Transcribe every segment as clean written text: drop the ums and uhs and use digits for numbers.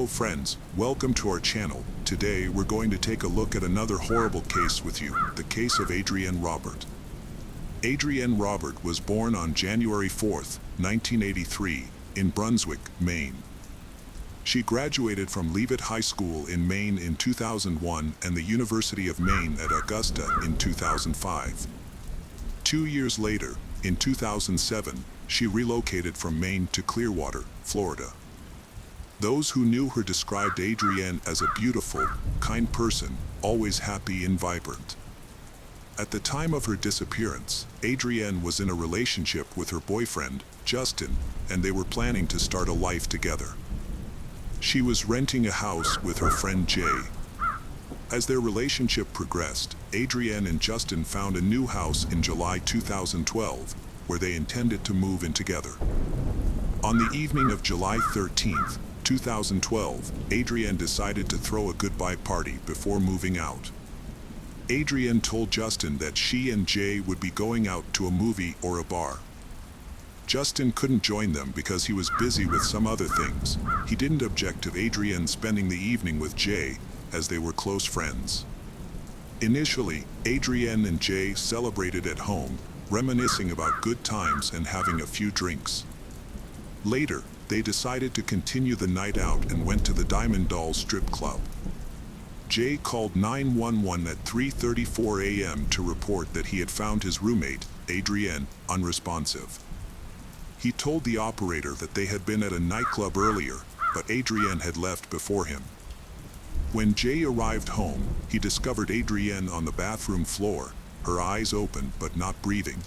Hello friends, welcome to our channel. Today we're going to take a look at another horrible case with you, the case of Adrienne Robert. Adrienne Robert was born on January 4th, 1983, in Brunswick, Maine. She graduated from Leavitt High School in Maine in 2001 and the University of Maine at Augusta in 2005. 2 years later, in 2007, she relocated from Maine to Clearwater, Florida. Those who knew her described Adrienne as a beautiful, kind person, always happy and vibrant. At the time of her disappearance, Adrienne was in a relationship with her boyfriend, Justin, and they were planning to start a life together. She was renting a house with her friend Jay. As their relationship progressed, Adrienne and Justin found a new house in July 2012, where they intended to move in together. On the evening of July 13th, 2012, Adrienne decided to throw a goodbye party before moving out. Adrienne told Justin that she and Jay would be going out to a movie or a bar. Justin couldn't join them because he was busy with some other things. He didn't object to Adrienne spending the evening with Jay, as they were close friends. Initially, Adrienne and Jay celebrated at home, reminiscing about good times and having a few drinks. Later, they decided to continue the night out and went to the Diamond Doll strip club. Jay called 911 at 3:34 a.m. to report that he had found his roommate, Adrienne, unresponsive. He told the operator that they had been at a nightclub earlier, but Adrienne had left before him. When Jay arrived home, he discovered Adrienne on the bathroom floor, her eyes open but not breathing.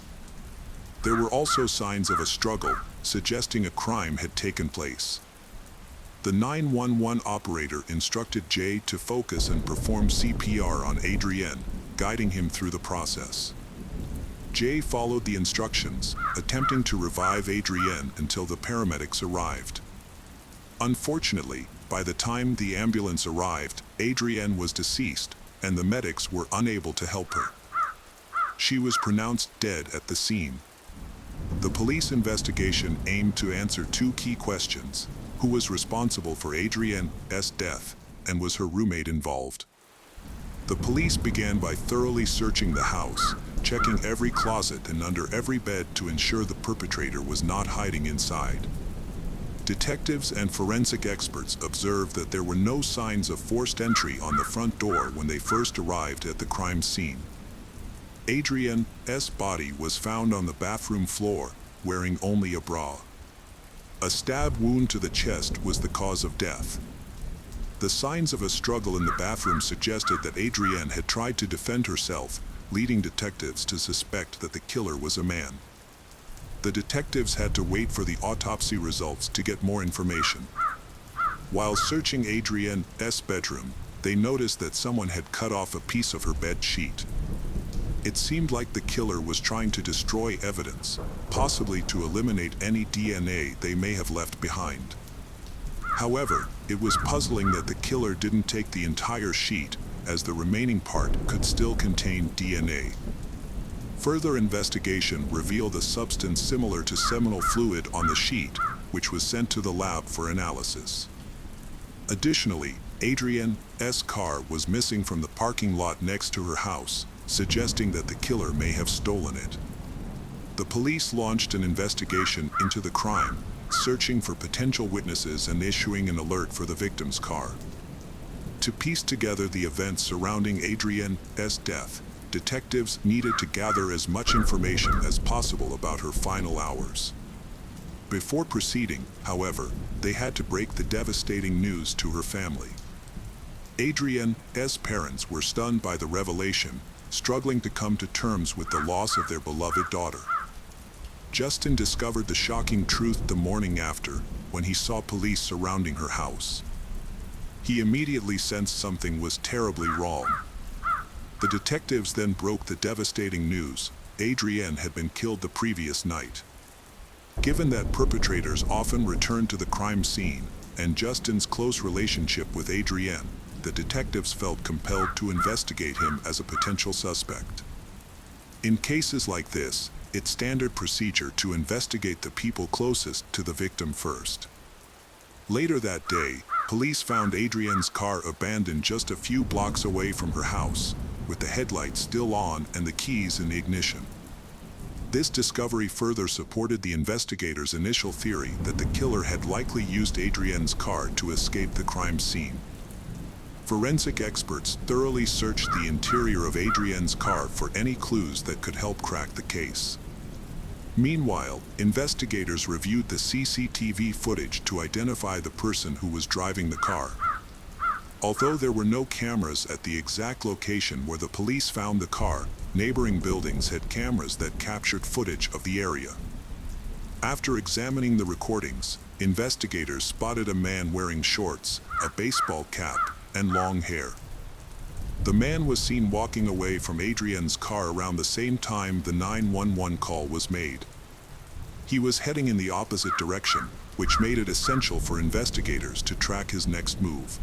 There were also signs of a struggle, suggesting a crime had taken place. The 911 operator instructed Jay to focus and perform CPR on Adrienne, guiding him through the process. Jay followed the instructions, attempting to revive Adrienne until the paramedics arrived. Unfortunately, by the time the ambulance arrived, Adrienne was deceased, and the medics were unable to help her. She was pronounced dead at the scene. The police investigation aimed to answer two key questions: who was responsible for Adrienne's death, and was her roommate involved? The police began by thoroughly searching the house, checking every closet and under every bed to ensure the perpetrator was not hiding inside. Detectives and forensic experts observed that there were no signs of forced entry on the front door when they first arrived at the crime scene. Adrienne's body was found on the bathroom floor, wearing only a bra. A stab wound to the chest was the cause of death. The signs of a struggle in the bathroom suggested that Adrienne had tried to defend herself, leading detectives to suspect that the killer was a man. The detectives had to wait for the autopsy results to get more information. While searching Adrienne's bedroom, they noticed that someone had cut off a piece of her bed sheet. It seemed like the killer was trying to destroy evidence, possibly to eliminate any DNA they may have left behind. However, it was puzzling that the killer didn't take the entire sheet, as the remaining part could still contain DNA. Further investigation revealed a substance similar to seminal fluid on the sheet, which was sent to the lab for analysis. Additionally, Adrienne's car was missing from the parking lot next to her house, suggesting that the killer may have stolen it. The police launched an investigation into the crime, searching for potential witnesses and issuing an alert for the victim's car. To piece together the events surrounding Adrienne's death, detectives needed to gather as much information as possible about her final hours. Before proceeding, however, they had to break the devastating news to her family. Adrienne's parents were stunned by the revelation, struggling to come to terms with the loss of their beloved daughter. Justin discovered the shocking truth the morning after, when he saw police surrounding her house. He immediately sensed something was terribly wrong. The detectives then broke the devastating news: Adrienne had been killed the previous night. Given that perpetrators often return to the crime scene, and Justin's close relationship with Adrienne, the detectives felt compelled to investigate him as a potential suspect. In cases like this, it's standard procedure to investigate the people closest to the victim first. Later that day, Police found Adrienne's car abandoned just a few blocks away from her house, with the headlights still on and the keys in the ignition. This discovery further supported the investigators' initial theory that the killer had likely used Adrienne's car to escape the crime scene. Forensic experts thoroughly searched the interior of Adrienne's car for any clues that could help crack the case. Meanwhile, investigators reviewed the CCTV footage to identify the person who was driving the car. Although there were no cameras at the exact location where the police found the car, neighboring buildings had cameras that captured footage of the area. After examining the recordings, investigators spotted a man wearing shorts, a baseball cap, and long hair. The man was seen walking away from Adrienne's car around the same time the 911 call was made. He was heading in the opposite direction, which made it essential for investigators to track his next move.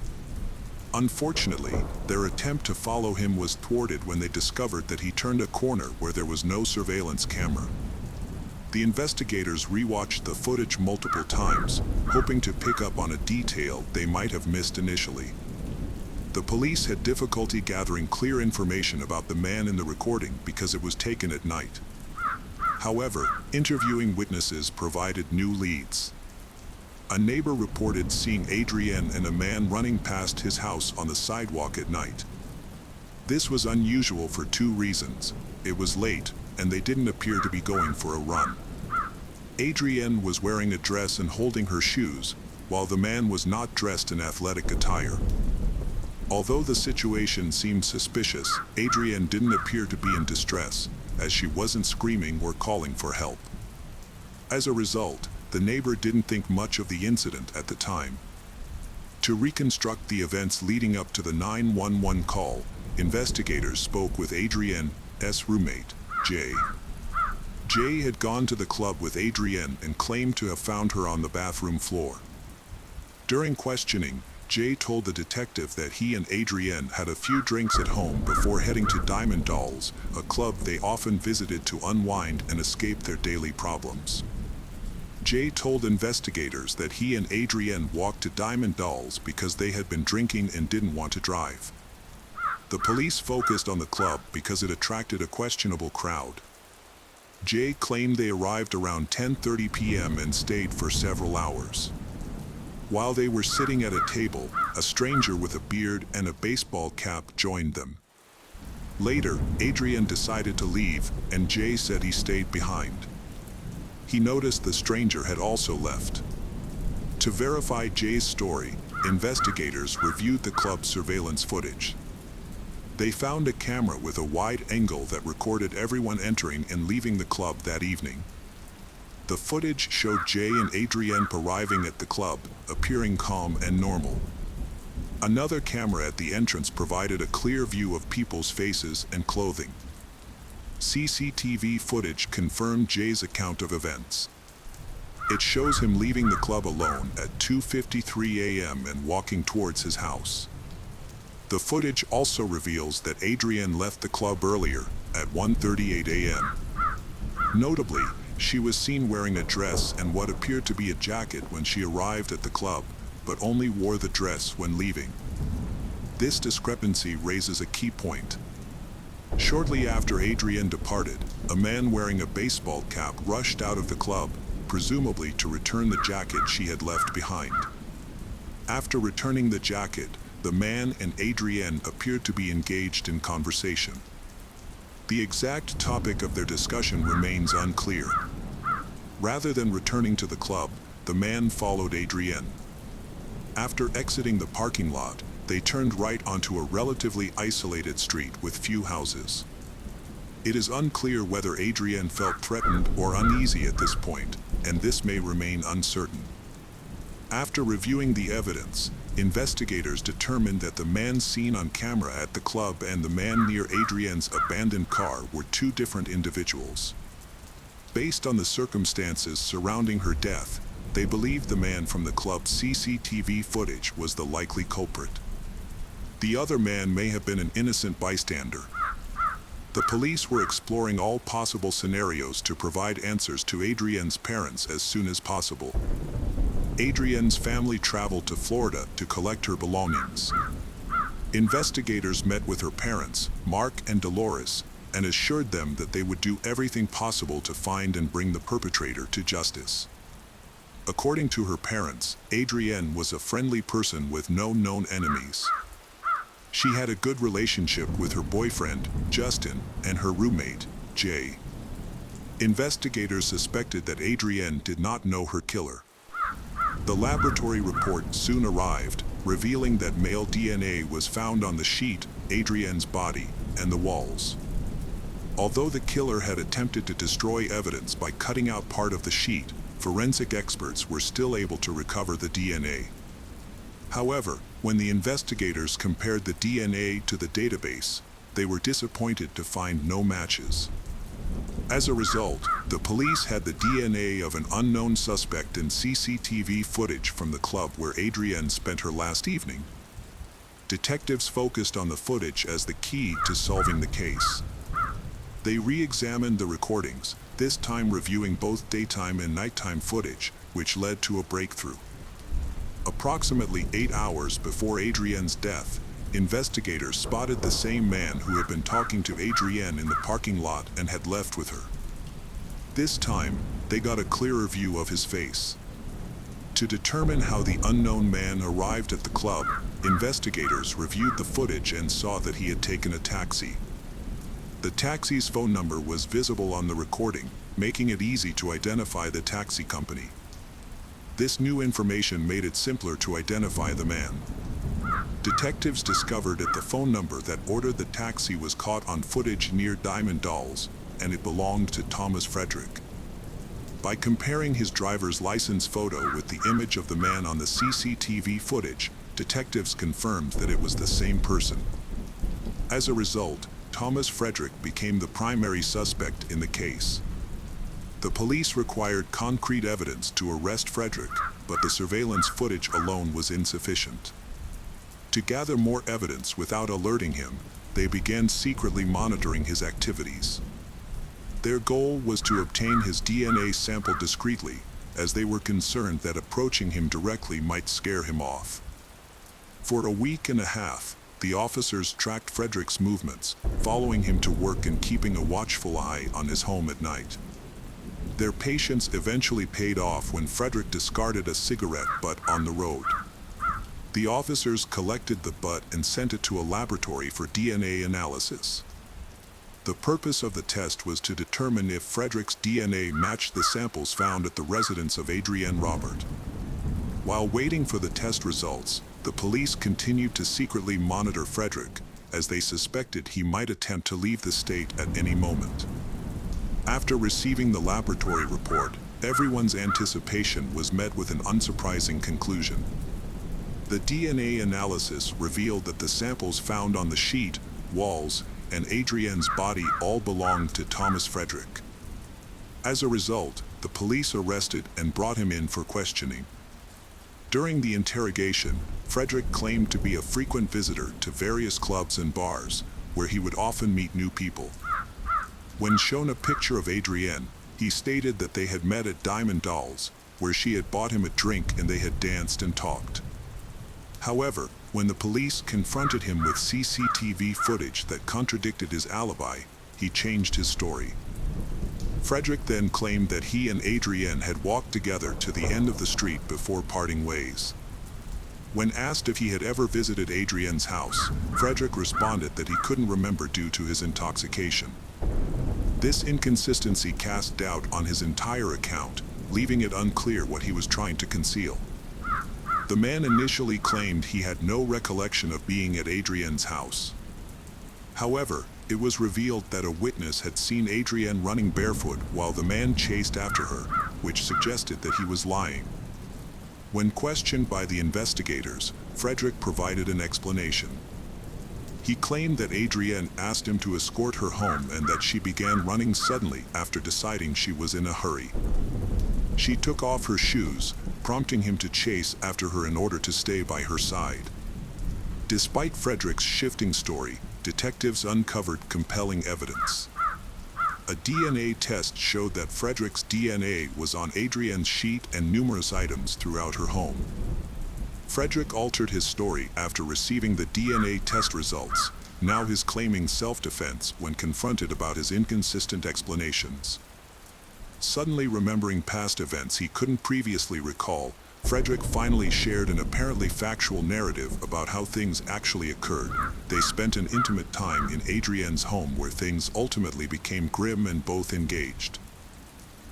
Unfortunately, their attempt to follow him was thwarted when they discovered that he turned a corner where there was no surveillance camera. The investigators rewatched the footage multiple times, hoping to pick up on a detail they might have missed initially. The police had difficulty gathering clear information about the man in the recording because it was taken at night. However, interviewing witnesses provided new leads. A neighbor reported seeing Adrienne and a man running past his house on the sidewalk at night. This was unusual for two reasons. It was late, and they didn't appear to be going for a run. Adrienne was wearing a dress and holding her shoes, while the man was not dressed in athletic attire. Although the situation seemed suspicious, Adrienne didn't appear to be in distress, as she wasn't screaming or calling for help. As a result, the neighbor didn't think much of the incident at the time. To reconstruct the events leading up to the 911 call, investigators spoke with Adrienne's roommate, Jay. Jay had gone to the club with Adrienne and claimed to have found her on the bathroom floor. During questioning, Jay told the detective that he and Adrienne had a few drinks at home before heading to Diamond Dolls, a club they often visited to unwind and escape their daily problems. Jay told investigators that he and Adrienne walked to Diamond Dolls because they had been drinking and didn't want to drive. The police focused on the club because it attracted a questionable crowd. Jay claimed they arrived around 10:30 p.m. and stayed for several hours. While they were sitting at a table, a stranger with a beard and a baseball cap joined them. Later, Adrienne decided to leave, and Jay said he stayed behind. He noticed the stranger had also left. To verify Jay's story, investigators reviewed the club's surveillance footage. They found a camera with a wide angle that recorded everyone entering and leaving the club that evening. The footage showed Jay and Adrienne arriving at the club, appearing calm and normal. Another camera at the entrance provided a clear view of people's faces and clothing. CCTV footage confirmed Jay's account of events. It shows him leaving the club alone at 2:53 a.m. and walking towards his house. The footage also reveals that Adrienne left the club earlier, at 1:38 a.m. Notably, she was seen wearing a dress and what appeared to be a jacket when she arrived at the club, but only wore the dress when leaving. This discrepancy raises a key point. Shortly after Adrienne departed, a man wearing a baseball cap rushed out of the club, presumably to return the jacket she had left behind. After returning the jacket, the man and Adrienne appeared to be engaged in conversation. The exact topic of their discussion remains unclear. Rather than returning to the club, the man followed Adrienne. After exiting the parking lot, they turned right onto a relatively isolated street with few houses. It is unclear whether Adrienne felt threatened or uneasy at this point, and this may remain uncertain. After reviewing the evidence, investigators determined that the man seen on camera at the club and the man near Adrienne's abandoned car were two different individuals. Based on the circumstances surrounding her death, they believed the man from the club's CCTV footage was the likely culprit. The other man may have been an innocent bystander. The police were exploring all possible scenarios to provide answers to Adrienne's parents as soon as possible. Adrienne's family traveled to Florida to collect her belongings. Investigators met with her parents, Mark and Dolores, and assured them that they would do everything possible to find and bring the perpetrator to justice. According to her parents, Adrienne was a friendly person with no known enemies. She had a good relationship with her boyfriend, Justin, and her roommate, Jay. Investigators suspected that Adrienne did not know her killer. The laboratory report soon arrived, revealing that male DNA was found on the sheet, Adrienne's body, and the walls. Although the killer had attempted to destroy evidence by cutting out part of the sheet, forensic experts were still able to recover the DNA. However, when the investigators compared the DNA to the database, they were disappointed to find no matches. As a result, the police had the DNA of an unknown suspect in CCTV footage from the club where Adrienne spent her last evening. Detectives focused on the footage as the key to solving the case. They re-examined the recordings, this time reviewing both daytime and nighttime footage, which led to a breakthrough. Approximately 8 hours before Adrienne's death, investigators spotted the same man who had been talking to Adrienne in the parking lot and had left with her. This time, they got a clearer view of his face. To determine how the unknown man arrived at the club, investigators reviewed the footage and saw that he had taken a taxi. The taxi's phone number was visible on the recording, making it easy to identify the taxi company. This new information made it simpler to identify the man. Detectives discovered that the phone number that ordered the taxi was caught on footage near Diamond Dolls, and it belonged to Thomas Frederick. By comparing his driver's license photo with the image of the man on the CCTV footage, detectives confirmed that it was the same person. As a result, Thomas Frederick became the primary suspect in the case. The police required concrete evidence to arrest Frederick, but the surveillance footage alone was insufficient. To gather more evidence without alerting him, they began secretly monitoring his activities. Their goal was to obtain his DNA sample discreetly, as they were concerned that approaching him directly might scare him off. For a week and a half, the officers tracked Frederick's movements, following him to work and keeping a watchful eye on his home at night. Their patience eventually paid off when Frederick discarded a cigarette butt on the road. The officers collected the butt and sent it to a laboratory for DNA analysis. The purpose of the test was to determine if Frederick's DNA matched the samples found at the residence of Adrienne Robert. While waiting for the test results, the police continued to secretly monitor Frederick, as they suspected he might attempt to leave the state at any moment. After receiving the laboratory report, everyone's anticipation was met with an unsurprising conclusion. The DNA analysis revealed that the samples found on the sheet, walls, and Adrienne's body all belonged to Thomas Frederick. As a result, the police arrested and brought him in for questioning. During the interrogation, Frederick claimed to be a frequent visitor to various clubs and bars, where he would often meet new people. When shown a picture of Adrienne, he stated that they had met at Diamond Dolls, where she had bought him a drink and they had danced and talked. However, when the police confronted him with CCTV footage that contradicted his alibi, he changed his story. Frederick then claimed that he and Adrienne had walked together to the end of the street before parting ways. When asked if he had ever visited Adrienne's house, Frederick responded that he couldn't remember due to his intoxication. This inconsistency cast doubt on his entire account, leaving it unclear what he was trying to conceal. The man initially claimed he had no recollection of being at Adrienne's house. However, it was revealed that a witness had seen Adrienne running barefoot while the man chased after her, which suggested that he was lying. When questioned by the investigators, Frederick provided an explanation. He claimed that Adrienne asked him to escort her home and that she began running suddenly after deciding she was in a hurry. She took off her shoes, prompting him to chase after her in order to stay by her side. Despite Frederick's shifting story, detectives uncovered compelling evidence. A DNA test showed that Frederick's DNA was on Adrienne's sheet and numerous items throughout her home. Frederick altered his story after receiving the DNA test results. Now he's claiming self-defense when confronted about his inconsistent explanations. Suddenly remembering past events he couldn't previously recall, Frederick finally shared an apparently factual narrative about how things actually occurred. They spent an intimate time in Adrienne's home where things ultimately became grim and both engaged.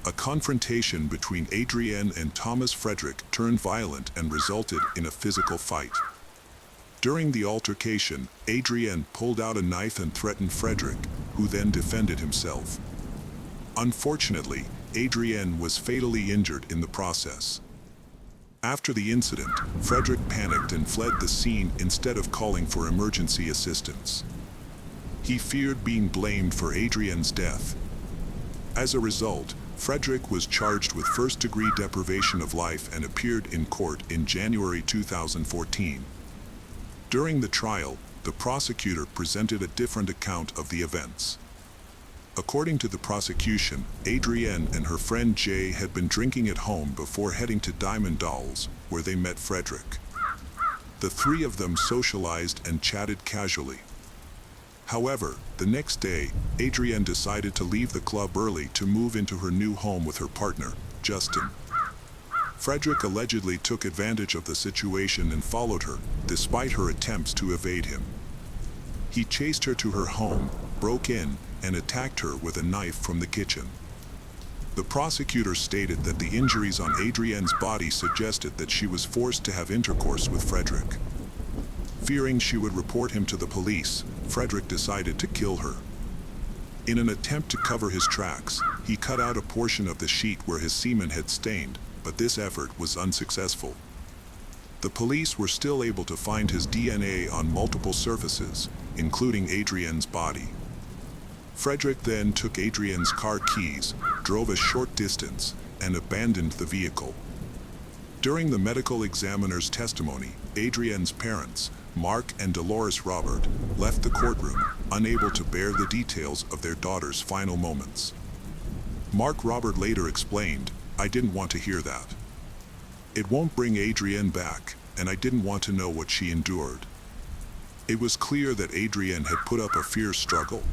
A confrontation between Adrienne and Thomas Frederick turned violent and resulted in a physical fight. During the altercation, Adrienne pulled out a knife and threatened Frederick, who then defended himself. Unfortunately, Adrienne was fatally injured in the process. After the incident, Frederick panicked and fled the scene instead of calling for emergency assistance. He feared being blamed for Adrienne's death. As a result, Frederick was charged with first-degree deprivation of life and appeared in court in January 2014. During the trial, the prosecutor presented a different account of the events. According to the prosecution, Adrienne and her friend Jay had been drinking at home before heading to Diamond Dolls, where they met Frederick. The three of them socialized and chatted casually. However, the next day, Adrienne decided to leave the club early to move into her new home with her partner, Justin. Frederick allegedly took advantage of the situation and followed her, despite her attempts to evade him. He chased her to her home, broke in, and attacked her with a knife from the kitchen. The prosecutor stated that the injuries on Adrienne's body suggested that she was forced to have intercourse with Frederick. Fearing she would report him to the police, Frederick decided to kill her. In an attempt to cover his tracks, he cut out a portion of the sheet where his semen had stained, but this effort was unsuccessful. The police were still able to find his DNA on multiple surfaces, including Adrienne's body. Frederick then took Adrienne's car keys, drove a short distance, and abandoned the vehicle. During the medical examiner's testimony, Adrienne's parents, Mark and Dolores Robert, left the courtroom, unable to bear the details of their daughter's final moments. Mark Robert later explained, "I didn't want to hear that. It won't bring Adrienne back, and I didn't want to know what she endured." It was clear that Adrienne had put up a fierce struggle.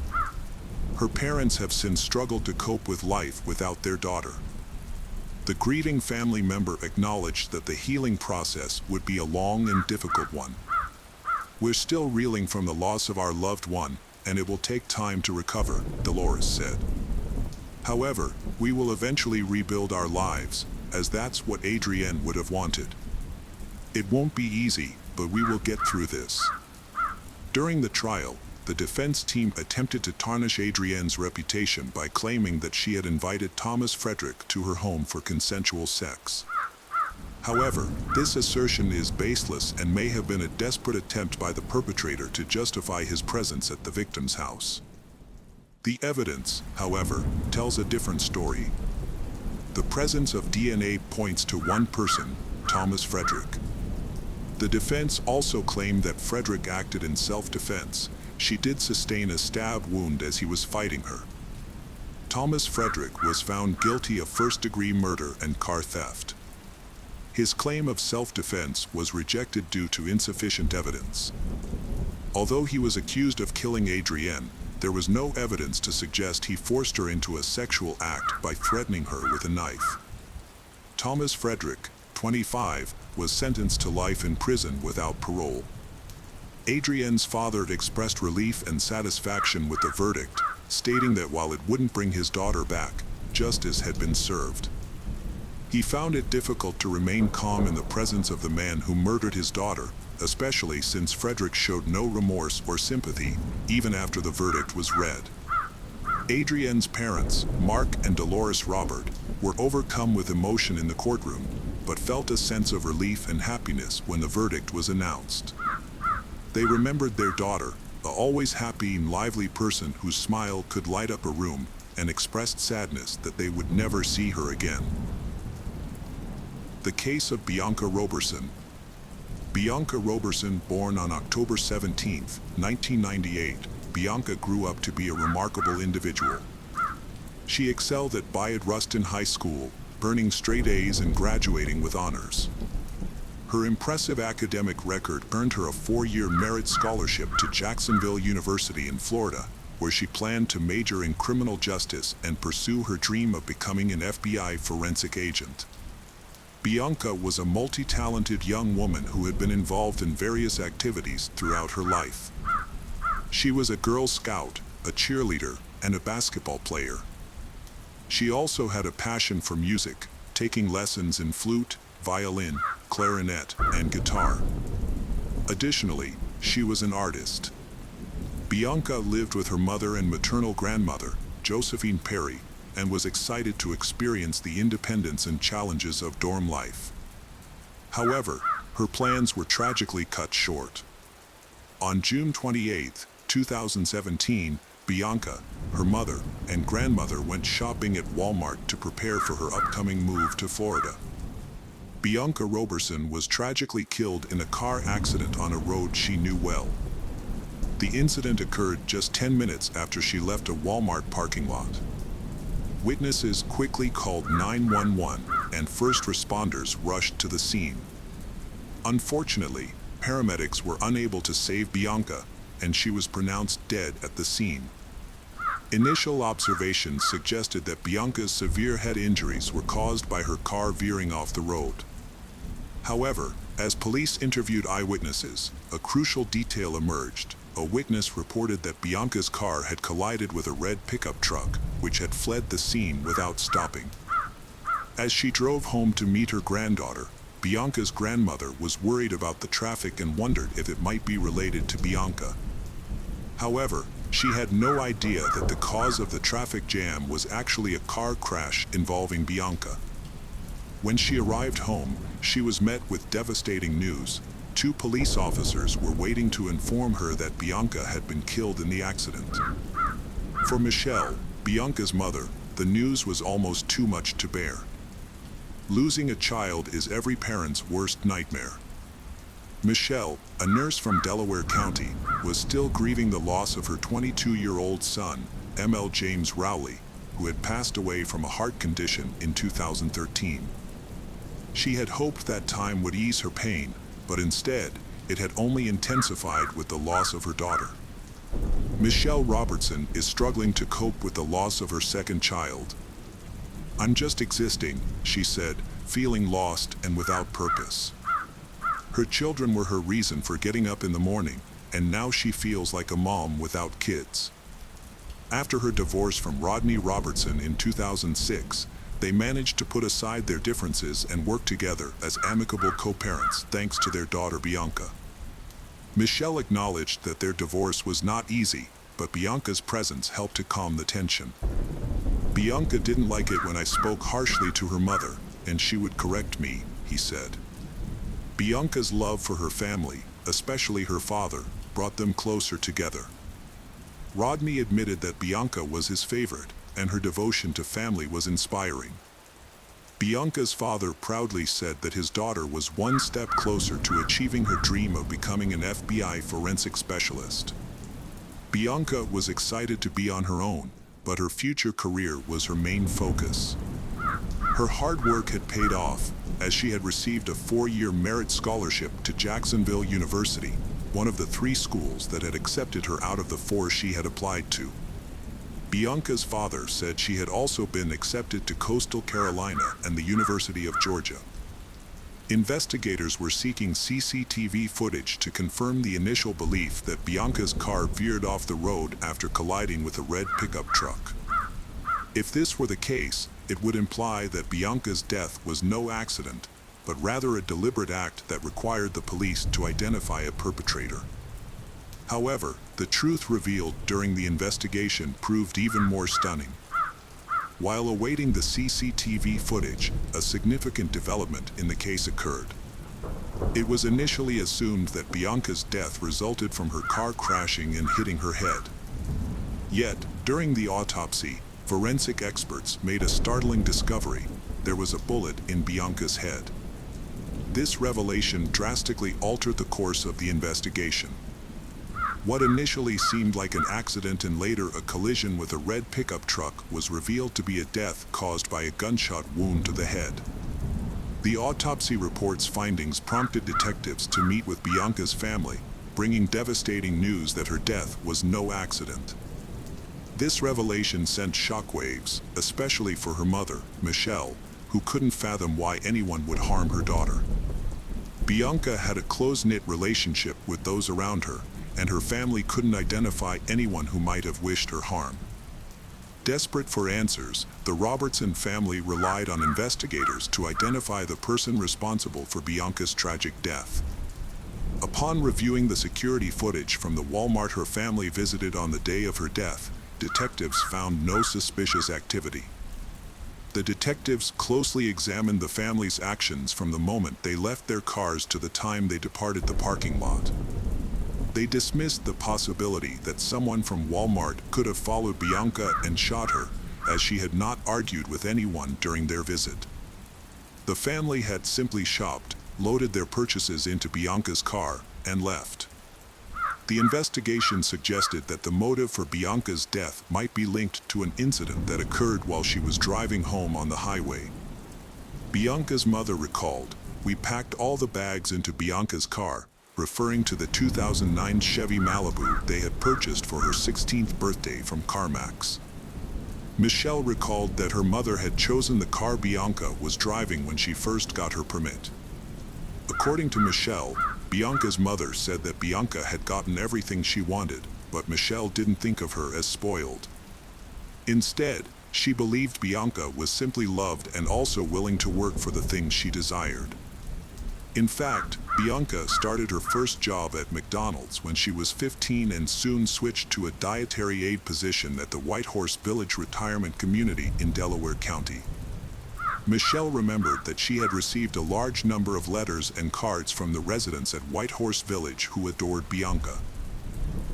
Her parents have since struggled to cope with life without their daughter. The grieving family member acknowledged that the healing process would be a long and difficult one. "We're still reeling from the loss of our loved one, and it will take time to recover," Dolores said. "However, we will eventually rebuild our lives, as that's what Adrienne would have wanted. It won't be easy, but we will get through this." During the trial, the defense team attempted to tarnish Adrienne's reputation by claiming that she had invited Thomas Frederick to her home for consensual sex. However, this assertion is baseless and may have been a desperate attempt by the perpetrator to justify his presence at the victim's house. The evidence, however, tells a different story. The presence of DNA points to one person, Thomas Frederick. The defense also claimed that Frederick acted in self-defense. She did sustain a stab wound as he was fighting her. Thomas Frederick was found guilty of first-degree murder and car theft. His claim of self-defense was rejected due to insufficient evidence. Although he was accused of killing Adrienne, there was no evidence to suggest he forced her into a sexual act by threatening her with a knife. Thomas Frederick, 25, was sentenced to life in prison without parole. Adrienne's father expressed relief and satisfaction with the verdict, stating that while it wouldn't bring his daughter back, justice had been served. He found it difficult to remain calm in the presence of the man who murdered his daughter, especially since Frederick showed no remorse or sympathy, even after the verdict was read. Adrienne's parents, Mark and Dolores Robert, were overcome with emotion in the courtroom, but felt a sense of relief and happiness when the verdict was announced. They remembered their daughter, the always happy and lively person whose smile could light up a room, and expressed sadness that they would never see her again. The case of Bianca Roberson. Bianca Roberson, born on October 17, 1998, Bianca grew up to be a remarkable individual. She excelled at Bayard Rustin High School, earning straight A's and graduating with honors. Her impressive academic record earned her a 4-year merit scholarship to Jacksonville University in Florida, where she planned to major in criminal justice and pursue her dream of becoming an FBI forensic agent. Bianca was a multi-talented young woman who had been involved in various activities throughout her life. She was a Girl Scout, a cheerleader, and a basketball player. She also had a passion for music, taking lessons in flute, violin, clarinet, and guitar. Additionally, she was an artist. Bianca lived with her mother and maternal grandmother, Josephine Perry, and was excited to experience the independence and challenges of dorm life. However, her plans were tragically cut short. On June 28, 2017, Bianca, her mother, and grandmother went shopping at Walmart to prepare for her upcoming move to Florida. Bianca Roberson was tragically killed in a car accident on a road she knew well. The incident occurred just 10 minutes after she left a Walmart parking lot. Witnesses quickly called 911, and first responders rushed to the scene. Unfortunately, paramedics were unable to save Bianca, and she was pronounced dead at the scene. Initial observations suggested that Bianca's severe head injuries were caused by her car veering off the road. However, as police interviewed eyewitnesses, a crucial detail emerged. A witness reported that Bianca's car had collided with a red pickup truck, which had fled the scene without stopping. As she drove home to meet her granddaughter, Bianca's grandmother was worried about the traffic and wondered if it might be related to Bianca. However, she had no idea that the cause of the traffic jam was actually a car crash involving Bianca. When she arrived home, she was met with devastating news. 2 police officers were waiting to inform her that Bianca had been killed in the accident. For Michelle, Bianca's mother, the news was almost too much to bear. Losing a child is every parent's worst nightmare. Michelle, a nurse from Delaware County, was still grieving the loss of her 22-year-old son, M.L. James Rowley, who had passed away from a heart condition in 2013. She had hoped that time would ease her pain, but instead, it had only intensified with the loss of her daughter. Michelle Robertson is struggling to cope with the loss of her second child. "I'm just existing," she said, feeling lost and without purpose. Her children were her reason for getting up in the morning, and now she feels like a mom without kids. After her divorce from Rodney Robertson in 2006, they managed to put aside their differences and work together as amicable co-parents thanks to their daughter Bianca. Michelle acknowledged that their divorce was not easy, but Bianca's presence helped to calm the tension. "Bianca didn't like it when I spoke harshly to her mother, and she would correct me," he said. Bianca's love for her family, especially her father, brought them closer together. Rodney admitted that Bianca was his favorite, and her devotion to family was inspiring. Bianca's father proudly said that his daughter was one step closer to achieving her dream of becoming an FBI forensic specialist. Bianca was excited to be on her own, but her future career was her main focus. Her hard work had paid off, as she had received a 4-year merit scholarship to Jacksonville University, one of the 3 schools that had accepted her out of the 4 she had applied to. Bianca's father said she had also been accepted to Coastal Carolina and the University of Georgia. Investigators were seeking CCTV footage to confirm the initial belief that Bianca's car veered off the road after colliding with a red pickup truck. If this were the case, it would imply that Bianca's death was no accident, but rather a deliberate act that required the police to identify a perpetrator. However, the truth revealed during the investigation proved even more stunning. While awaiting the CCTV footage, a significant development in the case occurred. It was initially assumed that Bianca's death resulted from her car crashing and hitting her head. Yet, during the autopsy, forensic experts made a startling discovery: there was a bullet in Bianca's head. This revelation drastically altered the course of the investigation. What initially seemed like an accident and later a collision with a red pickup truck was revealed to be a death caused by a gunshot wound to the head. The autopsy report's findings prompted detectives to meet with Bianca's family, bringing devastating news that her death was no accident. This revelation sent shockwaves, especially for her mother, Michelle, who couldn't fathom why anyone would harm her daughter. Bianca had a close-knit relationship with those around her, and her family couldn't identify anyone who might have wished her harm. Desperate for answers, the Robertson family relied on investigators to identify the person responsible for Bianca's tragic death. Upon reviewing the security footage from the Walmart her family visited on the day of her death, detectives found no suspicious activity. The detectives closely examined the family's actions from the moment they left their cars to the time they departed the parking lot. They dismissed the possibility that someone from Walmart could have followed Bianca and shot her, as she had not argued with anyone during their visit. The family had simply shopped, loaded their purchases into Bianca's car, and left. The investigation suggested that the motive for Bianca's death might be linked to an incident that occurred while she was driving home on the highway. Bianca's mother recalled, "We packed all the bags into Bianca's car," referring to the 2009 Chevy Malibu they had purchased for her 16th birthday from CarMax. Michelle recalled that her mother had chosen the car Bianca was driving when she first got her permit. According to Michelle, Bianca's mother said that Bianca had gotten everything she wanted, but Michelle didn't think of her as spoiled. Instead, she believed Bianca was simply loved and also willing to work for the things she desired. In fact, Bianca started her first job at McDonald's when she was 15 and soon switched to a dietary aide position at the Whitehorse Village Retirement Community in Delaware County. Michelle remembered that she had received a large number of letters and cards from the residents at Whitehorse Village who adored Bianca.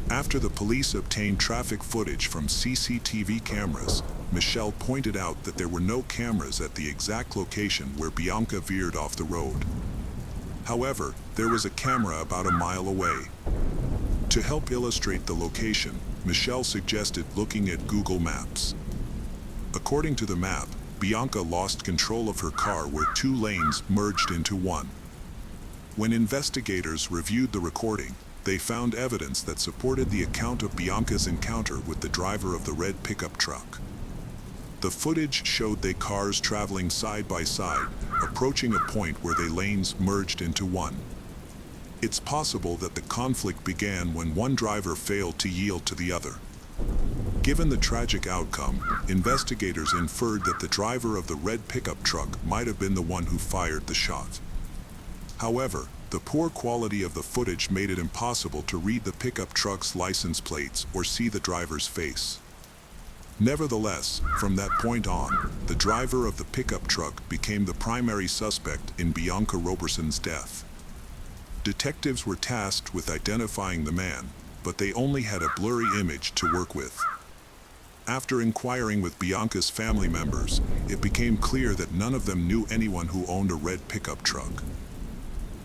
After the police obtained traffic footage from CCTV cameras, Michelle pointed out that there were no cameras at the exact location where Bianca veered off the road. However, there was a camera about a mile away. To help illustrate the location, Michelle suggested looking at Google Maps. According to the map, Bianca lost control of her car where two lanes merged into one. When investigators reviewed the recording, they found evidence that supported the account of Bianca's encounter with the driver of the red pickup truck. The footage showed the cars traveling side by side, approaching a point where the lanes merged into one. It's possible that the conflict began when one driver failed to yield to the other. Given the tragic outcome, investigators inferred that the driver of the red pickup truck might have been the one who fired the shot. However, the poor quality of the footage made it impossible to read the pickup truck's license plates or see the driver's face. Nevertheless, from that point on, the driver of the pickup truck became the primary suspect in Bianca Roberson's death. Detectives were tasked with identifying the man, but they only had a blurry image to work with. After inquiring with Bianca's family members, it became clear that none of them knew anyone who owned a red pickup truck.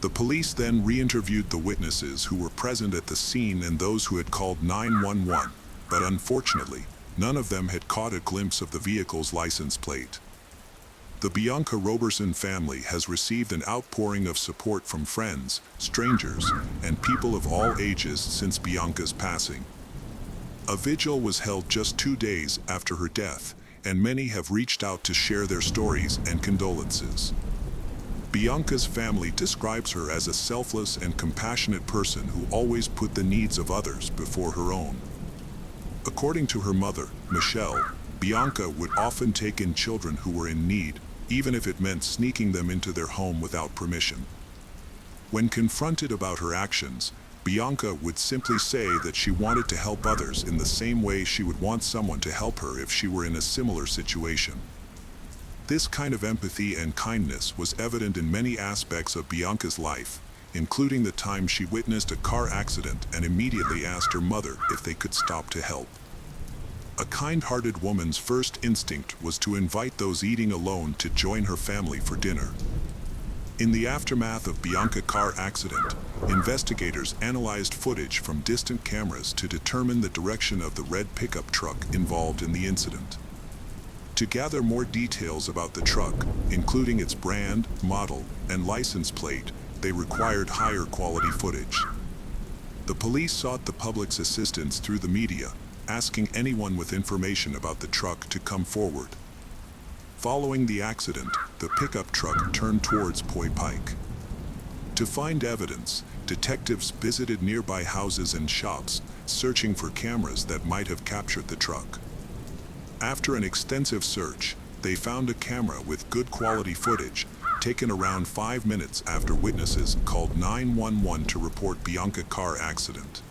The police then re-interviewed the witnesses who were present at the scene and those who had called 911, but unfortunately, none of them had caught a glimpse of the vehicle's license plate. The Bianca Roberson family has received an outpouring of support from friends, strangers, and people of all ages since Bianca's passing. A vigil was held just 2 days after her death, and many have reached out to share their stories and condolences. Bianca's family describes her as a selfless and compassionate person who always put the needs of others before her own. According to her mother, Michelle, Bianca would often take in children who were in need, even if it meant sneaking them into their home without permission. When confronted about her actions, Bianca would simply say that she wanted to help others in the same way she would want someone to help her if she were in a similar situation. This kind of empathy and kindness was evident in many aspects of Bianca's life, including the time she witnessed a car accident and immediately asked her mother if they could stop to help. A kind-hearted woman's first instinct was to invite those eating alone to join her family for dinner. In the aftermath of Bianca's car accident, investigators analyzed footage from distant cameras to determine the direction of the red pickup truck involved in the incident. To gather more details about the truck, including its brand, model, and license plate, they required higher quality footage. The police sought the public's assistance through the media, asking anyone with information about the truck to come forward. Following the accident, the pickup truck turned towards Poi Pike. To find evidence, detectives visited nearby houses and shops, searching for cameras that might have captured the truck. After an extensive search, they found a camera with good quality footage, taken around 5 minutes after witnesses called 911 to report Bianca's car accident.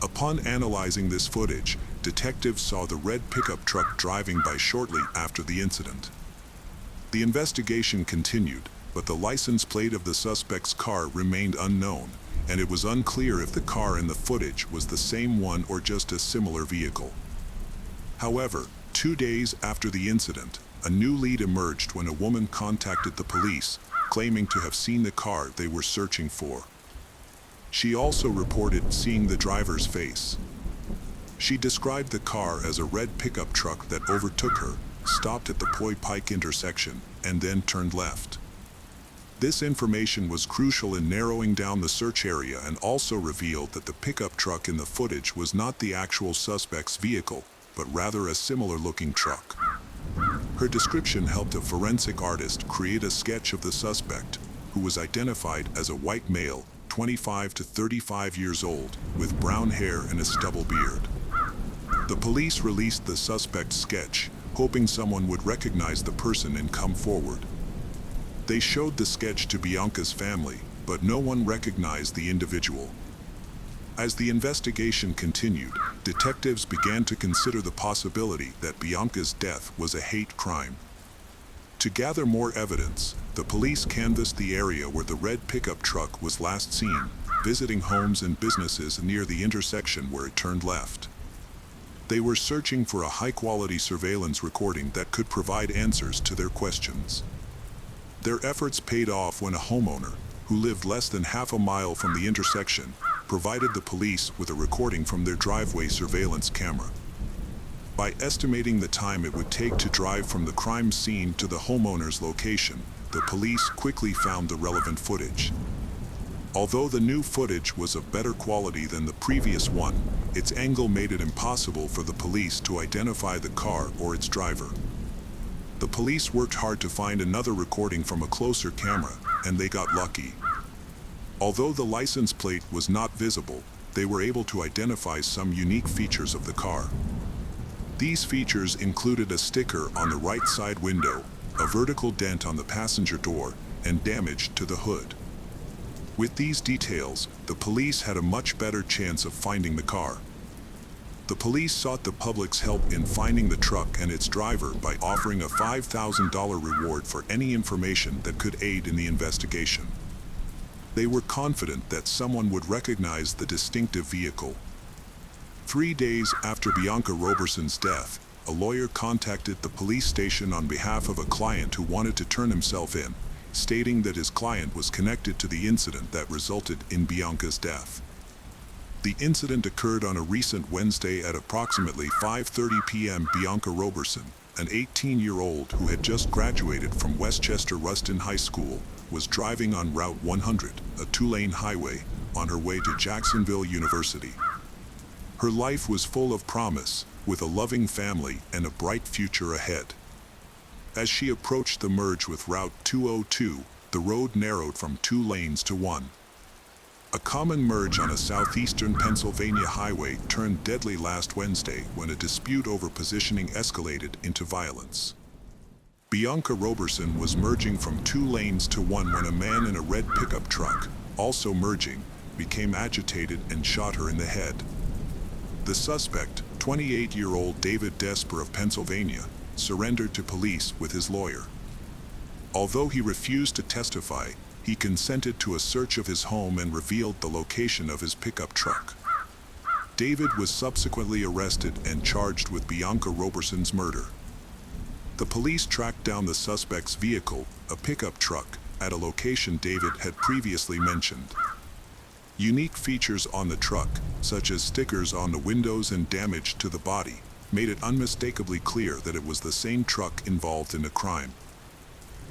Upon analyzing this footage, detectives saw the red pickup truck driving by shortly after the incident. The investigation continued, but the license plate of the suspect's car remained unknown, and it was unclear if the car in the footage was the same one or just a similar vehicle. However, 2 days after the incident, a new lead emerged when a woman contacted the police, claiming to have seen the car they were searching for. She also reported seeing the driver's face. She described the car as a red pickup truck that overtook her, stopped at the Poi Pike intersection, and then turned left. This information was crucial in narrowing down the search area and also revealed that the pickup truck in the footage was not the actual suspect's vehicle, but rather a similar-looking truck. Her description helped a forensic artist create a sketch of the suspect, who was identified as a white male, 25 to 35 years old, with brown hair and a stubble beard. The police released the suspect's sketch, hoping someone would recognize the person and come forward. They showed the sketch to Bianca's family, but no one recognized the individual. As the investigation continued, detectives began to consider the possibility that Bianca's death was a hate crime. To gather more evidence, the police canvassed the area where the red pickup truck was last seen, visiting homes and businesses near the intersection where it turned left. They were searching for a high-quality surveillance recording that could provide answers to their questions. Their efforts paid off when a homeowner, who lived less than half a mile from the intersection, provided the police with a recording from their driveway surveillance camera. By estimating the time it would take to drive from the crime scene to the homeowner's location, the police quickly found the relevant footage. Although the new footage was of better quality than the previous one, its angle made it impossible for the police to identify the car or its driver. The police worked hard to find another recording from a closer camera, and they got lucky. Although the license plate was not visible, they were able to identify some unique features of the car. These features included a sticker on the right side window, a vertical dent on the passenger door, and damage to the hood. With these details, the police had a much better chance of finding the car. The police sought the public's help in finding the truck and its driver by offering a $5,000 reward for any information that could aid in the investigation. They were confident that someone would recognize the distinctive vehicle. 3 days after Bianca Roberson's death, a lawyer contacted the police station on behalf of a client who wanted to turn himself in, stating that his client was connected to the incident that resulted in Bianca's death. The incident occurred on a recent Wednesday at approximately 5:30 p.m. Bianca Roberson, an 18-year-old who had just graduated from Westchester Ruston High School, was driving on Route 100, a two-lane highway, on her way to Jacksonville University. Her life was full of promise, with a loving family and a bright future ahead. As she approached the merge with Route 202, the road narrowed from 2 lanes to 1. A common merge on a southeastern Pennsylvania highway turned deadly last Wednesday when a dispute over positioning escalated into violence. Bianca Roberson was merging from 2 lanes to 1 when a man in a red pickup truck, also merging, became agitated and shot her in the head. The suspect, 28-year-old David Desper of Pennsylvania, surrendered to police with his lawyer. Although he refused to testify, he consented to a search of his home and revealed the location of his pickup truck. David was subsequently arrested and charged with Bianca Roberson's murder. The police tracked down the suspect's vehicle, a pickup truck, at a location David had previously mentioned. Unique features on the truck, such as stickers on the windows and damage to the body, made it unmistakably clear that it was the same truck involved in the crime.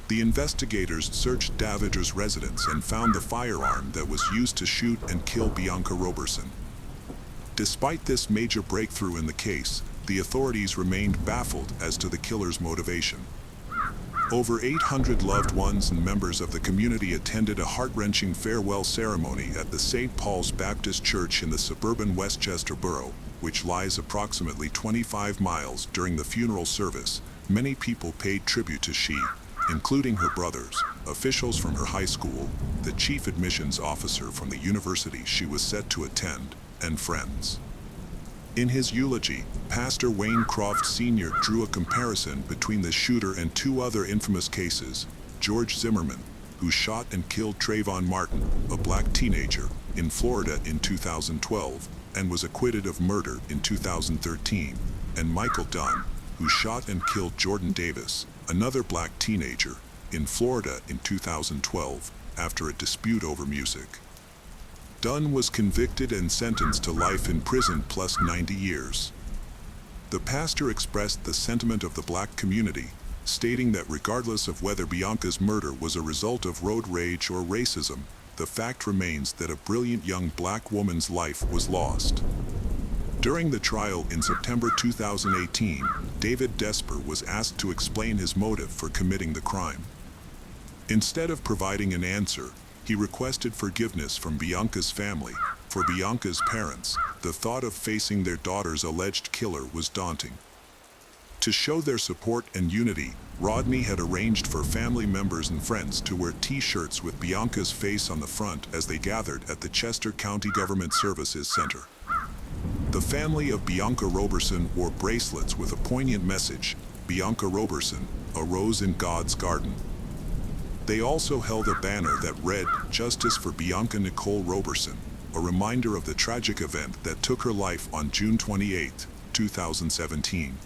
The investigators searched Davider's residence and found the firearm that was used to shoot and kill Bianca Roberson. Despite this major breakthrough in the case, the authorities remained baffled as to the killer's motivation. Over 800 loved ones and members of the community attended a heart-wrenching farewell ceremony at the St. Paul's Baptist Church in the suburban Westchester borough, which lies approximately 25 miles. During the funeral service, many people paid tribute to she, including her brothers, officials from her high school, the chief admissions officer from the university she was set to attend, and friends. In his eulogy, Pastor Wayne Croft Sr. drew a comparison between the shooter and two other infamous cases: George Zimmerman, who shot and killed Trayvon Martin, a black teenager, in Florida in 2012, and was acquitted of murder in 2013, and Michael Dunn, who shot and killed Jordan Davis, another black teenager, in Florida in 2012, after a dispute over music. Dunn was convicted and sentenced to life in prison plus 90 years. The pastor expressed the sentiment of the black community, stating that regardless of whether Bianca's murder was a result of road rage or racism, the fact remains that a brilliant young black woman's life was lost. During the trial in September 2018, David Desper was asked to explain his motive for committing the crime. Instead of providing an answer, he requested forgiveness from Bianca's family. For Bianca's parents, the thought of facing their daughter's alleged killer was daunting. To show their support and unity, Rodney had arranged for family members and friends to wear T-shirts with Bianca's face on the front as they gathered at the Chester County Government Services Center. The family of Bianca Roberson wore bracelets with a poignant message: Bianca Roberson, a rose in God's garden. They also held a banner that read, "Justice for Bianca Nicole Roberson," a reminder of the tragic event that took her life on June 28, 2017.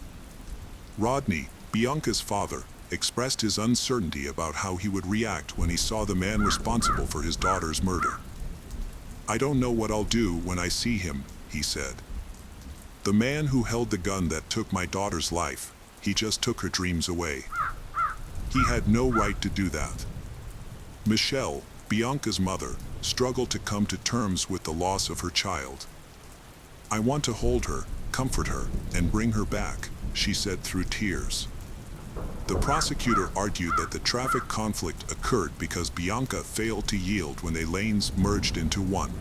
Rodney, Bianca's father, expressed his uncertainty about how he would react when he saw the man responsible for his daughter's murder. "I don't know what I'll do when I see him," he said. "The man who held the gun that took my daughter's life, he just took her dreams away. He had no right to do that." Michelle, Bianca's mother, struggled to come to terms with the loss of her child. "I want to hold her, comfort her, and bring her back," she said through tears. The prosecutor argued that the traffic conflict occurred because Bianca failed to yield when the lanes merged into one.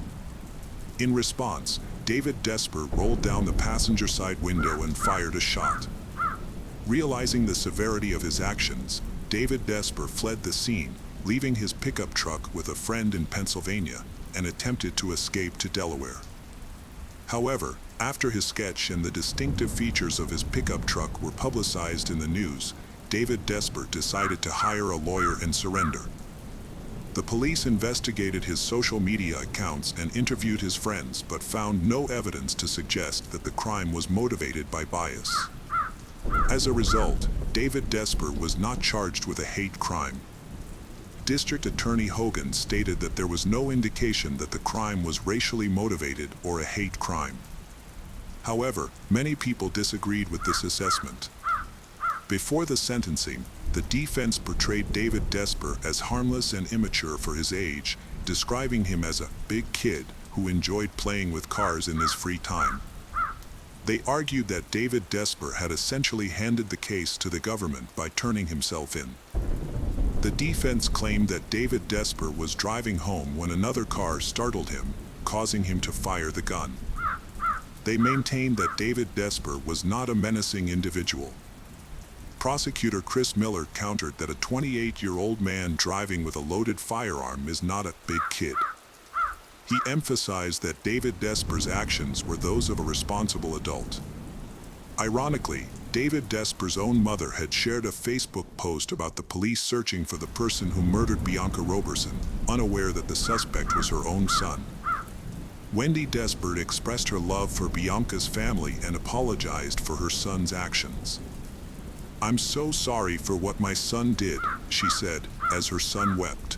In response, David Desper rolled down the passenger side window and fired a shot. Realizing the severity of his actions, David Desper fled the scene, leaving his pickup truck with a friend in Pennsylvania, and attempted to escape to Delaware. However, after his sketch and the distinctive features of his pickup truck were publicized in the news, David Desper decided to hire a lawyer and surrender. The police investigated his social media accounts and interviewed his friends, but found no evidence to suggest that the crime was motivated by bias. As a result, David Desper was not charged with a hate crime. District Attorney Hogan stated that there was no indication that the crime was racially motivated or a hate crime. However, many people disagreed with this assessment. Before the sentencing, the defense portrayed David Desper as harmless and immature for his age, describing him as a big kid who enjoyed playing with cars in his free time. They argued that David Desper had essentially handed the case to the government by turning himself in. The defense claimed that David Desper was driving home when another car startled him, causing him to fire the gun. They maintained that David Desper was not a menacing individual. Prosecutor Chris Miller countered that a 28-year-old man driving with a loaded firearm is not a big kid. He emphasized that David Desper's actions were those of a responsible adult. Ironically, David Desper's own mother had shared a Facebook post about the police searching for the person who murdered Bianca Roberson, unaware that the suspect was her own son. Wendy Desper expressed her love for Bianca's family and apologized for her son's actions. "I'm so sorry for what my son did," she said, as her son wept.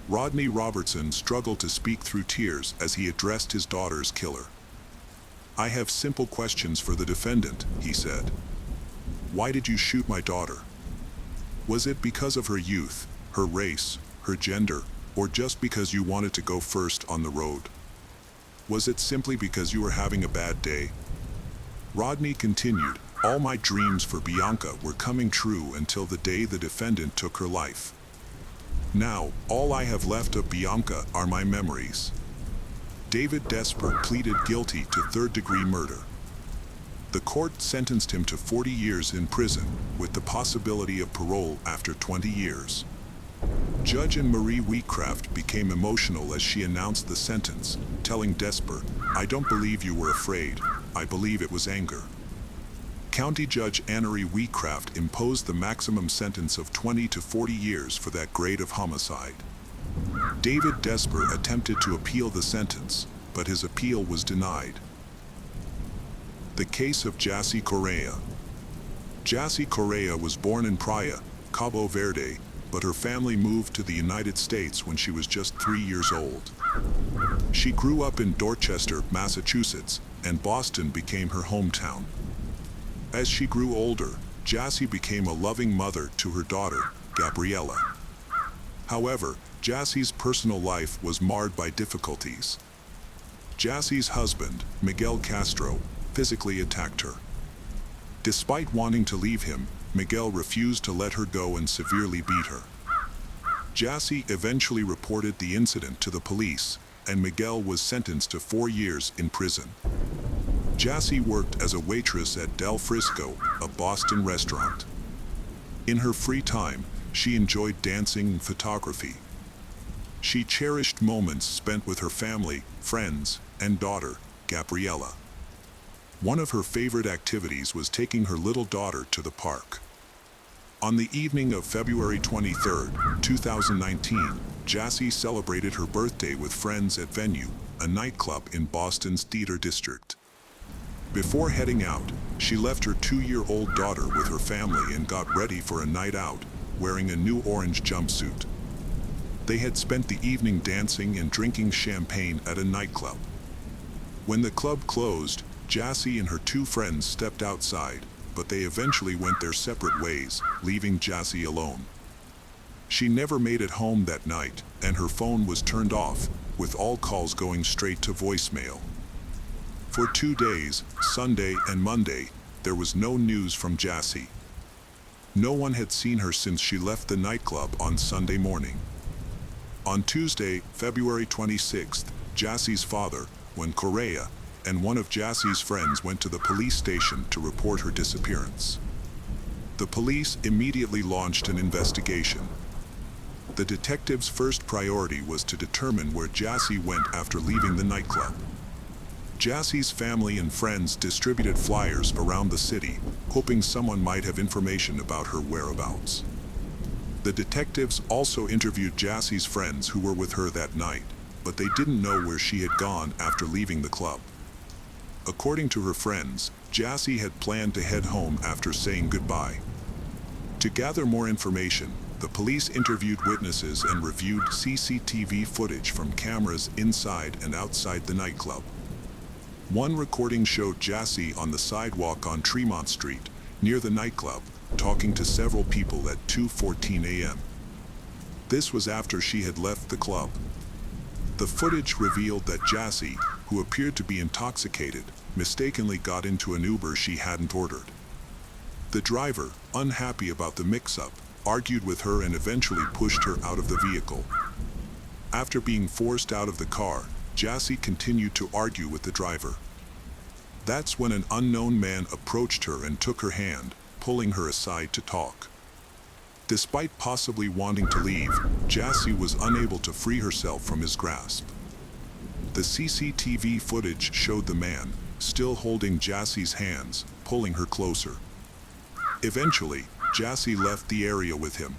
Rodney Robertson struggled to speak through tears as he addressed his daughter's killer. "I have simple questions for the defendant," he said. "Why did you shoot my daughter? Was it because of her youth, her race, her gender, or just because you wanted to go first on the road? Was it simply because you were having a bad day?" Rodney continued, "All my dreams for Bianca were coming true until the day the defendant took her life. Now, all I have left of Bianca are my memories." David Desper pleaded guilty to third-degree murder. The court sentenced him to 40 years in prison, with the possibility of parole after 20 years. Judge Anne-Marie Wheatcraft became emotional as she announced the sentence, telling Desper, "I don't believe you were afraid, I believe it was anger." County Judge Anne-Marie Wheatcraft imposed the maximum sentence of 20 to 40 years for that grade of homicide. David Desper attempted to appeal the sentence, but his appeal was denied. The case of Jassy Correa. Jassy Correa was born in Praia, Cabo Verde, but her family moved to the United States when she was just 3 years old. She grew up in Dorchester, Massachusetts, and Boston became her hometown. As she grew older, Jassy became a loving mother to her daughter, Gabriella. However, Jassy's personal life was marred by difficulties. Jassy's husband, Miguel Castro, physically attacked her. Despite wanting to leave him, Miguel refused to let her go and severely beat her. Jassy eventually reported the incident to the police, and Miguel was sentenced to 4 years in prison. Jassy worked as a waitress at Del Frisco, a Boston restaurant. In her free time, she enjoyed dancing and photography. She cherished moments spent with her family, friends, and daughter, Gabriella. One of her favorite activities was taking her little daughter to the park. On the evening of February 23, 2019, Jassy celebrated her birthday with friends at Venue, a nightclub in Boston's Theater District. Before heading out, she left her 2-year-old daughter with her family and got ready for a night out, wearing a new orange jumpsuit. They had spent the evening dancing and drinking champagne at a nightclub. When the club closed, Jassy and her 2 friends stepped outside, but they eventually went their separate ways, leaving Jassy alone. She never made it home that night, and her phone was turned off, with all calls going straight to voicemail. For 2 days, Sunday and Monday, there was no news from Jassy. No one had seen her since she left the nightclub on Sunday morning. On Tuesday, February 26th, Jassy's father, Juan Correa, and one of Jassy's friends went to the police station to report her disappearance. The police immediately launched an investigation. The detectives' first priority was to determine where Jassy went after leaving the nightclub. Jassy's family and friends distributed flyers around the city, hoping someone might have information about her whereabouts. The detectives also interviewed Jassy's friends who were with her that night, but they didn't know where she had gone after leaving the club. According to her friends, Jassy had planned to head home after saying goodbye. To gather more information, the police interviewed witnesses and reviewed CCTV footage from cameras inside and outside the nightclub. One recording showed Jassy on the sidewalk on Tremont Street, near the nightclub, talking to several people at 2:14 a.m. This was after she had left the club. The footage revealed that Jassy, who appeared to be intoxicated, mistakenly got into an Uber she hadn't ordered. The driver, unhappy about the mix-up, argued with her and eventually pushed her out of the vehicle. After being forced out of the car, Jassy continued to argue with the driver. That's when an unknown man approached her and took her hand, pulling her aside to talk. Despite possibly wanting to leave, Jassy was unable to free herself from his grasp. The CCTV footage showed the man, still holding Jassy's hands, pulling her closer. Eventually, Jassy left the area with him.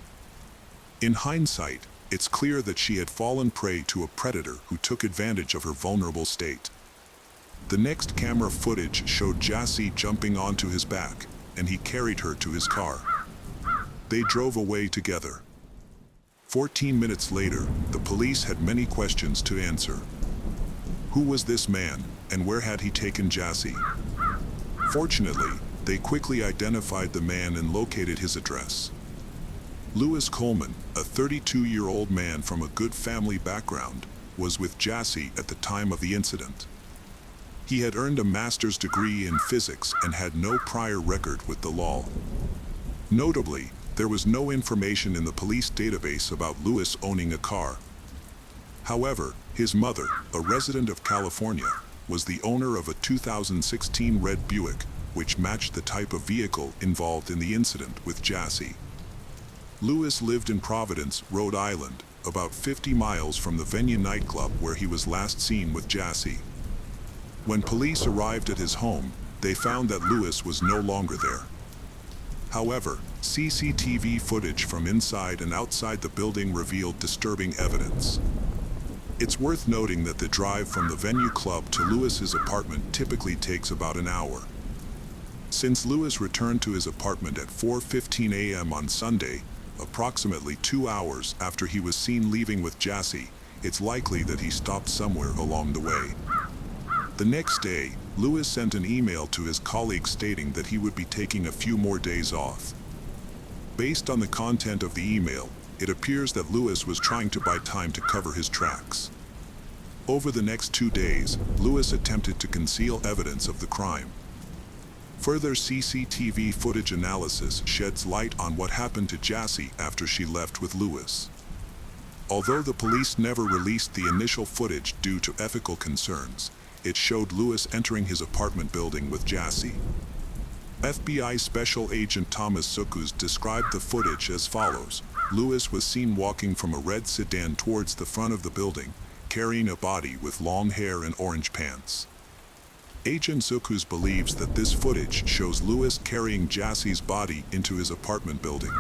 In hindsight, it's clear that she had fallen prey to a predator who took advantage of her vulnerable state. The next camera footage showed Jassy jumping onto his back, and he carried her to his car. They drove away together. 14 minutes later, the police had many questions to answer. Who was this man, and where had he taken Jassy? Fortunately, they quickly identified the man and located his address. Lewis Coleman, a 32-year-old man from a good family background, was with Jassy at the time of the incident. He had earned a master's degree in physics and had no prior record with the law. Notably, there was no information in the police database about Lewis owning a car. However, his mother, a resident of California, was the owner of a 2016 red Buick, which matched the type of vehicle involved in the incident with Jassy. Lewis lived in Providence, Rhode Island, about 50 miles from the venue nightclub where he was last seen with Jassy. When police arrived at his home, they found that Lewis was no longer there. However, CCTV footage from inside and outside the building revealed disturbing evidence. It's worth noting that the drive from the venue club to Lewis's apartment typically takes about an hour. Since Lewis returned to his apartment at 4:15 a.m. on Sunday, approximately 2 hours after he was seen leaving with Jassy, it's likely that he stopped somewhere along the way. The next day, Lewis sent an email to his colleague stating that he would be taking a few more days off. Based on the content of the email, it appears that Lewis was trying to buy time to cover his tracks. Over the next 2 days, Lewis attempted to conceal evidence of the crime. Further CCTV footage analysis sheds light on what happened to Jassy after she left with Lewis. Although the police never released the initial footage due to ethical concerns, it showed Lewis entering his apartment building with Jassy. FBI Special Agent Thomas Sukus described the footage as follows. Lewis was seen walking from a red sedan towards the front of the building, carrying a body with long hair and orange pants. Agent Sukus believes that this footage shows Lewis carrying Jassy's body into his apartment building.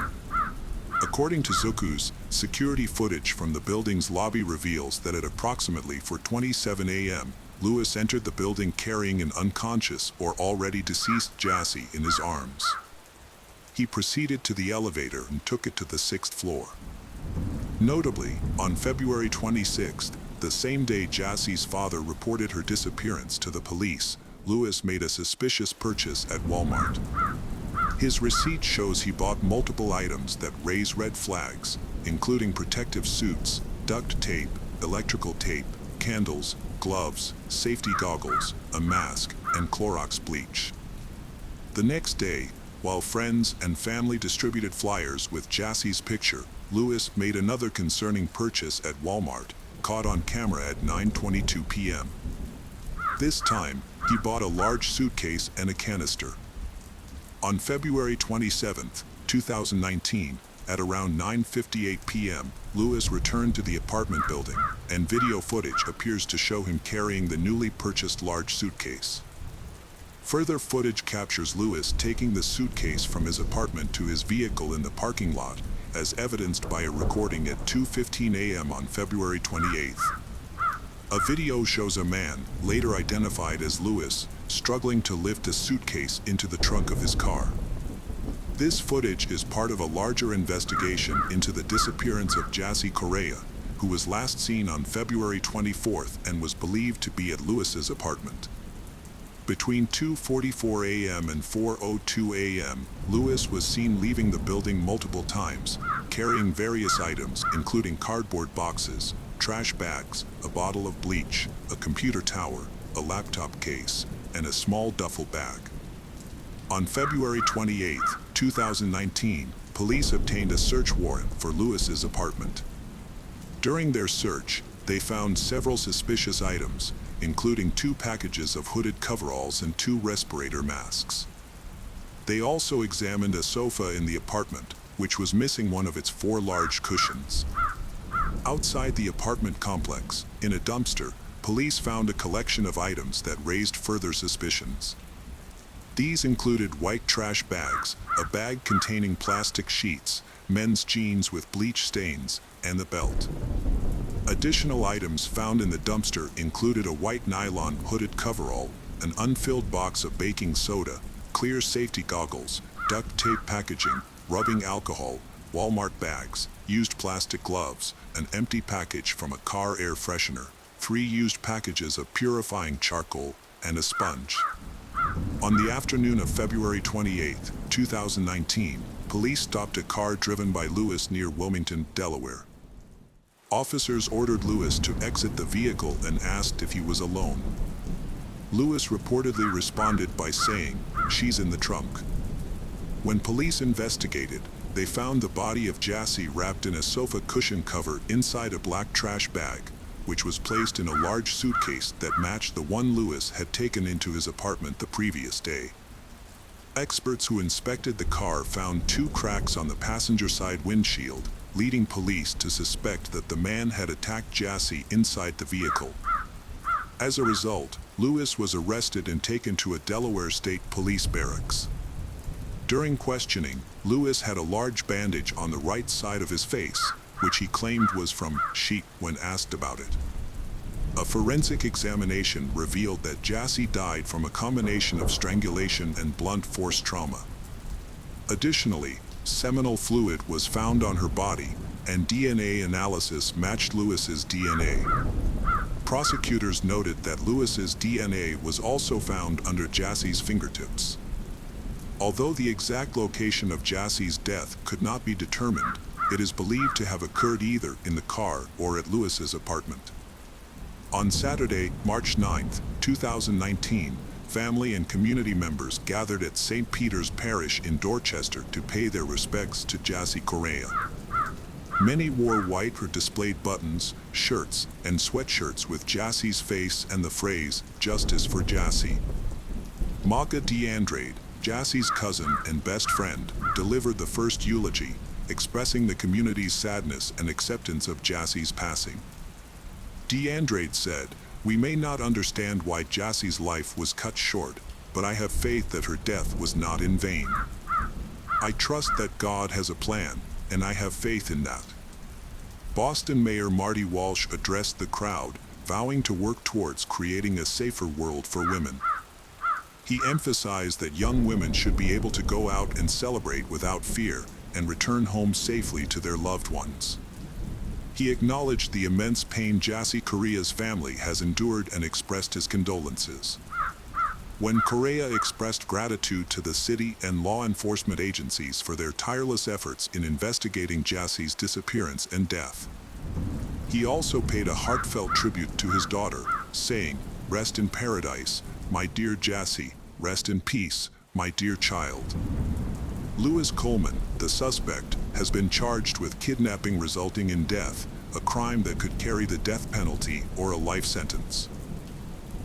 According to Sukus, security footage from the building's lobby reveals that at approximately 4:27 a.m., Lewis entered the building carrying an unconscious or already deceased Jassy in his arms. He proceeded to the elevator and took it to the 6th floor. Notably, on February 26th, the same day Jassy's father reported her disappearance to the police, Lewis made a suspicious purchase at Walmart. His receipt shows he bought multiple items that raise red flags, including protective suits, duct tape, electrical tape, candles, gloves, safety goggles, a mask, and Clorox bleach. The next day, while friends and family distributed flyers with Jassy's picture, Lewis made another concerning purchase at Walmart, caught on camera at 9:22 p.m. This time, he bought a large suitcase and a canister. On February 27, 2019, at around 9:58 p.m., Lewis returned to the apartment building, and video footage appears to show him carrying the newly purchased large suitcase. Further footage captures Lewis taking the suitcase from his apartment to his vehicle in the parking lot, as evidenced by a recording at 2:15 a.m. on February 28th. A video shows a man, later identified as Lewis, struggling to lift a suitcase into the trunk of his car. This footage is part of a larger investigation into the disappearance of Jassy Correa, who was last seen on February 24th and was believed to be at Lewis's apartment. Between 2:44 a.m. and 4:02 a.m., Lewis was seen leaving the building multiple times, carrying various items including cardboard boxes, trash bags, a bottle of bleach, a computer tower, a laptop case, and a small duffel bag. On February 28, 2019, police obtained a search warrant for Lewis's apartment. During their search, they found several suspicious items, including 2 packages of hooded coveralls and 2 respirator masks. They also examined a sofa in the apartment, which was missing one of its 4 large cushions. Outside the apartment complex, in a dumpster, police found a collection of items that raised further suspicions. These included white trash bags, a bag containing plastic sheets, men's jeans with bleach stains, and the belt. Additional items found in the dumpster included a white nylon hooded coverall, an unfilled box of baking soda, clear safety goggles, duct tape packaging, rubbing alcohol, Walmart bags, used plastic gloves, an empty package from a car air freshener, 3 used packages of purifying charcoal, and a sponge. On the afternoon of February 28, 2019, police stopped a car driven by Lewis near Wilmington, Delaware. Officers ordered Lewis to exit the vehicle and asked if he was alone. Lewis reportedly responded by saying, "She's in the trunk." When police investigated, they found the body of Jassy wrapped in a sofa cushion cover inside a black trash bag, which was placed in a large suitcase that matched the one Lewis had taken into his apartment the previous day. Experts who inspected the car found 2 cracks on the passenger side windshield, leading police to suspect that the man had attacked Jassy inside the vehicle. As a result, Lewis was arrested and taken to a Delaware State Police barracks. During questioning, Lewis had a large bandage on the right side of his face, which he claimed was from sheep when asked about it. A forensic examination revealed that Jassy died from a combination of strangulation and blunt force trauma. Additionally, seminal fluid was found on her body, and DNA analysis matched Lewis's DNA. Prosecutors noted that Lewis's DNA was also found under Jassy's fingertips. Although the exact location of Jassy's death could not be determined, it is believed to have occurred either in the car or at Lewis's apartment. On Saturday, March 9, 2019, family and community members gathered at St. Peter's Parish in Dorchester to pay their respects to Jassy Correa. Many wore white or displayed buttons, shirts, and sweatshirts with Jassy's face and the phrase, "Justice for Jassy." Maga DeAndrade, Jassy's cousin and best friend, delivered the first eulogy, expressing the community's sadness and acceptance of Jassy's passing. DeAndrade said, "We may not understand why Jassy's life was cut short, but I have faith that her death was not in vain. I trust that God has a plan, and I have faith in that." Boston Mayor Marty Walsh addressed the crowd, vowing to work towards creating a safer world for women. He emphasized that young women should be able to go out and celebrate without fear and return home safely to their loved ones. He acknowledged the immense pain Jassy Correa's family has endured and expressed his condolences. When Correa expressed gratitude to the city and law enforcement agencies for their tireless efforts in investigating Jassy's disappearance and death. He also paid a heartfelt tribute to his daughter, saying, "Rest in paradise, my dear Jassy, rest in peace, my dear child." Lewis Coleman, the suspect, has been charged with kidnapping resulting in death, a crime that could carry the death penalty or a life sentence.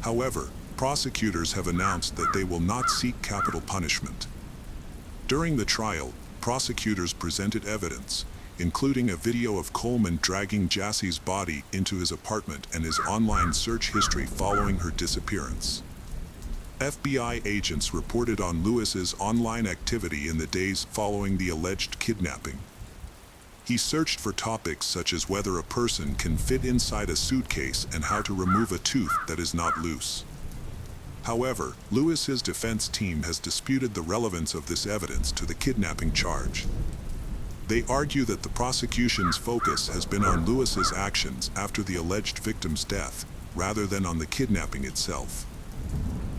However, prosecutors have announced that they will not seek capital punishment. During the trial, prosecutors presented evidence, including a video of Coleman dragging Jassy's body into his apartment and his online search history following her disappearance. FBI agents reported on Lewis's online activity in the days following the alleged kidnapping. He searched for topics such as whether a person can fit inside a suitcase and how to remove a tooth that is not loose. However, Lewis's defense team has disputed the relevance of this evidence to the kidnapping charge. They argue that the prosecution's focus has been on Lewis's actions after the alleged victim's death, rather than on the kidnapping itself.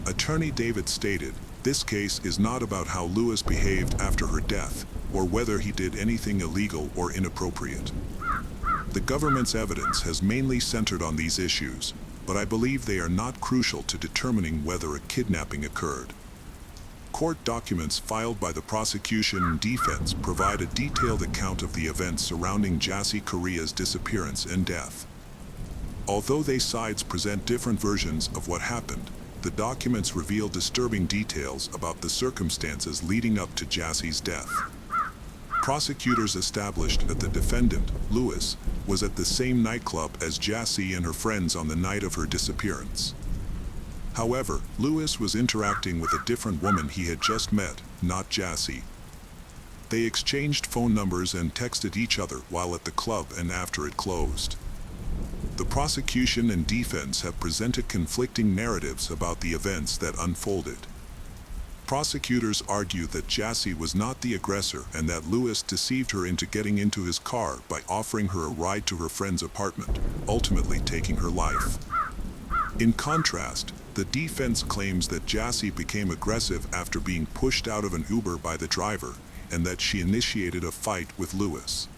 Attorney David stated, "This case is not about how Lewis behaved after her death, or whether he did anything illegal or inappropriate. The government's evidence has mainly centered on these issues, but I believe they are not crucial to determining whether a kidnapping occurred." Court documents filed by the prosecution and defense provide a detailed account of the events surrounding Jassy Correa's disappearance and death. Although they sides present different versions of what happened, the documents reveal disturbing details about the circumstances leading up to Jassy's death. Prosecutors established that the defendant, Lewis, was at the same nightclub as Jassy and her friends on the night of her disappearance. However, Lewis was interacting with a different woman he had just met, not Jassy. They exchanged phone numbers and texted each other while at the club and after it closed. The prosecution and defense have presented conflicting narratives about the events that unfolded. Prosecutors argue that Jassy was not the aggressor and that Lewis deceived her into getting into his car by offering her a ride to her friend's apartment, ultimately taking her life. In contrast, the defense claims that Jassy became aggressive after being pushed out of an Uber by the driver and that she initiated a fight with Lewis.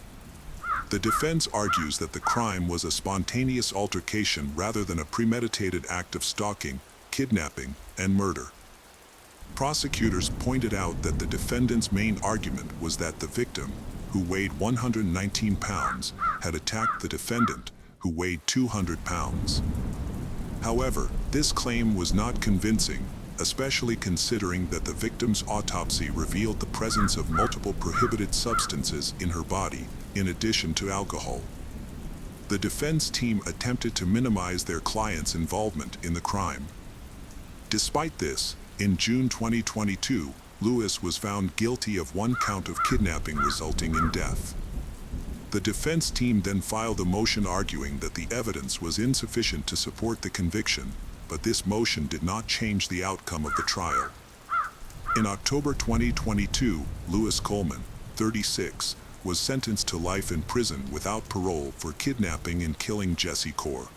The defense argues that the crime was a spontaneous altercation rather than a premeditated act of stalking, kidnapping, and murder. Prosecutors pointed out that the defendant's main argument was that the victim, who weighed 119 pounds, had attacked the defendant, who weighed 200 pounds. However, this claim was not convincing, especially considering that the victim's autopsy revealed the presence of multiple prohibited substances in her body, in addition to alcohol. The defense team attempted to minimize their client's involvement in the crime. Despite this, in June 2022, Lewis was found guilty of one count of kidnapping resulting in death. The defense team then filed a motion arguing that the evidence was insufficient to support the conviction, but this motion did not change the outcome of the trial. In October 2022, Lewis Coleman, 36, was sentenced to life in prison without parole for kidnapping and killing Jesse Core.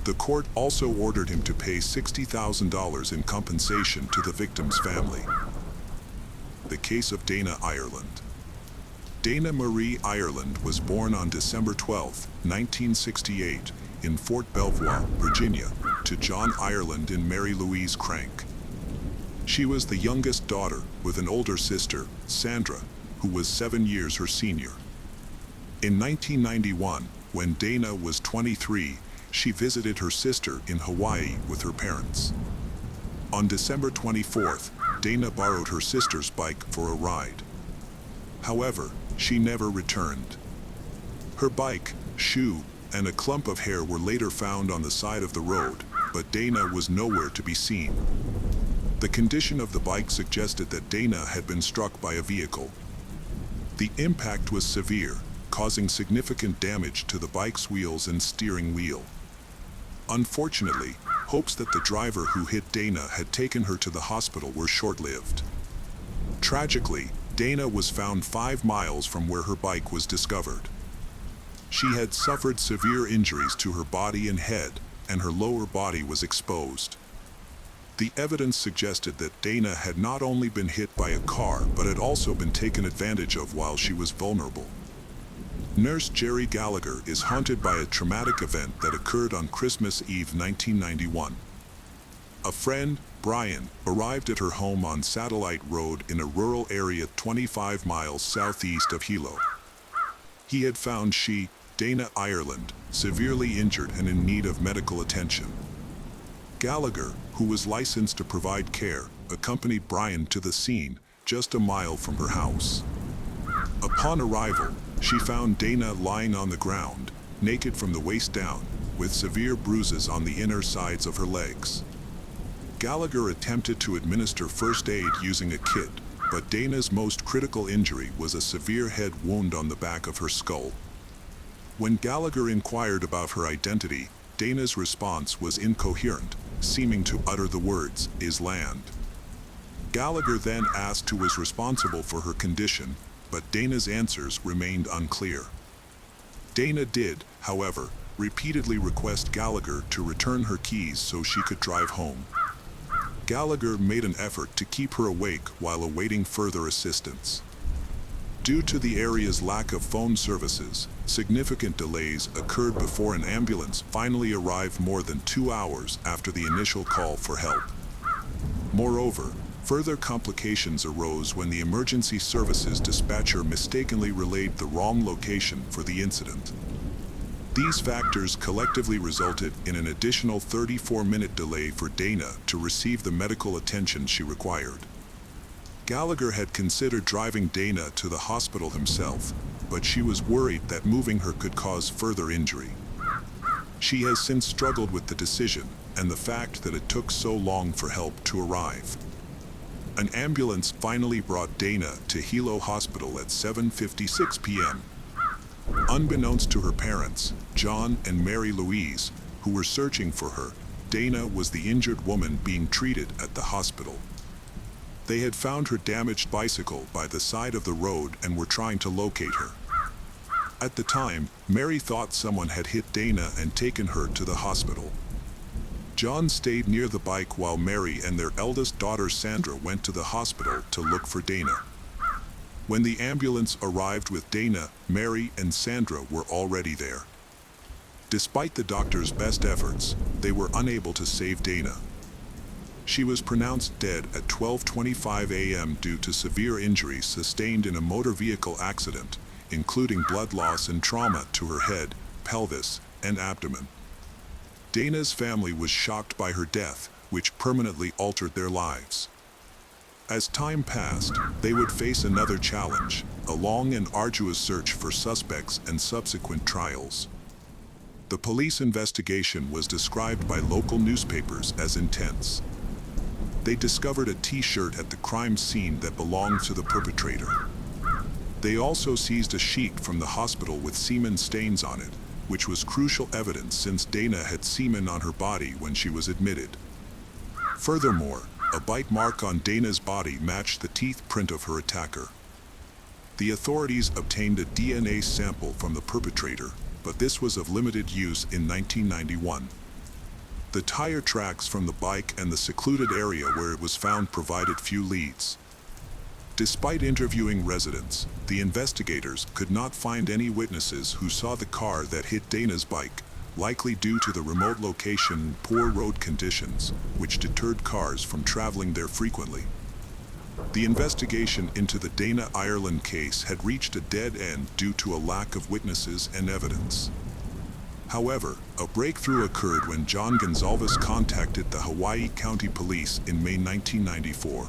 The court also ordered him to pay $60,000 in compensation to the victim's family. The case of Dana Ireland. Dana Marie Ireland was born on December 12, 1968, in Fort Belvoir, Virginia, to John Ireland and Mary Louise Crank. She was the youngest daughter, with an older sister, Sandra, who was 7 years her senior. In 1991, when Dana was 23, she visited her sister in Hawaii with her parents. On December 24th, Dana borrowed her sister's bike for a ride. However, she never returned. Her bike, shoe, and a clump of hair were later found on the side of the road, but Dana was nowhere to be seen. The condition of the bike suggested that Dana had been struck by a vehicle. The impact was severe, causing significant damage to the bike's wheels and steering wheel. Unfortunately, hopes that the driver who hit Dana had taken her to the hospital were short-lived. Tragically, Dana was found 5 miles from where her bike was discovered. She had suffered severe injuries to her body and head, and her lower body was exposed. The evidence suggested that Dana had not only been hit by a car but had also been taken advantage of while she was vulnerable. Nurse Jerry Gallagher is haunted by a traumatic event that occurred on Christmas Eve 1991. A friend, Brian, arrived at her home on Satellite Road in a rural area 25 miles southeast of Hilo. He had found she, Dana Ireland, severely injured and in need of medical attention. Gallagher, who was licensed to provide care, accompanied Brian to the scene, just a mile from her house. Upon arrival, she found Dana lying on the ground, naked from the waist down, with severe bruises on the inner sides of her legs. Gallagher attempted to administer first aid using a kit, but Dana's most critical injury was a severe head wound on the back of her skull. When Gallagher inquired about her identity, Dana's response was incoherent, seeming to utter the words, "is land." Gallagher then asked who was responsible for her condition, but Dana's answers remained unclear. Dana did, however, repeatedly request Gallagher to return her keys so she could drive home. Gallagher made an effort to keep her awake while awaiting further assistance. Due to the area's lack of phone services, significant delays occurred before an ambulance finally arrived more than 2 hours after the initial call for help. Moreover, further complications arose when the emergency services dispatcher mistakenly relayed the wrong location for the incident. These factors collectively resulted in an additional 34-minute delay for Dana to receive the medical attention she required. Gallagher had considered driving Dana to the hospital himself, but she was worried that moving her could cause further injury. She has since struggled with the decision and the fact that it took so long for help to arrive. An ambulance finally brought Dana to Hilo Hospital at 7:56 p.m. Unbeknownst to her parents, John and Mary Louise, who were searching for her, Dana was the injured woman being treated at the hospital. They had found her damaged bicycle by the side of the road and were trying to locate her. At the time, Mary thought someone had hit Dana and taken her to the hospital. John stayed near the bike while Mary and their eldest daughter Sandra went to the hospital to look for Dana. When the ambulance arrived with Dana, Mary and Sandra were already there. Despite the doctor's best efforts, they were unable to save Dana. She was pronounced dead at 12:25 a.m. due to severe injuries sustained in a motor vehicle accident, including blood loss and trauma to her head, pelvis, and abdomen. Dana's family was shocked by her death, which permanently altered their lives. As time passed, they would face another challenge, a long and arduous search for suspects and subsequent trials. The police investigation was described by local newspapers as intense. They discovered a T-shirt at the crime scene that belonged to the perpetrator. They also seized a sheet from the hospital with semen stains on it, which was crucial evidence since Dana had semen on her body when she was admitted. Furthermore, a bite mark on Dana's body matched the teeth print of her attacker. The authorities obtained a DNA sample from the perpetrator, but this was of limited use in 1991. The tire tracks from the bike and the secluded area where it was found provided few leads. Despite interviewing residents, the investigators could not find any witnesses who saw the car that hit Dana's bike, likely due to the remote location and poor road conditions, which deterred cars from traveling there frequently. The investigation into the Dana Ireland case had reached a dead end due to a lack of witnesses and evidence. However, a breakthrough occurred when John Gonsalves contacted the Hawaii County Police in May 1994.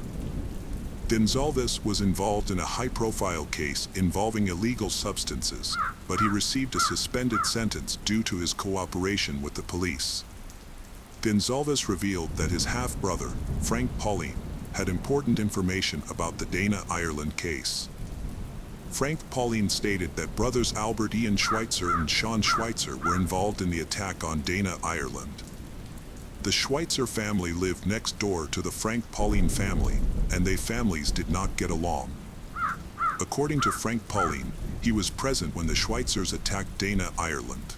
Gonsalves was involved in a high-profile case involving illegal substances, but he received a suspended sentence due to his cooperation with the police. Gonsalves revealed that his half-brother, Frank Pauline, had important information about the Dana Ireland case. Frank Pauline stated that brothers Albert Ian Schweitzer and Sean Schweitzer were involved in the attack on Dana Ireland. The Schweitzer family lived next door to the Frank Pauline family, and their families did not get along. According to Frank Pauline, he was present when the Schweitzers attacked Dana Ireland.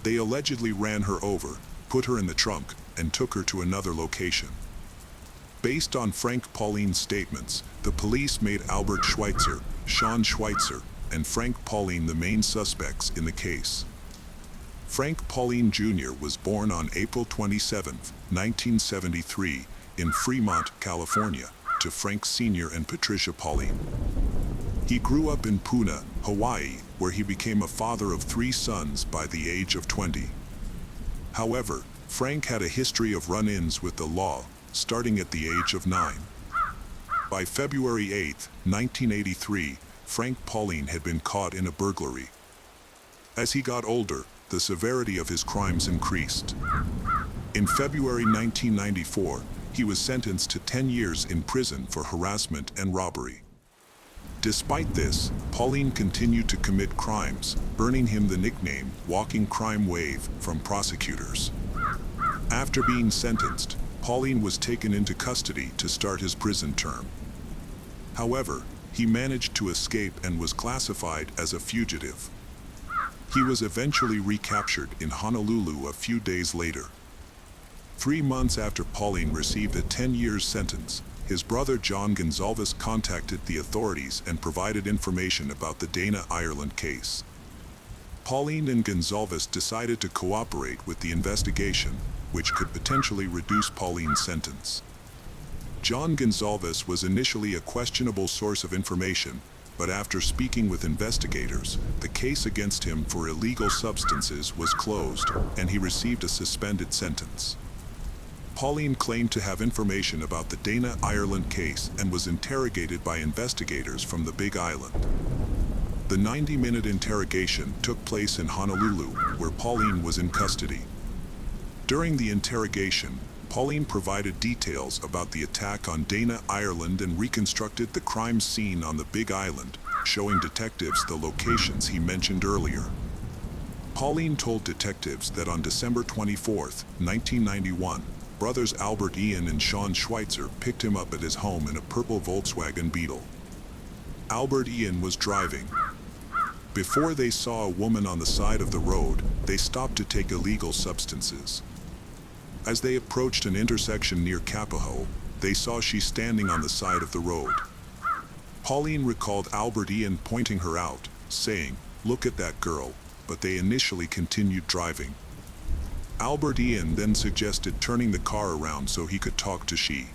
They allegedly ran her over, put her in the trunk, and took her to another location. Based on Frank Pauline's statements, the police made Albert Schweitzer, Sean Schweitzer, and Frank Pauline the main suspects in the case. Frank Pauline Jr. was born on April 27, 1973, in Fremont, California, to Frank Sr. and Patricia Pauline. He grew up in Puna, Hawaii, where he became a father of 3 sons by the age of 20. However, Frank had a history of run-ins with the law, starting at the age of 9. By February 8, 1983, Frank Pauline had been caught in a burglary. As he got older, the severity of his crimes increased. In February 1994, he was sentenced to 10 years in prison for harassment and robbery. Despite this, Pauline continued to commit crimes, earning him the nickname Walking Crime Wave from prosecutors. After being sentenced, Pauline was taken into custody to start his prison term. However, he managed to escape and was classified as a fugitive. He was eventually recaptured in Honolulu a few days later. 3 months after Pauline received a 10-year sentence, his brother John Gonsalves contacted the authorities and provided information about the Dana Ireland case. Pauline and Gonsalves decided to cooperate with the investigation, which could potentially reduce Pauline's sentence. John Gonsalves was initially a questionable source of information, but after speaking with investigators, the case against him for illegal substances was closed, and he received a suspended sentence. Pauline claimed to have information about the Dana Ireland case and was interrogated by investigators from the Big Island. The 90-minute interrogation took place in Honolulu, where Pauline was in custody. During the interrogation, Pauline provided details about the attack on Dana Ireland and reconstructed the crime scene on the Big Island, showing detectives the locations he mentioned earlier. Pauline told detectives that on December 24, 1991, brothers Albert Ian and Sean Schweitzer picked him up at his home in a purple Volkswagen Beetle. Albert Ian was driving. Before they saw a woman on the side of the road, they stopped to take illegal substances. As they approached an intersection near Kapaho, they saw she standing on the side of the road. Pauline recalled Albert Ian pointing her out, saying, "Look at that girl," but they initially continued driving. Albert Ian then suggested turning the car around so he could talk to she.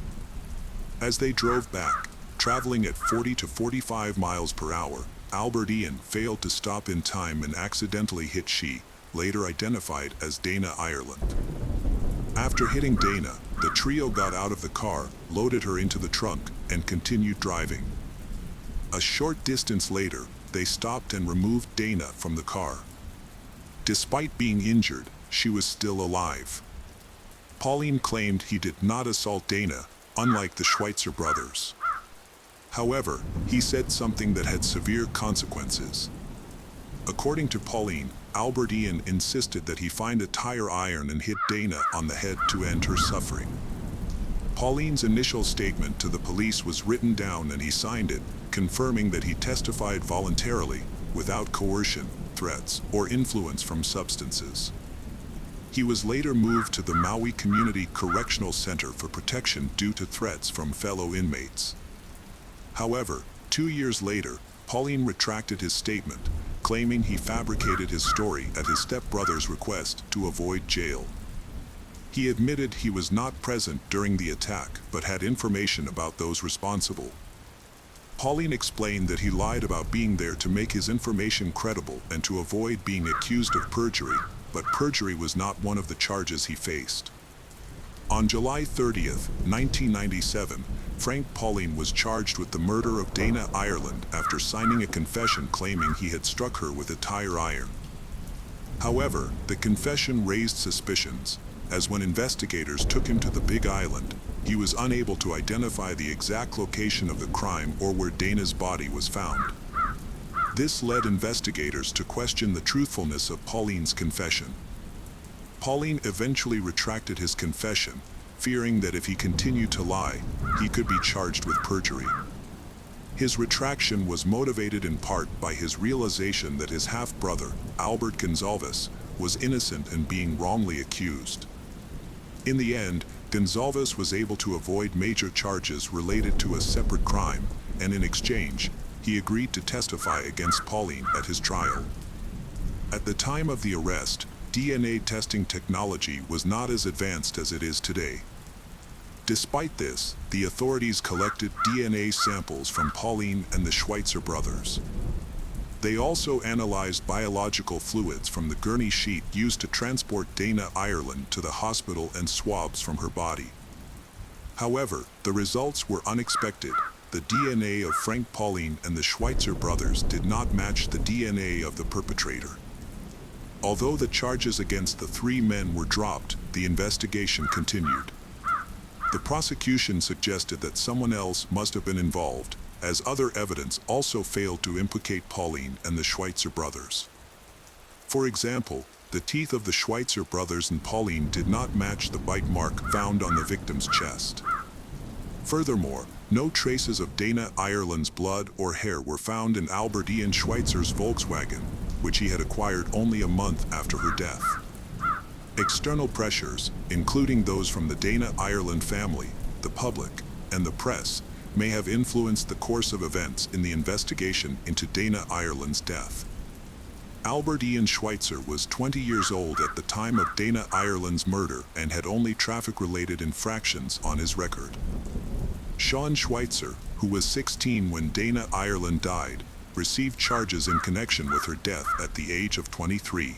As they drove back, traveling at 40 to 45 miles per hour, Albert Ian failed to stop in time and accidentally hit she, later identified as Dana Ireland. After hitting Dana, the trio got out of the car, loaded her into the trunk, and continued driving. A short distance later, they stopped and removed Dana from the car. Despite being injured, she was still alive. Pauline claimed he did not assault Dana, unlike the Schweitzer brothers. However, he said something that had severe consequences. According to Pauline, Albert Ian insisted that he find a tire iron and hit Dana on the head to end her suffering. Pauline's initial statement to the police was written down and he signed it, confirming that he testified voluntarily, without coercion, threats, or influence from substances. He was later moved to the Maui Community Correctional Center for protection due to threats from fellow inmates. However, 2 years later, Pauline retracted his statement, claiming he fabricated his story at his stepbrother's request to avoid jail. He admitted he was not present during the attack but had information about those responsible. Pauline explained that he lied about being there to make his information credible and to avoid being accused of perjury, but perjury was not one of the charges he faced. On July 30th, 1997, Frank Pauline was charged with the murder of Dana Ireland after signing a confession claiming he had struck her with a tire iron. However, the confession raised suspicions, as when investigators took him to the Big Island, he was unable to identify the exact location of the crime or where Dana's body was found. This led investigators to question the truthfulness of Pauline's confession. Pauline eventually retracted his confession, fearing that if he continued to lie, he could be charged with perjury. His retraction was motivated in part by his realization that his half-brother, Albert Gonzalez, was innocent and being wrongly accused. In the end, Gonzalez was able to avoid major charges related to a separate crime, and in exchange, he agreed to testify against Pauline at his trial. At the time of the arrest, DNA testing technology was not as advanced as it is today. Despite this, the authorities collected DNA samples from Pauline and the Schweitzer brothers. They also analyzed biological fluids from the gurney sheet used to transport Dana Ireland to the hospital and swabs from her body. However, the results were unexpected. The DNA of Frank Pauline and the Schweitzer brothers did not match the DNA of the perpetrator. Although the charges against the three men were dropped, the investigation continued. The prosecution suggested that someone else must have been involved, as other evidence also failed to implicate Pauline and the Schweitzer brothers. For example, the teeth of the Schweitzer brothers and Pauline did not match the bite mark found on the victim's chest. Furthermore, no traces of Dana Ireland's blood or hair were found in Albert Ian Schweitzer's Volkswagen, which he had acquired only a month after her death. External pressures, including those from the Dana Ireland family, the public, and the press, may have influenced the course of events in the investigation into Dana Ireland's death. Albert Ian Schweitzer was 20 years old at the time of Dana Ireland's murder and had only traffic-related infractions on his record. Sean Schweitzer, who was 16 when Dana Ireland died, received charges in connection with her death at the age of 23.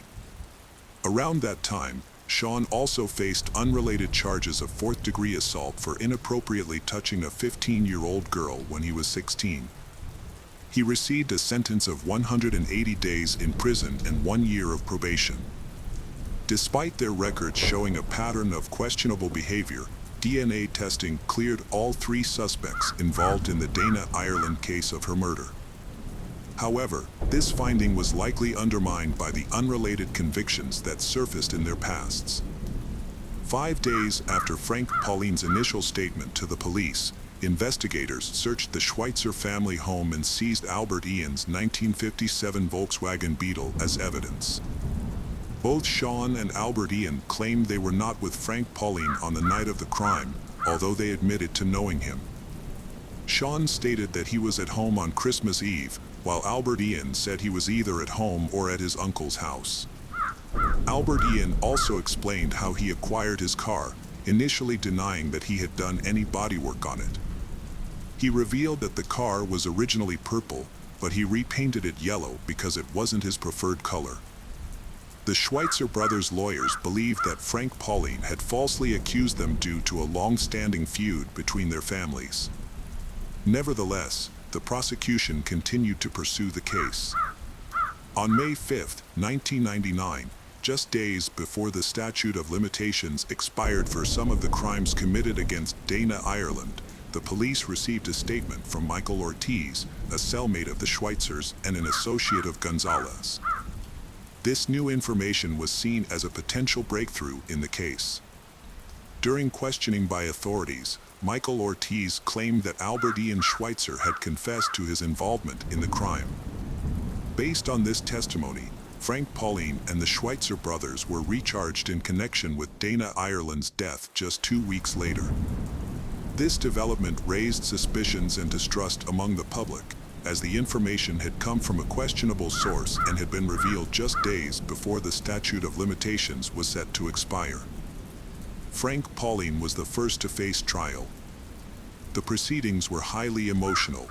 Around that time, Sean also faced unrelated charges of fourth-degree assault for inappropriately touching a 15-year-old girl when he was 16. He received a sentence of 180 days in prison and 1 year of probation. Despite their records showing a pattern of questionable behavior, DNA testing cleared all three suspects involved in the Dana Ireland case of her murder. However, this finding was likely undermined by the unrelated convictions that surfaced in their pasts. 5 days after Frank Pauline's initial statement to the police, investigators searched the Schweitzer family home and seized Albert Ian's 1957 Volkswagen Beetle as evidence. Both Sean and Albert Ian claimed they were not with Frank Pauline on the night of the crime, although they admitted to knowing him. Sean stated that he was at home on Christmas Eve, while Albert Ian said he was either at home or at his uncle's house. Albert Ian also explained how he acquired his car, initially denying that he had done any bodywork on it. He revealed that the car was originally purple, but he repainted it yellow because it wasn't his preferred color. The Schweitzer brothers' lawyers believed that Frank Pauline had falsely accused them due to a long-standing feud between their families. Nevertheless, the prosecution continued to pursue the case. On May 5, 1999, just days before the statute of limitations expired for some of the crimes committed against Dana Ireland, the police received a statement from Michael Ortiz, a cellmate of the Schweitzers and an associate of Gonzalez. This new information was seen as a potential breakthrough in the case. During questioning by authorities, Michael Ortiz claimed that Albert Ian Schweitzer had confessed to his involvement in the crime. Based on this testimony, Frank Pauline and the Schweitzer brothers were recharged in connection with Dana Ireland's death just 2 weeks later. This development raised suspicions and distrust among the public, as the information had come from a questionable source and had been revealed just days before the statute of limitations was set to expire. Frank Pauline was the first to face trial. The proceedings were highly emotional.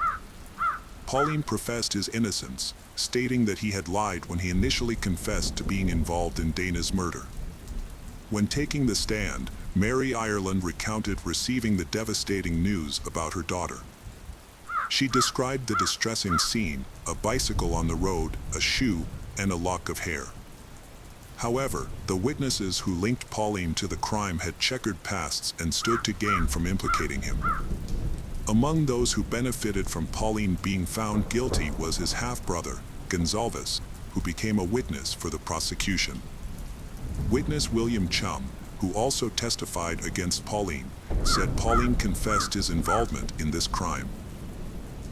Pauline professed his innocence, stating that he had lied when he initially confessed to being involved in Dana's murder. When taking the stand, Mary Ireland recounted receiving the devastating news about her daughter. She described the distressing scene: a bicycle on the road, a shoe, and a lock of hair. However, the witnesses who linked Pauline to the crime had checkered pasts and stood to gain from implicating him. Among those who benefited from Pauline being found guilty was his half-brother, Gonzalez, who became a witness for the prosecution. Witness William Chum, who also testified against Pauline, said Pauline confessed his involvement in this crime.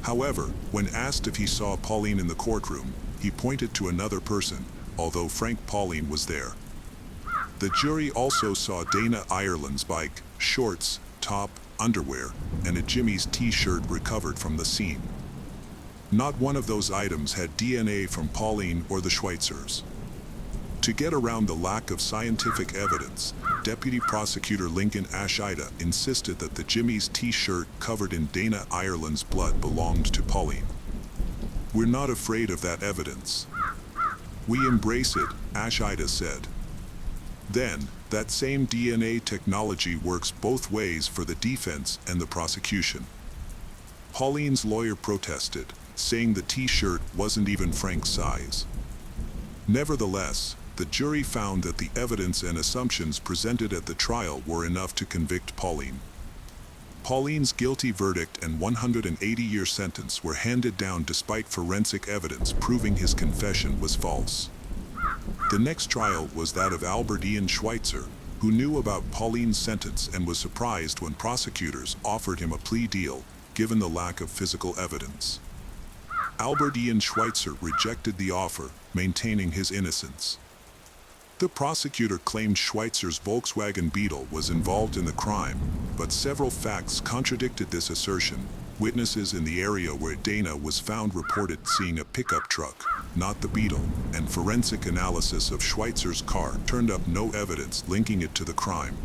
However, when asked if he saw Pauline in the courtroom, he pointed to another person, although Frank Pauline was there. The jury also saw Dana Ireland's bike, shorts, top, underwear, and a Jimmy's t-shirt recovered from the scene. Not one of those items had DNA from Pauline or the Schweitzers. To get around the lack of scientific evidence, Deputy Prosecutor Lincoln Ashida insisted that the Jimmy's t-shirt covered in Dana Ireland's blood belonged to Pauline. "We're not afraid of that evidence. We embrace it," Ashida said. Then, that same DNA technology works both ways for the defense and the prosecution. Pauline's lawyer protested, saying the t-shirt wasn't even Frank's size. Nevertheless, the jury found that the evidence and assumptions presented at the trial were enough to convict Pauline. Pauline's guilty verdict and 180-year sentence were handed down despite forensic evidence proving his confession was false. The next trial was that of Albert Ian Schweitzer, who knew about Pauline's sentence and was surprised when prosecutors offered him a plea deal, given the lack of physical evidence. Albert Ian Schweitzer rejected the offer, maintaining his innocence. The prosecutor claimed Schweitzer's Volkswagen Beetle was involved in the crime, but several facts contradicted this assertion. Witnesses in the area where Dana was found reported seeing a pickup truck, not the Beetle, and forensic analysis of Schweitzer's car turned up no evidence linking it to the crime.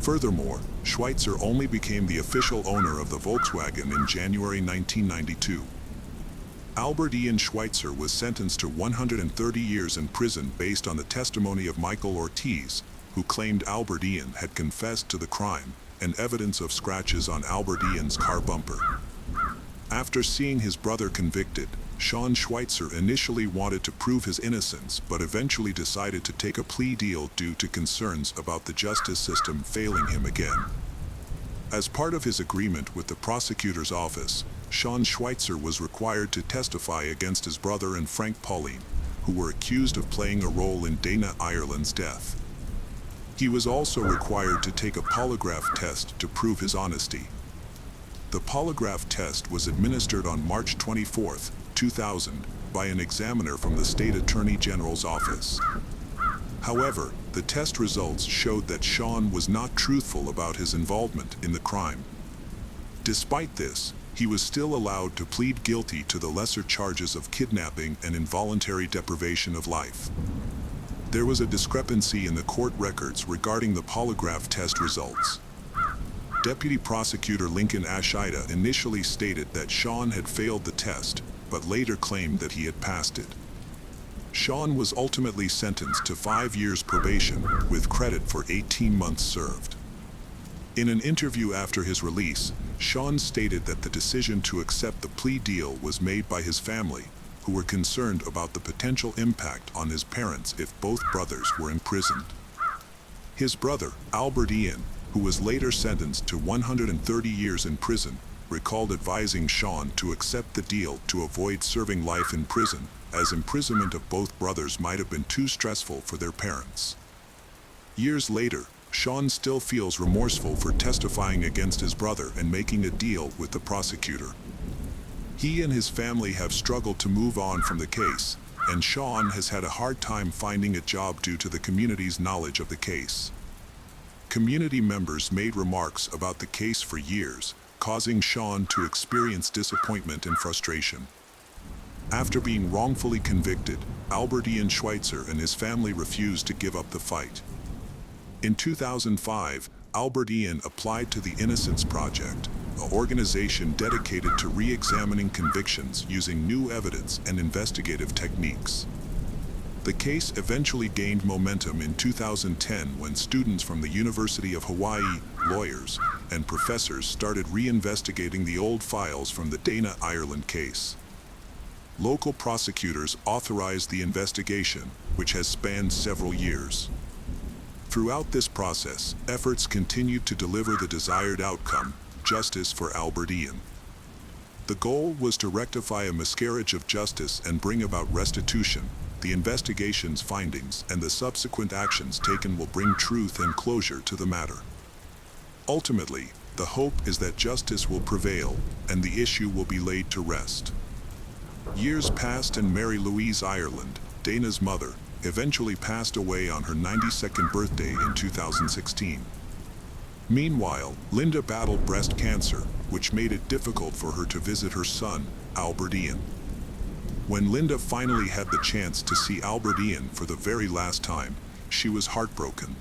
Furthermore, Schweitzer only became the official owner of the Volkswagen in January 1992. Albert Ian Schweitzer was sentenced to 130 years in prison based on the testimony of Michael Ortiz, who claimed Albert Ian had confessed to the crime, and evidence of scratches on Albert Ian's car bumper. After seeing his brother convicted, Sean Schweitzer initially wanted to prove his innocence but eventually decided to take a plea deal due to concerns about the justice system failing him again. As part of his agreement with the prosecutor's office, Sean Schweitzer was required to testify against his brother and Frank Pauline, who were accused of playing a role in Dana Ireland's death. He was also required to take a polygraph test to prove his honesty. The polygraph test was administered on March 24, 2000, by an examiner from the State Attorney General's office. However, the test results showed that Sean was not truthful about his involvement in the crime. Despite this, he was still allowed to plead guilty to the lesser charges of kidnapping and involuntary deprivation of life. There was a discrepancy in the court records regarding the polygraph test results. Deputy Prosecutor Lincoln Ashida initially stated that Sean had failed the test, but later claimed that he had passed it. Sean was ultimately sentenced to 5 years probation, with credit for 18 months served. In an interview after his release, Sean stated that the decision to accept the plea deal was made by his family, who were concerned about the potential impact on his parents if both brothers were imprisoned. His brother, Albert Ian, who was later sentenced to 130 years in prison, recalled advising Sean to accept the deal to avoid serving life in prison, as imprisonment of both brothers might have been too stressful for their parents. Years later, Sean still feels remorseful for testifying against his brother and making a deal with the prosecutor. He and his family have struggled to move on from the case, and Sean has had a hard time finding a job due to the community's knowledge of the case. Community members made remarks about the case for years, causing Sean to experience disappointment and frustration. After being wrongfully convicted, Albert Ian Schweitzer and his family refused to give up the fight. In 2005, Albert Ian applied to the Innocence Project, an organization dedicated to re-examining convictions using new evidence and investigative techniques. The case eventually gained momentum in 2010 when students from the University of Hawaii, lawyers, and professors started re-investigating the old files from the Dana Ireland case. Local prosecutors authorized the investigation, which has spanned several years. Throughout this process, efforts continued to deliver the desired outcome, justice for Albert Ian. The goal was to rectify a miscarriage of justice and bring about restitution. The investigation's findings and the subsequent actions taken will bring truth and closure to the matter. Ultimately, the hope is that justice will prevail and the issue will be laid to rest. Years passed and Mary Louise Ireland, Dana's mother, eventually passed away on her 92nd birthday in 2016. Meanwhile, Linda battled breast cancer, which made it difficult for her to visit her son, Albert Ian. When Linda finally had the chance to see Albert Ian for the very last time, she was heartbroken.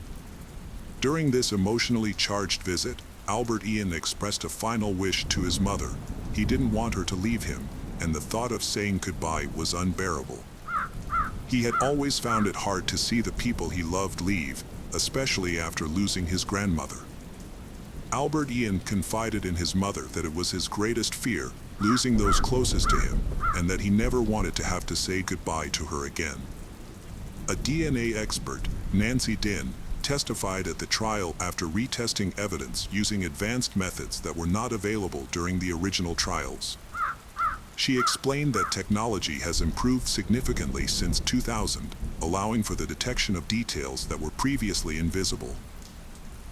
During this emotionally charged visit, Albert Ian expressed a final wish to his mother. He didn't want her to leave him, and the thought of saying goodbye was unbearable. He had always found it hard to see the people he loved leave, especially after losing his grandmother. Albert Ian confided in his mother that it was his greatest fear, losing those closest to him, and that he never wanted to have to say goodbye to her again. A DNA expert, Nancy Din, testified at the trial after retesting evidence using advanced methods that were not available during the original trials. She explained that technology has improved significantly since 2000, allowing for the detection of details that were previously invisible.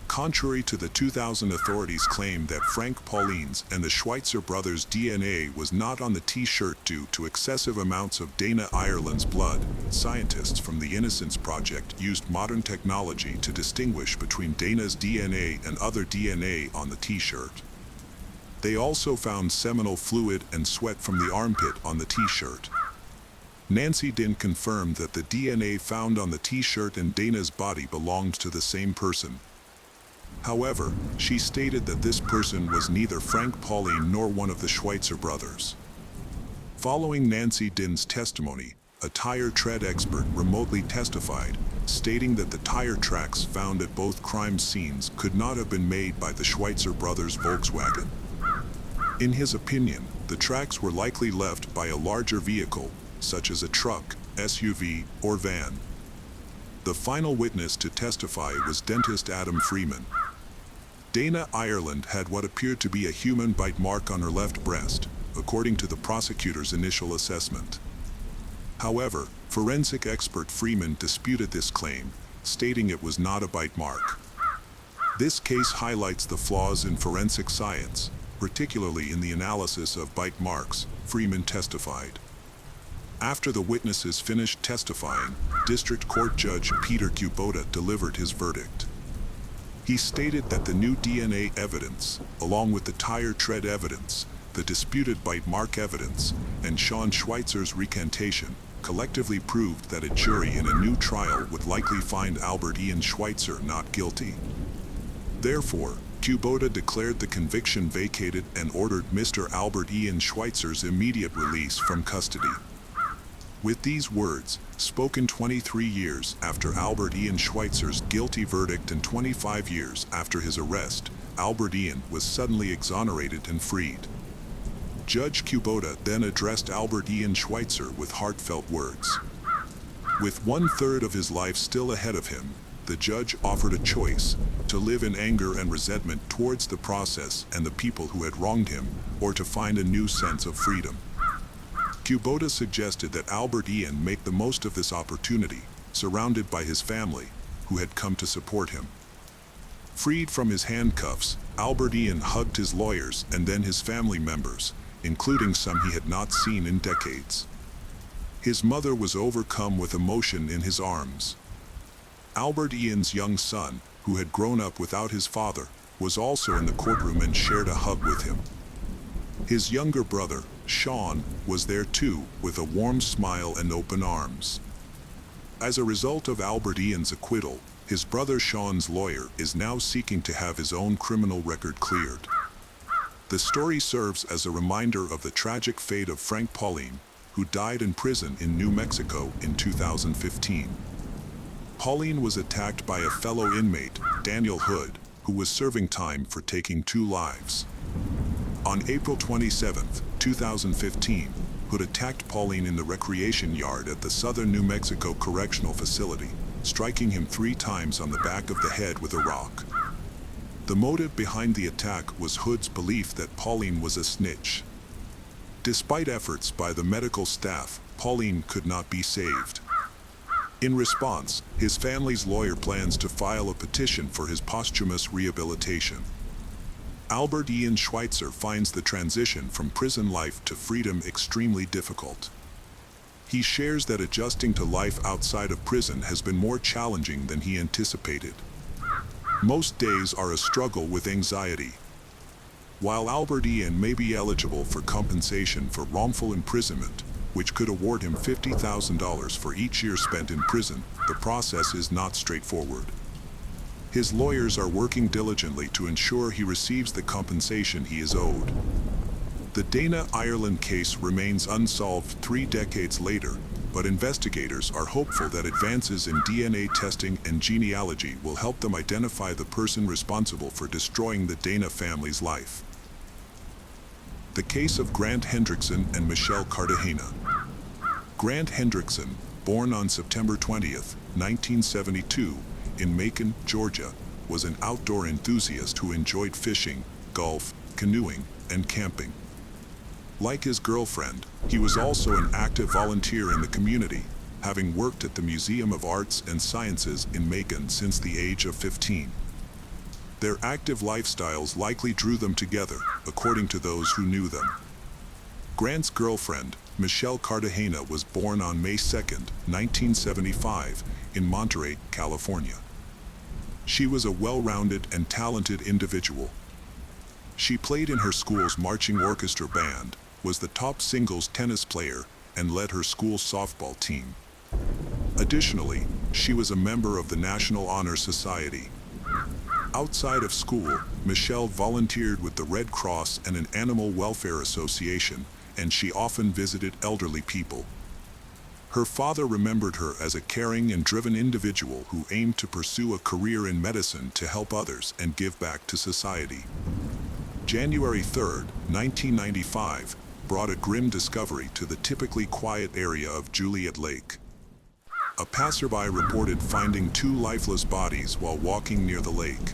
Contrary to the 2000 authorities' claim that Frank Pauline's and the Schweitzer brothers' DNA was not on the T-shirt due to excessive amounts of Dana Ireland's blood, scientists from the Innocence Project used modern technology to distinguish between Dana's DNA and other DNA on the T-shirt. They also found seminal fluid and sweat from the armpit on the T-shirt. Nancy Din confirmed that the DNA found on the T-shirt and Dana's body belonged to the same person. However, she stated that this person was neither Frank Pauline nor one of the Schweitzer brothers. Following Nancy Din's testimony, a tire tread expert remotely testified, stating that the tire tracks found at both crime scenes could not have been made by the Schweitzer brothers' Volkswagen. In his opinion, the tracks were likely left by a larger vehicle, such as a truck, SUV, or van. The final witness to testify was dentist Adam Freeman. Dana Ireland had what appeared to be a human bite mark on her left breast, according to the prosecutor's initial assessment. However, forensic expert Freeman disputed this claim, stating it was not a bite mark. This case highlights the flaws in forensic science, particularly in the analysis of bite marks, Freeman testified. After the witnesses finished testifying, District Court Judge Peter Kubota delivered his verdict. He stated that the new DNA evidence, along with the tire tread evidence, the disputed bite mark evidence, and Sean Schweitzer's recantation, collectively proved that a jury in a new trial would likely find Albert Ian Schweitzer not guilty. Therefore, Kubota declared the conviction vacated and ordered Mr. Albert Ian Schweitzer's immediate release from custody. With these words, spoken 23 years after Albert Ian Schweitzer's guilty verdict and 25 years after his arrest, Albert Ian was suddenly exonerated and freed. Judge Kubota then addressed Albert Ian Schweitzer with heartfelt words. With 1/3 of his life still ahead of him, the judge offered a choice: to live in anger and resentment towards the process and the people who had wronged him, or to find a new sense of freedom. Kubota suggested that Albert Ian make the most of this opportunity, surrounded by his family, who had come to support him. Freed from his handcuffs, Albert Ian hugged his lawyers and then his family members, including some he had not seen in decades. His mother was overcome with emotion in his arms. Albert Ian's young son, who had grown up without his father, was also in the courtroom and shared a hug with him. His younger brother, Sean, was there too, with a warm smile and open arms. As a result of Albert Ian's acquittal, his brother Sean's lawyer is now seeking to have his own criminal record cleared. The story serves as a reminder of the tragic fate of Frank Pauline, who died in prison in New Mexico in 2015. Pauline was attacked by a fellow inmate, Daniel Hood, who was serving time for taking 2 lives. On April 27, 2015, Hood attacked Pauline in the recreation yard at the Southern New Mexico Correctional Facility, striking him 3 times on the back of the head with a rock. The motive behind the attack was Hood's belief that Pauline was a snitch. Despite efforts by the medical staff, Pauline could not be saved. In response, his family's lawyer plans to file a petition for his posthumous rehabilitation. Albert Ian Schweitzer finds the transition from prison life to freedom extremely difficult. He shares that adjusting to life outside of prison has been more challenging than he anticipated. Most days are a struggle with anxiety. While Albert Ian may be eligible for compensation for wrongful imprisonment, which could award him $50,000 for each year spent in prison, the process is not straightforward. His lawyers are working diligently to ensure he receives the compensation he is owed. The Dana Ireland case remains unsolved 3 decades later, but investigators are hopeful that advances in DNA testing and genealogy will help them identify the person responsible for destroying the Dana family's life. The case of Grant Hendrickson and Michelle Cartagena. Grant Hendrickson, born on September 20, 1972, in Macon, Georgia, was an outdoor enthusiast who enjoyed fishing, golf, canoeing, and camping. Like his girlfriend, he was also an active volunteer in the community, having worked at the Museum of Arts and Sciences in Macon since the age of 15. Their active lifestyles likely drew them together, according to those who knew them. Grant's girlfriend, Michelle Cartagena, was born on May 2, 1975, in Monterey, California. She was a well-rounded and talented individual. She played in her school's marching orchestra band, was the top singles tennis player, and led her school's softball team. Additionally, she was a member of the National Honor Society. Outside of school, Michelle volunteered with the Red Cross and an animal welfare association, and she often visited elderly people. Her father remembered her as a caring and driven individual who aimed to pursue a career in medicine to help others and give back to society. January 3, 1995, brought a grim discovery to the typically quiet area of Juliet Lake. A passerby reported finding 2 lifeless bodies while walking near the lake.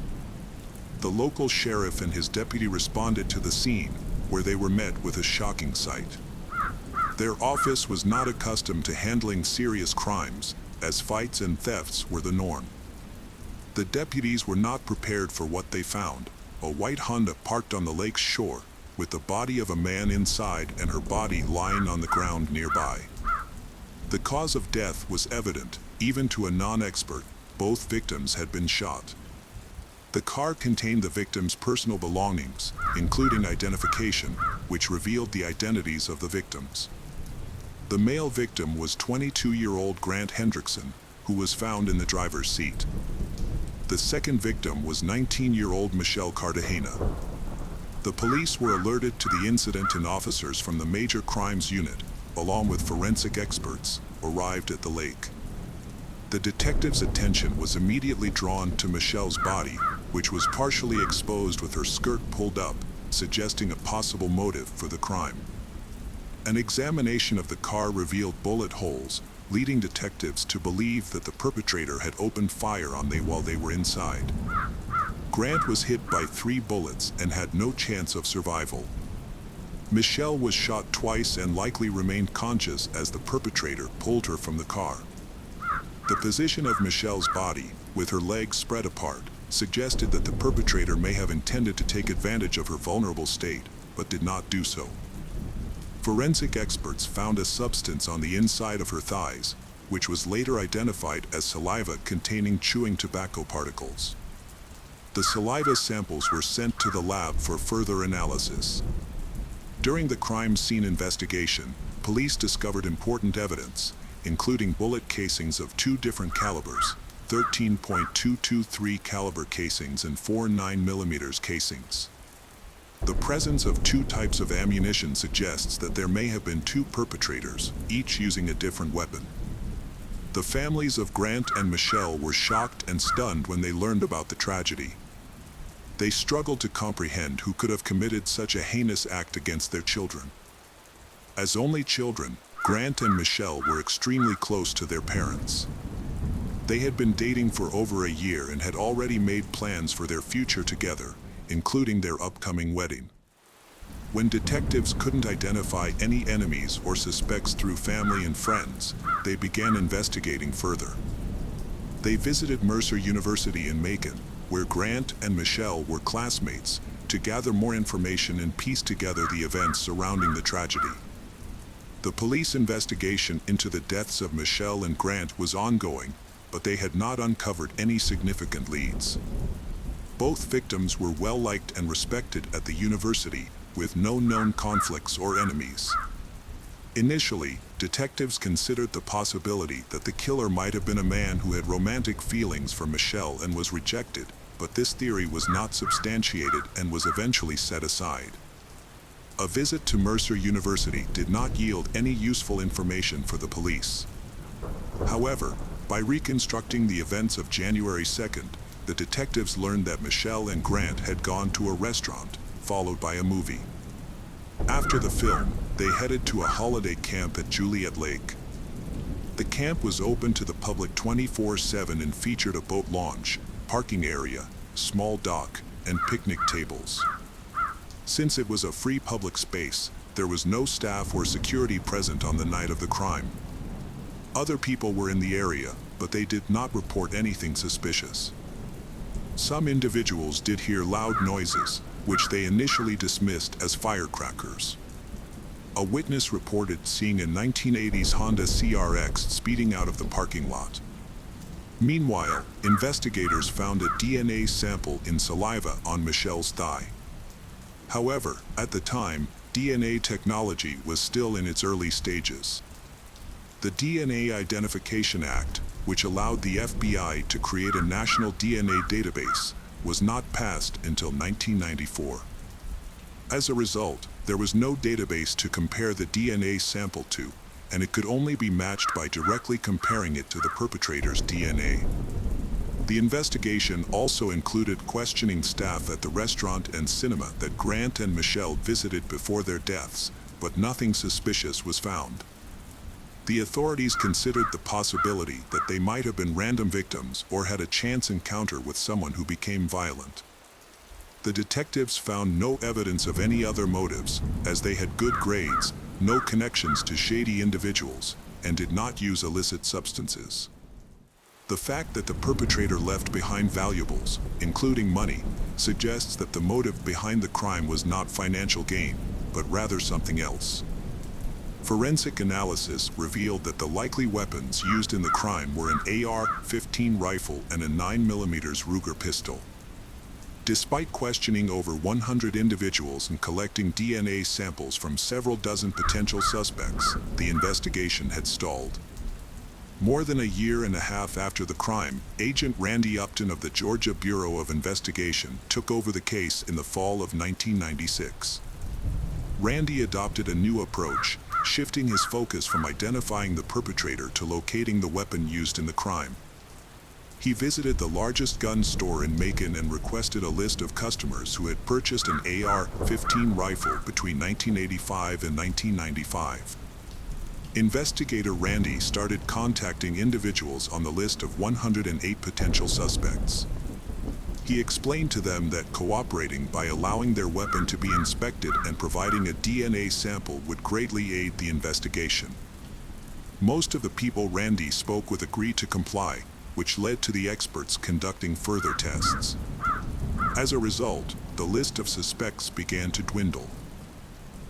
The local sheriff and his deputy responded to the scene, where they were met with a shocking sight. Their office was not accustomed to handling serious crimes, as fights and thefts were the norm. The deputies were not prepared for what they found: a white Honda parked on the lake's shore, with the body of a man inside and her body lying on the ground nearby. The cause of death was evident, even to a non-expert. Both victims had been shot. The car contained the victims' personal belongings, including identification, which revealed the identities of the victims. The male victim was 22-year-old Grant Hendrickson, who was found in the driver's seat. The second victim was 19-year-old Michelle Cartagena. The police were alerted to the incident, and officers from the Major Crimes Unit, along with forensic experts, arrived at the lake. The detectives' attention was immediately drawn to Michelle's body, which was partially exposed with her skirt pulled up, suggesting a possible motive for the crime. An examination of the car revealed bullet holes, leading detectives to believe that the perpetrator had opened fire on them while they were inside. Grant was hit by 3 bullets and had no chance of survival. Michelle was shot twice and likely remained conscious as the perpetrator pulled her from the car. The position of Michelle's body, with her legs spread apart, suggested that the perpetrator may have intended to take advantage of her vulnerable state, but did not do so. Forensic experts found a substance on the inside of her thighs, which was later identified as saliva containing chewing tobacco particles. The saliva samples were sent to the lab for further analysis. During the crime scene investigation, police discovered important evidence, including bullet casings of 2 different calibers, 13.223 caliber casings and 4 9mm casings. The presence of 2 types of ammunition suggests that there may have been 2 perpetrators, each using a different weapon. The families of Grant and Michelle were shocked and stunned when they learned about the tragedy. They struggled to comprehend who could have committed such a heinous act against their children. As only children, Grant and Michelle were extremely close to their parents. They had been dating for over a year and had already made plans for their future together, including their upcoming wedding. When detectives couldn't identify any enemies or suspects through family and friends, they began investigating further. They visited Mercer University in Macon, where Grant and Michelle were classmates, to gather more information and piece together the events surrounding the tragedy. The police investigation into the deaths of Michelle and Grant was ongoing, but they had not uncovered any significant leads. Both victims were well-liked and respected at the university, with no known conflicts or enemies. Initially, detectives considered the possibility that the killer might have been a man who had romantic feelings for Michelle and was rejected, but this theory was not substantiated and was eventually set aside. A visit to Mercer University did not yield any useful information for the police. However, by reconstructing the events of January 2nd, the detectives learned that Michelle and Grant had gone to a restaurant, followed by a movie. After the film, they headed to a holiday camp at Juliet Lake. The camp was open to the public 24/7 and featured a boat launch, parking area, small dock, and picnic tables. Since it was a free public space, there was no staff or security present on the night of the crime. Other people were in the area, but they did not report anything suspicious. Some individuals did hear loud noises, which they initially dismissed as firecrackers. A witness reported seeing a 1980s Honda CRX speeding out of the parking lot. Meanwhile, investigators found a DNA sample in saliva on Michelle's thigh. However, at the time, DNA technology was still in its early stages. The DNA Identification Act, which allowed the FBI to create a national DNA database, was not passed until 1994. As a result, there was no database to compare the DNA sample to, and it could only be matched by directly comparing it to the perpetrator's DNA. The investigation also included questioning staff at the restaurant and cinema that Grant and Michelle visited before their deaths, but nothing suspicious was found. The authorities considered the possibility that they might have been random victims or had a chance encounter with someone who became violent. The detectives found no evidence of any other motives, as they had good grades, no connections to shady individuals, and did not use illicit substances. The fact that the perpetrator left behind valuables, including money, suggests that the motive behind the crime was not financial gain, but rather something else. Forensic analysis revealed that the likely weapons used in the crime were an AR-15 rifle and a 9mm Ruger pistol. Despite questioning over 100 individuals and collecting DNA samples from several dozen potential suspects, the investigation had stalled. More than a year and a half after the crime, Agent Randy Upton of the Georgia Bureau of Investigation took over the case in the fall of 1996. Randy adopted a new approach, shifting his focus from identifying the perpetrator to locating the weapon used in the crime. He visited the largest gun store in Macon and requested a list of customers who had purchased an AR-15 rifle between 1985 and 1995. Investigator Randy started contacting individuals on the list of 108 potential suspects. He explained to them that cooperating by allowing their weapon to be inspected and providing a DNA sample would greatly aid the investigation. Most of the people Randy spoke with agreed to comply, which led to the experts conducting further tests. As a result, the list of suspects began to dwindle.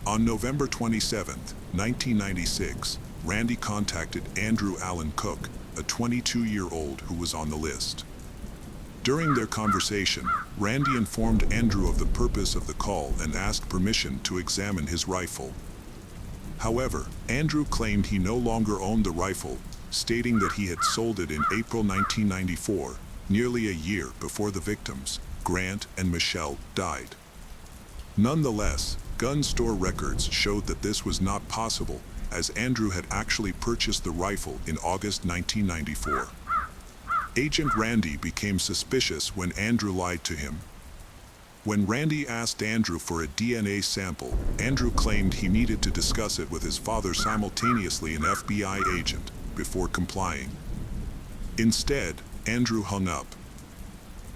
On November 27, 1996, Randy contacted Andrew Allen Cook, a 22-year-old who was on the list. During their conversation, Randy informed Andrew of the purpose of the call and asked permission to examine his rifle. However, Andrew claimed he no longer owned the rifle, stating that he had sold it in April 1994, nearly a year before the victims, Grant and Michelle, died. Nonetheless, gun store records showed that this was not possible, as Andrew had actually purchased the rifle in August 1994. Agent Randy became suspicious when Andrew lied to him. When Randy asked Andrew for a DNA sample, Andrew claimed he needed to discuss it with his father, simultaneously an FBI agent, before complying. Instead, Andrew hung up.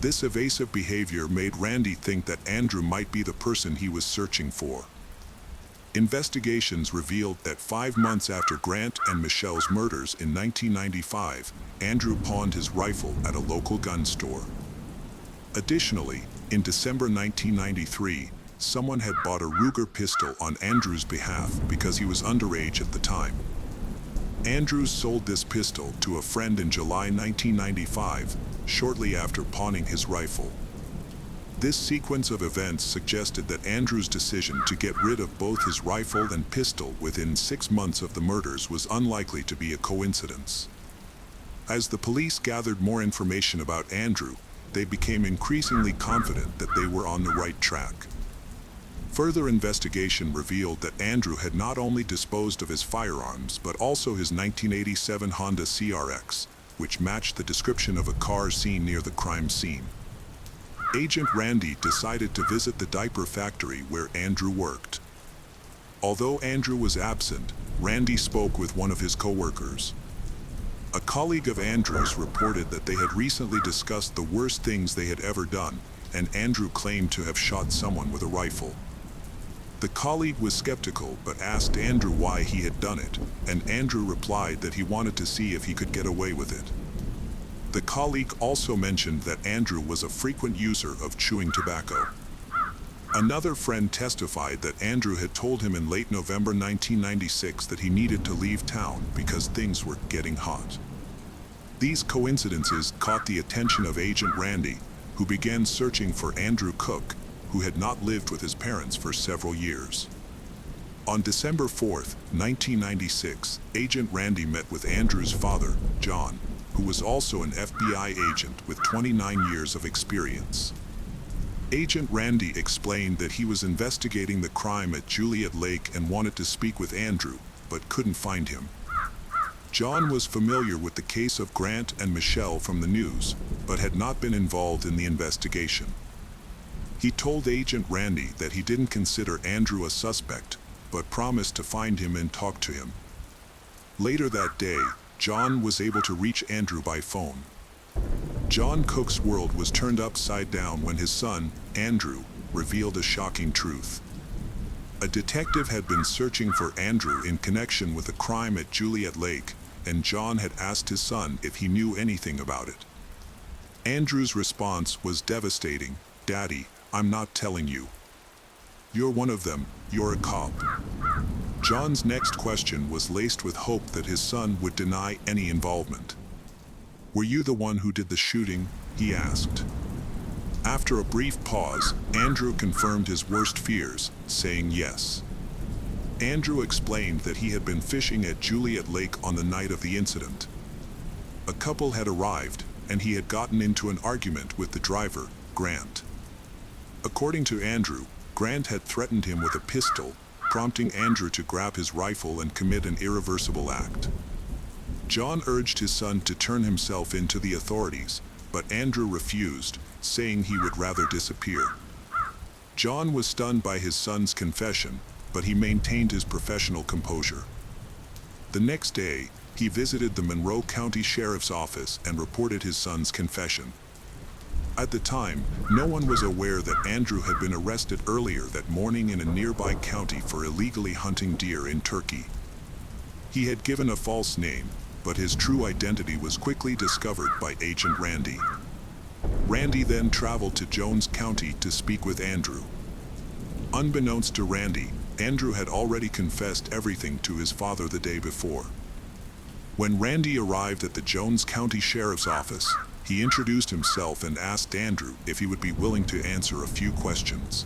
This evasive behavior made Randy think that Andrew might be the person he was searching for. Investigations revealed that 5 months after Grant and Michelle's murders in 1995, Andrew pawned his rifle at a local gun store. Additionally, in December 1993, someone had bought a Ruger pistol on Andrew's behalf because he was underage at the time. Andrew sold this pistol to a friend in July 1995, shortly after pawning his rifle. This sequence of events suggested that Andrew's decision to get rid of both his rifle and pistol within 6 months of the murders was unlikely to be a coincidence. As the police gathered more information about Andrew, they became increasingly confident that they were on the right track. Further investigation revealed that Andrew had not only disposed of his firearms but also his 1987 Honda CRX, which matched the description of a car seen near the crime scene. Agent Randy decided to visit the diaper factory where Andrew worked. Although Andrew was absent, Randy spoke with one of his co-workers. A colleague of Andrew's reported that they had recently discussed the worst things they had ever done, and Andrew claimed to have shot someone with a rifle. The colleague was skeptical but asked Andrew why he had done it, and Andrew replied that he wanted to see if he could get away with it. The colleague also mentioned that Andrew was a frequent user of chewing tobacco. Another friend testified that Andrew had told him in late November 1996 that he needed to leave town because things were getting hot. These coincidences caught the attention of Agent Randy, who began searching for Andrew Cook, who had not lived with his parents for several years. On December 4, 1996, Agent Randy met with Andrew's father, John, who was also an FBI agent with 29 years of experience. Agent Randy explained that he was investigating the crime at Juliet Lake and wanted to speak with Andrew, but couldn't find him. John was familiar with the case of Grant and Michelle from the news, but had not been involved in the investigation. He told Agent Randy that he didn't consider Andrew a suspect, but promised to find him and talk to him. Later that day, John was able to reach Andrew by phone. John Cook's world was turned upside down when his son, Andrew, revealed a shocking truth. A detective had been searching for Andrew in connection with a crime at Juliet Lake, and John had asked his son if he knew anything about it. Andrew's response was devastating. "Daddy, I'm not telling you. You're one of them, you're a cop." John's next question was laced with hope that his son would deny any involvement. "Were you the one who did the shooting?" he asked. After a brief pause, Andrew confirmed his worst fears, saying yes. Andrew explained that he had been fishing at Juliet Lake on the night of the incident. A couple had arrived, and he had gotten into an argument with the driver, Grant. According to Andrew, Grant had threatened him with a pistol, prompting Andrew to grab his rifle and commit an irreversible act. John urged his son to turn himself in to the authorities, but Andrew refused, saying he would rather disappear. John was stunned by his son's confession, but he maintained his professional composure. The next day, he visited the Monroe County Sheriff's Office and reported his son's confession. At the time, no one was aware that Andrew had been arrested earlier that morning in a nearby county for illegally hunting deer in Turkey. He had given a false name, but his true identity was quickly discovered by Agent Randy. Randy then traveled to Jones County to speak with Andrew. Unbeknownst to Randy, Andrew had already confessed everything to his father the day before. When Randy arrived at the Jones County Sheriff's Office, he introduced himself and asked Andrew if he would be willing to answer a few questions.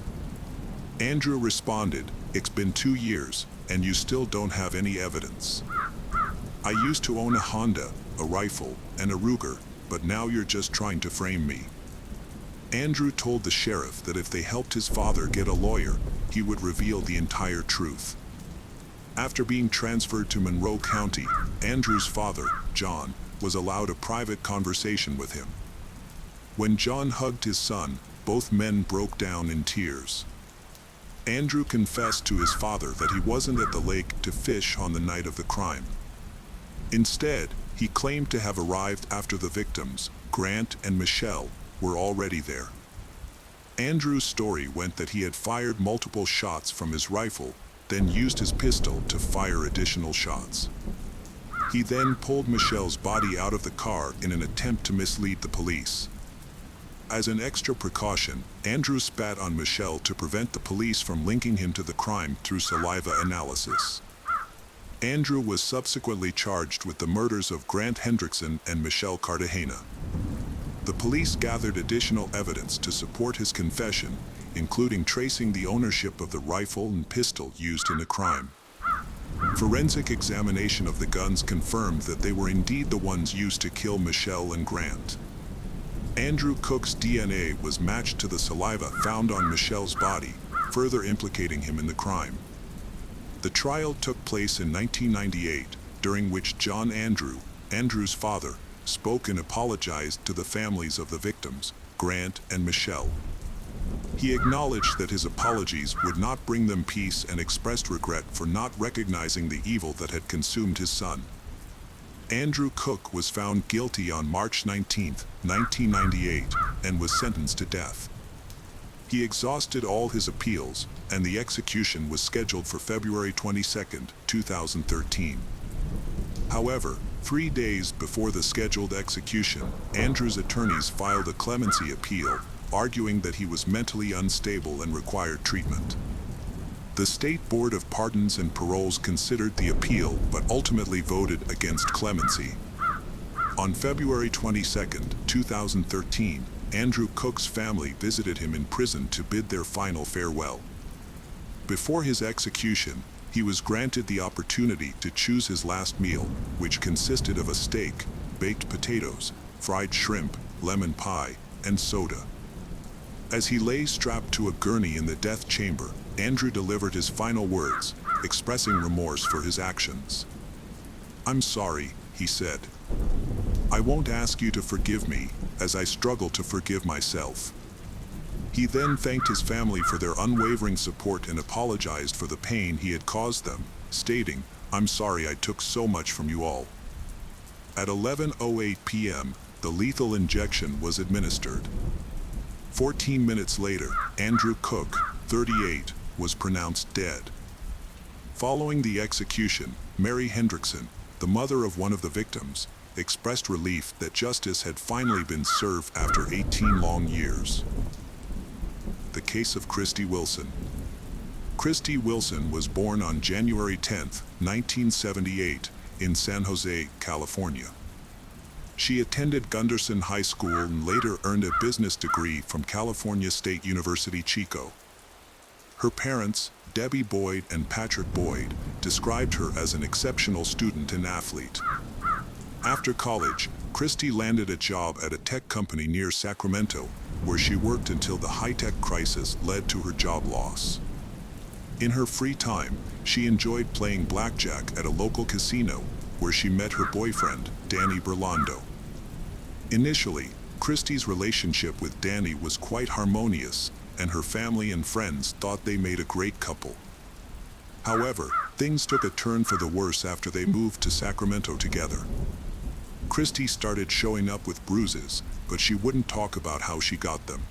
Andrew responded, "It's been 2 years, and you still don't have any evidence. I used to own a Honda, a rifle, and a Ruger, but now you're just trying to frame me." Andrew told the sheriff that if they helped his father get a lawyer, he would reveal the entire truth. After being transferred to Monroe County, Andrew's father, John, was allowed a private conversation with him. When John hugged his son, both men broke down in tears. Andrew confessed to his father that he wasn't at the lake to fish on the night of the crime. Instead, he claimed to have arrived after the victims, Grant and Michelle, were already there. Andrew's story went that he had fired multiple shots from his rifle, then used his pistol to fire additional shots. He then pulled Michelle's body out of the car in an attempt to mislead the police. As an extra precaution, Andrew spat on Michelle to prevent the police from linking him to the crime through saliva analysis. Andrew was subsequently charged with the murders of Grant Hendrickson and Michelle Cartagena. The police gathered additional evidence to support his confession, including tracing the ownership of the rifle and pistol used in the crime. Forensic examination of the guns confirmed that they were indeed the ones used to kill Michelle and Grant. Andrew Cook's DNA was matched to the saliva found on Michelle's body, further implicating him in the crime. The trial took place in 1998, during which John Andrew, Andrew's father, spoke and apologized to the families of the victims, Grant and Michelle. He acknowledged that his apologies would not bring them peace and expressed regret for not recognizing the evil that had consumed his son. Andrew Cook was found guilty on March 19, 1998, and was sentenced to death. He exhausted all his appeals, and the execution was scheduled for February 22, 2013. However, 3 days before the scheduled execution, Andrew's attorneys filed a clemency appeal, arguing that he was mentally unstable and required treatment. The State Board of Pardons and Paroles considered the appeal but ultimately voted against clemency. On February 22, 2013, Andrew Cook's family visited him in prison to bid their final farewell. Before his execution, he was granted the opportunity to choose his last meal, which consisted of a steak, baked potatoes, fried shrimp, lemon pie, and soda. As he lay strapped to a gurney in the death chamber, Andrew delivered his final words, expressing remorse for his actions. "I'm sorry," he said. "I won't ask you to forgive me, as I struggle to forgive myself." He then thanked his family for their unwavering support and apologized for the pain he had caused them, stating, "I'm sorry I took so much from you all." At 11:08 p.m., the lethal injection was administered. 14 minutes later, Andrew Cook, 38, was pronounced dead. Following the execution, Mary Hendrickson, the mother of one of the victims, expressed relief that justice had finally been served after 18 long years. The case of Christy Wilson. Christy Wilson was born on January 10, 1978, in San Jose, California. She attended Gunderson High School and later earned a business degree from California State University, Chico. Her parents, Debbie Boyd and Patrick Boyd, described her as an exceptional student and athlete. After college, Christy landed a job at a tech company near Sacramento, where she worked until the high-tech crisis led to her job loss. In her free time, she enjoyed playing blackjack at a local casino, where she met her boyfriend, Danny Berlando. Initially, Christy's relationship with Danny was quite harmonious, and her family and friends thought they made a great couple. However, things took a turn for the worse after they moved to Sacramento together. Christy started showing up with bruises, but she wouldn't talk about how she got them.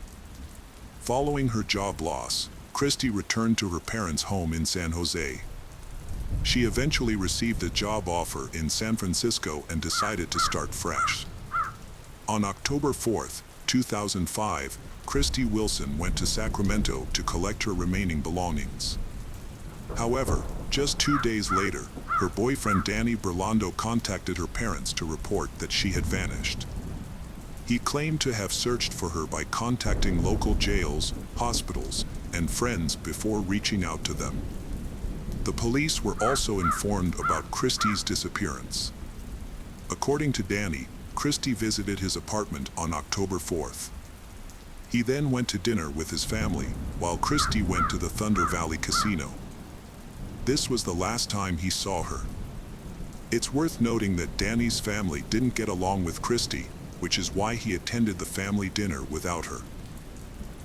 Following her job loss, Christy returned to her parents' home in San Jose. She eventually received a job offer in San Francisco and decided to start fresh. On October 4, 2005, Christy Wilson went to Sacramento to collect her remaining belongings. However, just 2 days later, her boyfriend Danny Berlando contacted her parents to report that she had vanished. He claimed to have searched for her by contacting local jails, hospitals, and friends before reaching out to them. The police were also informed about Christy's disappearance. According to Danny, Christy visited his apartment on October 4th. He then went to dinner with his family, while Christy went to the Thunder Valley Casino. This was the last time he saw her. It's worth noting that Danny's family didn't get along with Christy, which is why he attended the family dinner without her.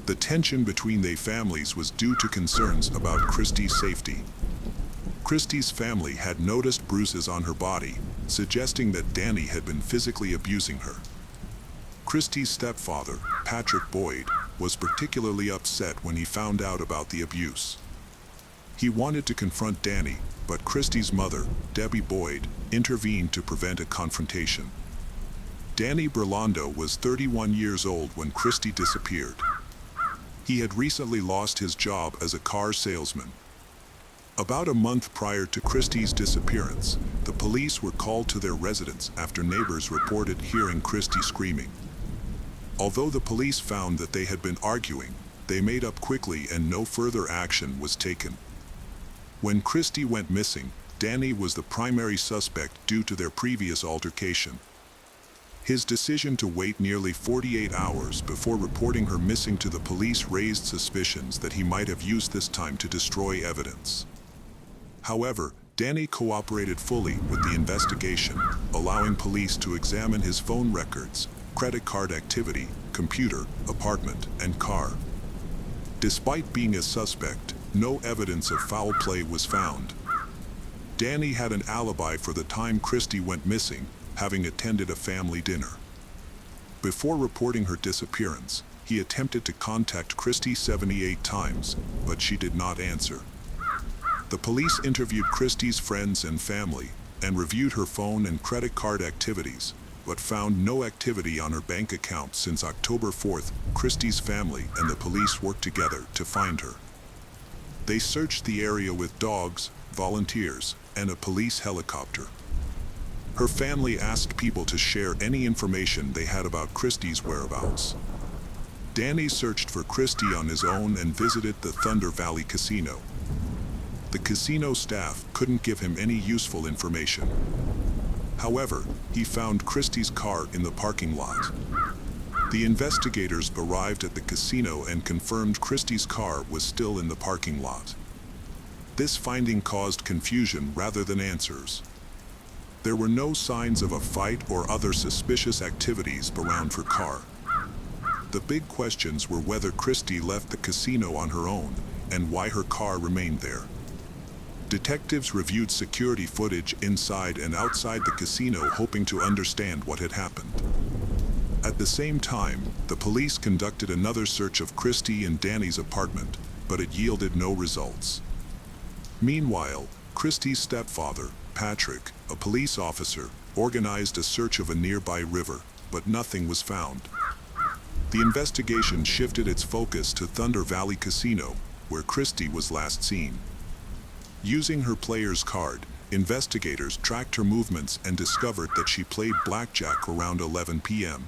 The tension between their families was due to concerns about Christy's safety. Christy's family had noticed bruises on her body, suggesting that Danny had been physically abusing her. Christy's stepfather, Patrick Boyd, was particularly upset when he found out about the abuse. He wanted to confront Danny, but Christy's mother, Debbie Boyd, intervened to prevent a confrontation. Danny Berlando was 31 years old when Christy disappeared. He had recently lost his job as a car salesman. About a month prior to Christy's disappearance, the police were called to their residence after neighbors reported hearing Christy screaming. Although the police found that they had been arguing, they made up quickly and no further action was taken. When Christy went missing, Danny was the primary suspect due to their previous altercation. His decision to wait nearly 48 hours before reporting her missing to the police raised suspicions that he might have used this time to destroy evidence. However, Danny cooperated fully with the investigation, allowing police to examine his phone records, credit card activity, computer, apartment, and car. Despite being a suspect, no evidence of foul play was found. Danny had an alibi for the time Christy went missing, having attended a family dinner. Before reporting her disappearance, he attempted to contact Christy 78 times, but she did not answer. The police interviewed Christy's friends and family and reviewed her phone and credit card activities, but found no activity on her bank account since October 4th. Christy's family and the police worked together to find her. They searched the area with dogs, volunteers, and a police helicopter. Her family asked people to share any information they had about Christy's whereabouts. Danny searched for Christy on his own and visited the Thunder Valley Casino. The casino staff couldn't give him any useful information. However, he found Christy's car in the parking lot. The investigators arrived at the casino and confirmed Christy's car was still in the parking lot. This finding caused confusion rather than answers. There were no signs of a fight or other suspicious activities around her car. The big questions were whether Christy left the casino on her own and why her car remained there. Detectives reviewed security footage inside and outside the casino, hoping to understand what had happened. At the same time, the police conducted another search of Christy and Danny's apartment, but it yielded no results. Meanwhile, Christy's stepfather, Patrick, a police officer, organized a search of a nearby river, but nothing was found. The investigation shifted its focus to Thunder Valley Casino, where Christie was last seen. Using her player's card, investigators tracked her movements and discovered that she played blackjack around 11 p.m.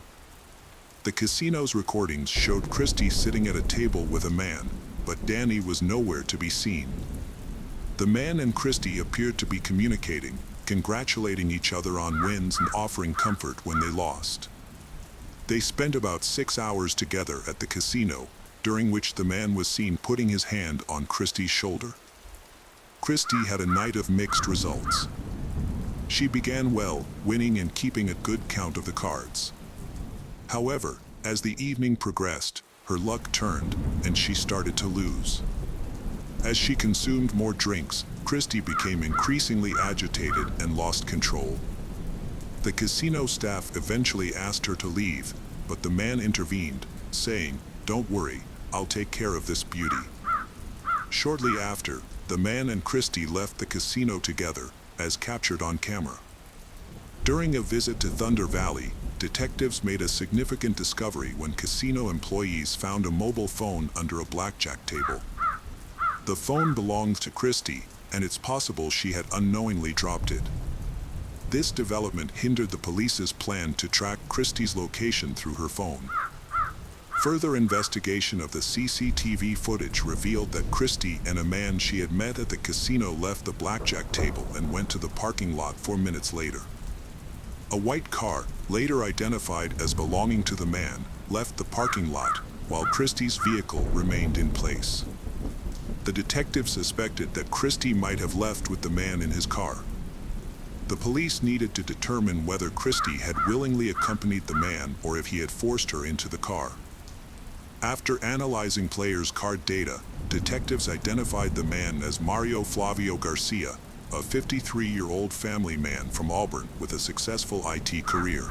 The casino's recordings showed Christie sitting at a table with a man, but Danny was nowhere to be seen. The man and Christie appeared to be communicating, congratulating each other on wins and offering comfort when they lost. They spent about 6 hours together at the casino, during which the man was seen putting his hand on Christie's shoulder. Christie had a night of mixed results. She began well, winning and keeping a good count of the cards. However, as the evening progressed, her luck turned, and she started to lose. As she consumed more drinks, Christie became increasingly agitated and lost control. The casino staff eventually asked her to leave, but the man intervened, saying, "Don't worry, I'll take care of this beauty." Shortly after, the man and Christie left the casino together, as captured on camera. During a visit to Thunder Valley, detectives made a significant discovery when casino employees found a mobile phone under a blackjack table. The phone belonged to Christie, and it's possible she had unknowingly dropped it. This development hindered the police's plan to track Christie's location through her phone. Further investigation of the CCTV footage revealed that Christie and a man she had met at the casino left the blackjack table and went to the parking lot 4 minutes later. A white car, later identified as belonging to the man, left the parking lot, while Christie's vehicle remained in place. The detective suspected that Christie might have left with the man in his car. The police needed to determine whether Christie had willingly accompanied the man or if he had forced her into the car. After analyzing players' card data, detectives identified the man as Mario Flavio Garcia, a 53-year-old family man from Auburn with a successful IT career.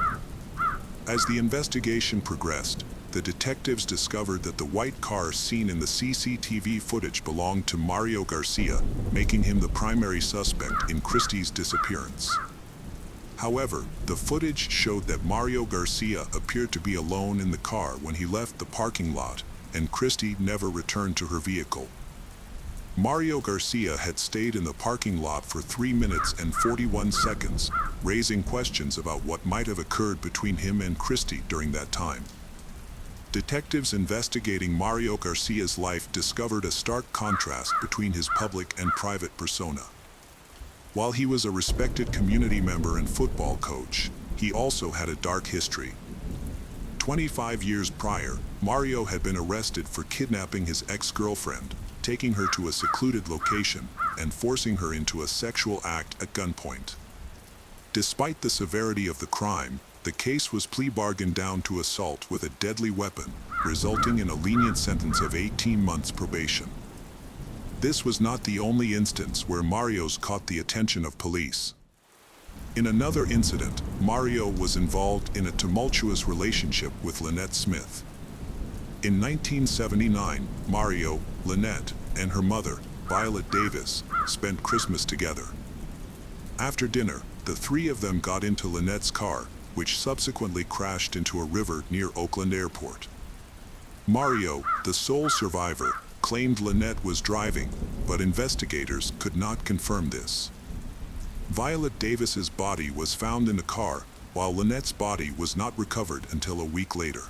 As the investigation progressed, the detectives discovered that the white car seen in the CCTV footage belonged to Mario Garcia, making him the primary suspect in Christie's disappearance. However, the footage showed that Mario Garcia appeared to be alone in the car when he left the parking lot, and Christie never returned to her vehicle. Mario Garcia had stayed in the parking lot for 3 minutes and 41 seconds, raising questions about what might have occurred between him and Christie during that time. Detectives investigating Mario Garcia's life discovered a stark contrast between his public and private persona. While he was a respected community member and football coach, he also had a dark history. 25 years prior, Mario had been arrested for kidnapping his ex-girlfriend, taking her to a secluded location, and forcing her into a sexual act at gunpoint. Despite the severity of the crime, the case was plea bargained down to assault with a deadly weapon, resulting in a lenient sentence of 18 months probation. This was not the only instance where Mario's caught the attention of police. In another incident, Mario was involved in a tumultuous relationship with Lynette Smith. In 1979, Mario, Lynette, and her mother, Violet Davis, spent Christmas together. After dinner, the three of them got into Lynette's car, which subsequently crashed into a river near Oakland Airport. Mario, the sole survivor, claimed Lynette was driving, but investigators could not confirm this. Violet Davis's body was found in the car, while Lynette's body was not recovered until a week later.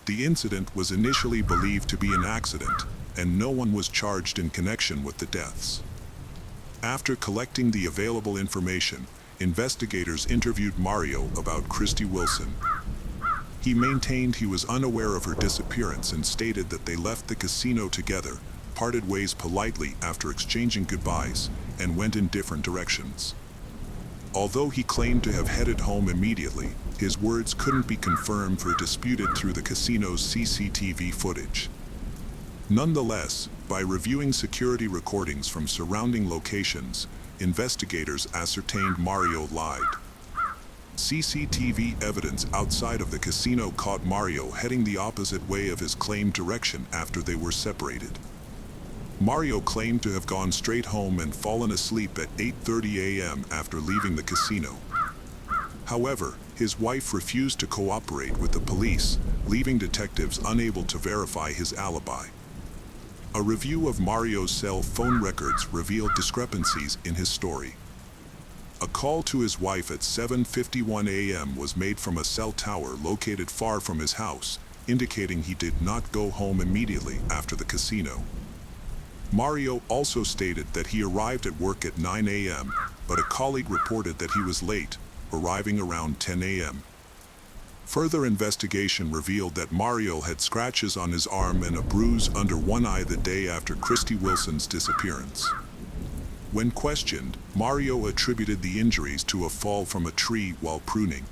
The incident was initially believed to be an accident, and no one was charged in connection with the deaths. After collecting the available information, investigators interviewed Mario about Christie Wilson. He maintained he was unaware of her disappearance and stated that they left the casino together, parted ways politely after exchanging goodbyes, and went in different directions. Although he claimed to have headed home immediately, his words couldn't be confirmed or disputed through the casino's CCTV footage. Nonetheless, by reviewing security recordings from surrounding locations, investigators ascertained Mario lied. CCTV evidence outside of the casino caught Mario heading the opposite way of his claimed direction after they were separated. Mario claimed to have gone straight home and fallen asleep at 8:30 a.m. after leaving the casino. However, his wife refused to cooperate with the police, leaving detectives unable to verify his alibi. A review of Mario's cell phone records revealed discrepancies in his story. A call to his wife at 7:51 a.m. was made from a cell tower located far from his house, indicating he did not go home immediately after the casino. Mario also stated that he arrived at work at 9 a.m., but a colleague reported that he was late, arriving around 10 a.m. Further investigation revealed that Mario had scratches on his arm and a bruise under one eye the day after Christy Wilson's disappearance. When questioned, Mario attributed the injuries to a fall from a tree while pruning.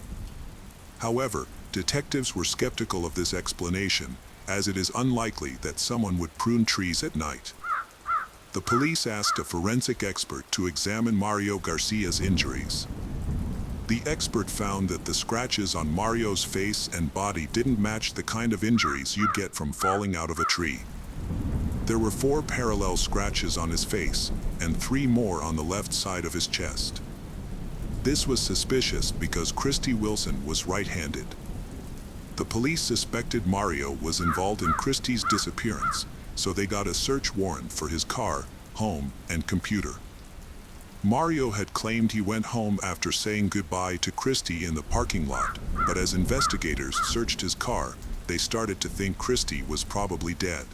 However, detectives were skeptical of this explanation, as it is unlikely that someone would prune trees at night. The police asked a forensic expert to examine Mario Garcia's injuries. The expert found that the scratches on Mario's face and body didn't match the kind of injuries you'd get from falling out of a tree. There were 4 parallel scratches on his face, and 3 more on the left side of his chest. This was suspicious because Christy Wilson was right-handed. The police suspected Mario was involved in Christy's disappearance, so they got a search warrant for his car, home, and computer. Mario had claimed he went home after saying goodbye to Christy in the parking lot, but as investigators searched his car, they started to think Christy was probably dead.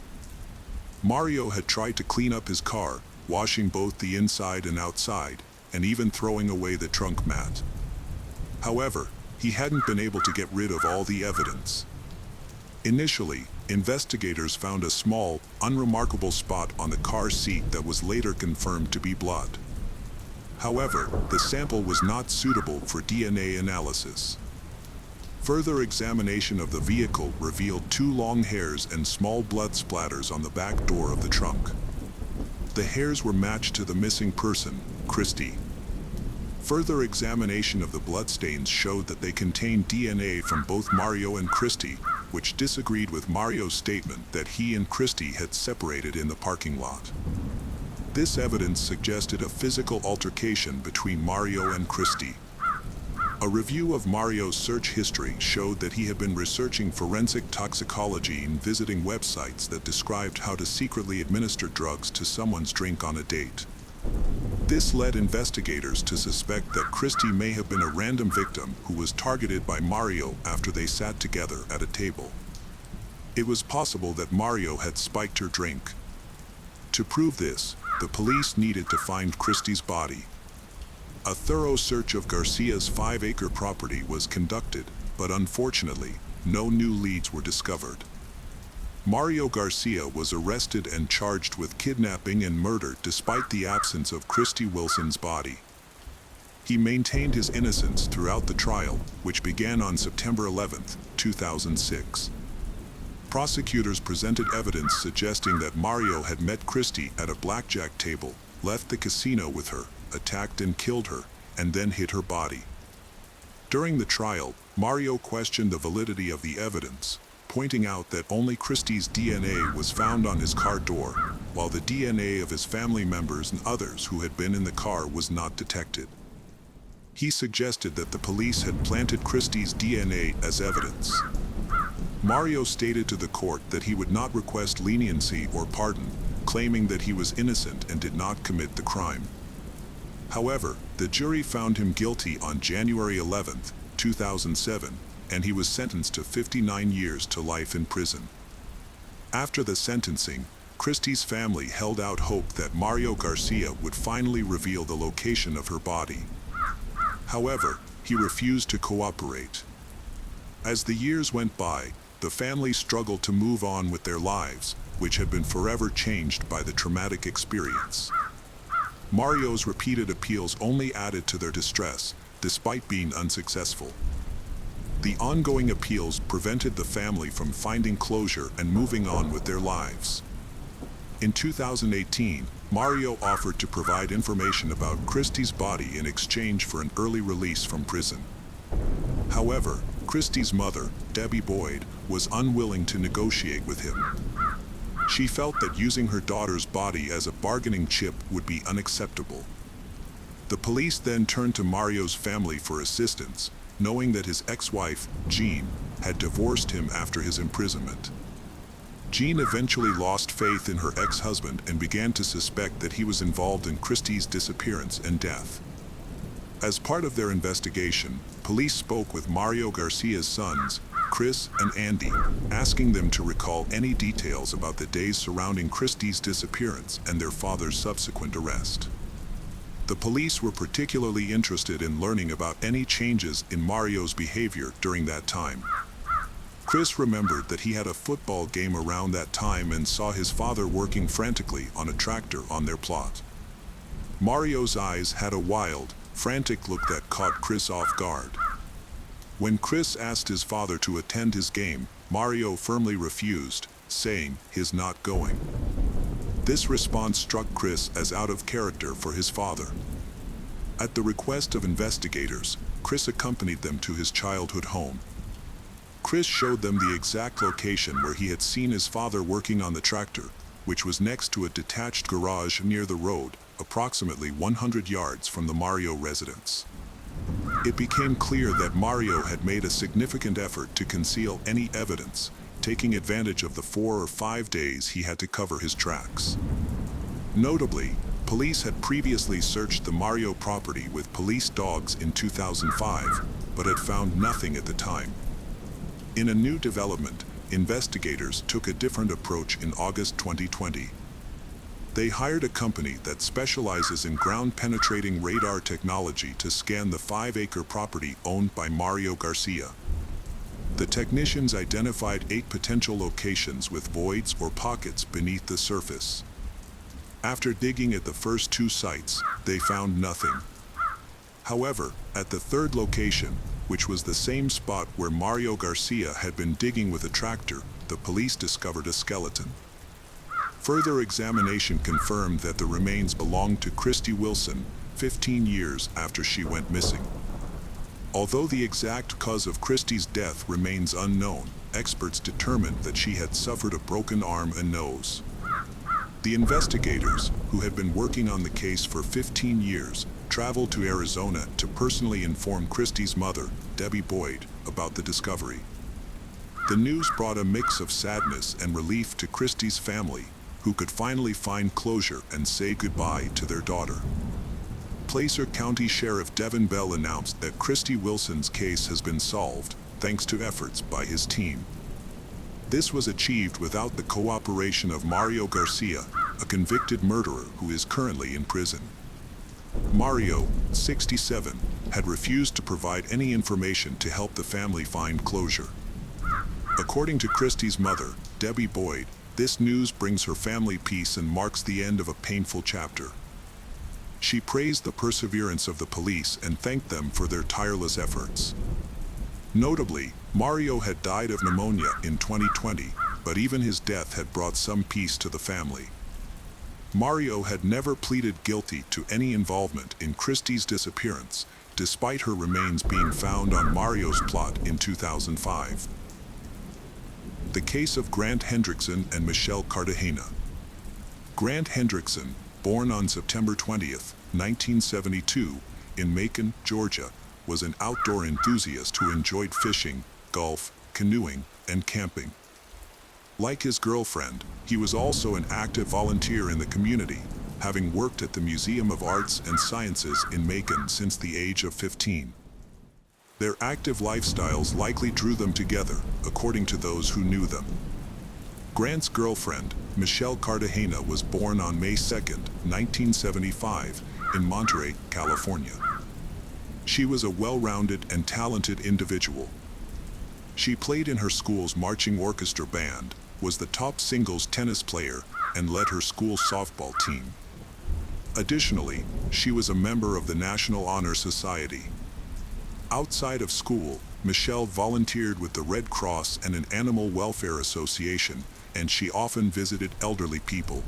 Mario had tried to clean up his car, washing both the inside and outside, and even throwing away the trunk mat. However, he hadn't been able to get rid of all the evidence. Initially, investigators found a small, unremarkable spot on the car seat that was later confirmed to be blood. However, the sample was not suitable for DNA analysis. Further examination of the vehicle revealed 2 long hairs and small blood splatters on the back door of the trunk. The hairs were matched to the missing person, Christy. Further examination of the bloodstains showed that they contained DNA from both Mario and Christy, which disagreed with Mario's statement that he and Christy had separated in the parking lot. This evidence suggested a physical altercation between Mario and Christy. A review of Mario's search history showed that he had been researching forensic toxicology and visiting websites that described how to secretly administer drugs to someone's drink on a date. This led investigators to suspect that Christy may have been a random victim who was targeted by Mario after they sat together at a table. It was possible that Mario had spiked her drink. To prove this, the police needed to find Christy's body. A thorough search of Garcia's 5-acre property was conducted, but unfortunately, no new leads were discovered. Mario Garcia was arrested and charged with kidnapping and murder despite the absence of Christy Wilson's body. He maintained his innocence throughout the trial, which began on September 11, 2006. Prosecutors presented evidence suggesting that Mario had met Christy at a blackjack table, left the casino with her, attacked and killed her, and then hid her body. During the trial, Mario questioned the validity of the evidence, pointing out that only Christy's DNA was found on his car door, while the DNA of his family members and others who had been in the car was not detected. He suggested that the police had planted Christy's DNA as evidence. Mario stated to the court that he would not request leniency or pardon, claiming that he was innocent and did not commit the crime. However, the jury found him guilty on January 11, 2007, and he was sentenced to 59 years to life in prison. After the sentencing, Christy's family held out hope that Mario Garcia would finally reveal the location of her body. However, he refused to cooperate. As the years went by, the family struggled to move on with their lives, which had been forever changed by the traumatic experience. Mario's repeated appeals only added to their distress, despite being unsuccessful. The ongoing appeals prevented the family from finding closure and moving on with their lives. In 2018, Mario offered to provide information about Christy's body in exchange for an early release from prison. However, Christy's mother, Debbie Boyd, was unwilling to negotiate with him. She felt that using her daughter's body as a bargaining chip would be unacceptable. The police then turned to Mario's family for assistance, knowing that his ex-wife, Jean, had divorced him after his imprisonment. Jean eventually lost faith in her ex-husband and began to suspect that he was involved in Christie's disappearance and death. As part of their investigation, police spoke with Mario Garcia's sons, Chris and Andy, asking them to recall any details about the days surrounding Christie's disappearance and their father's subsequent arrest. The police were particularly interested in learning about any changes in Mario's behavior during that time. Chris remembered that he had a football game around that time and saw his father working frantically on a tractor on their plot. Mario's eyes had a wild, frantic look that caught Chris off guard. When Chris asked his father to attend his game, Mario firmly refused, saying he's not going. This response struck Chris as out of character for his father. At the request of investigators, Chris accompanied them to his childhood home. Chris showed them the exact location where he had seen his father working on the tractor, which was next to a detached garage near the road, approximately 100 yards from the Mario residence. It became clear that Mario had made a significant effort to conceal any evidence, taking advantage of the 4 or 5 days he had to cover his tracks. Notably, police had previously searched the Mario property with police dogs in 2005, but had found nothing at the time. In a new development, investigators took a different approach in August 2020. They hired a company that specializes in ground-penetrating radar technology to scan the 5-acre property owned by Mario Garcia. The technicians identified 8 potential locations with voids or pockets beneath the surface. After digging at the first 2 sites, they found nothing. However, at the 3rd location, which was the same spot where Mario Garcia had been digging with a tractor, the police discovered a skeleton. Further examination confirmed that the remains belonged to Christy Wilson, 15 years after she went missing. Although the exact cause of Christy's death remains unknown, experts determined that she had suffered a broken arm and nose. The investigators, who had been working on the case for 15 years, traveled to Arizona to personally inform Christy's mother, Debbie Boyd, about the discovery. The news brought a mix of sadness and relief to Christy's family, who could finally find closure and say goodbye to their daughter. Placer County Sheriff Devin Bell announced that Christy Wilson's case has been solved, thanks to efforts by his team. This was achieved without the cooperation of Mario Garcia, a convicted murderer who is currently in prison. Mario, 67, had refused to provide any information to help the family find closure. According to Christy's mother, Debbie Boyd, this news brings her family peace and marks the end of a painful chapter. She praised the perseverance of the police and thanked them for their tireless efforts. Notably, Mario had died of pneumonia in 2020, but even his death had brought some peace to the family. Mario had never pleaded guilty to any involvement in Christy's disappearance, despite her remains being found on Mario's plot in 2005. The case of Grant Hendrickson and Michelle Cartagena. Grant Hendrickson, born on September 20th, 1972, in Macon, Georgia, was an outdoor enthusiast who enjoyed fishing, golf, canoeing, and camping. Like his girlfriend, he was also an active volunteer in the community, having worked at the Museum of Arts and Sciences in Macon since the age of 15. Their active lifestyles likely drew them together, according to those who knew them. Grant's girlfriend, Michelle Cartagena, was born on May 2, 1975, in Monterey, California. She was a well-rounded and talented individual. She played in her school's marching orchestra band, was the top singles tennis player, and led her school softball team. Additionally, she was a member of the National Honor Society. Outside of school, Michelle volunteered with the Red Cross and an animal welfare association, and she often visited elderly people.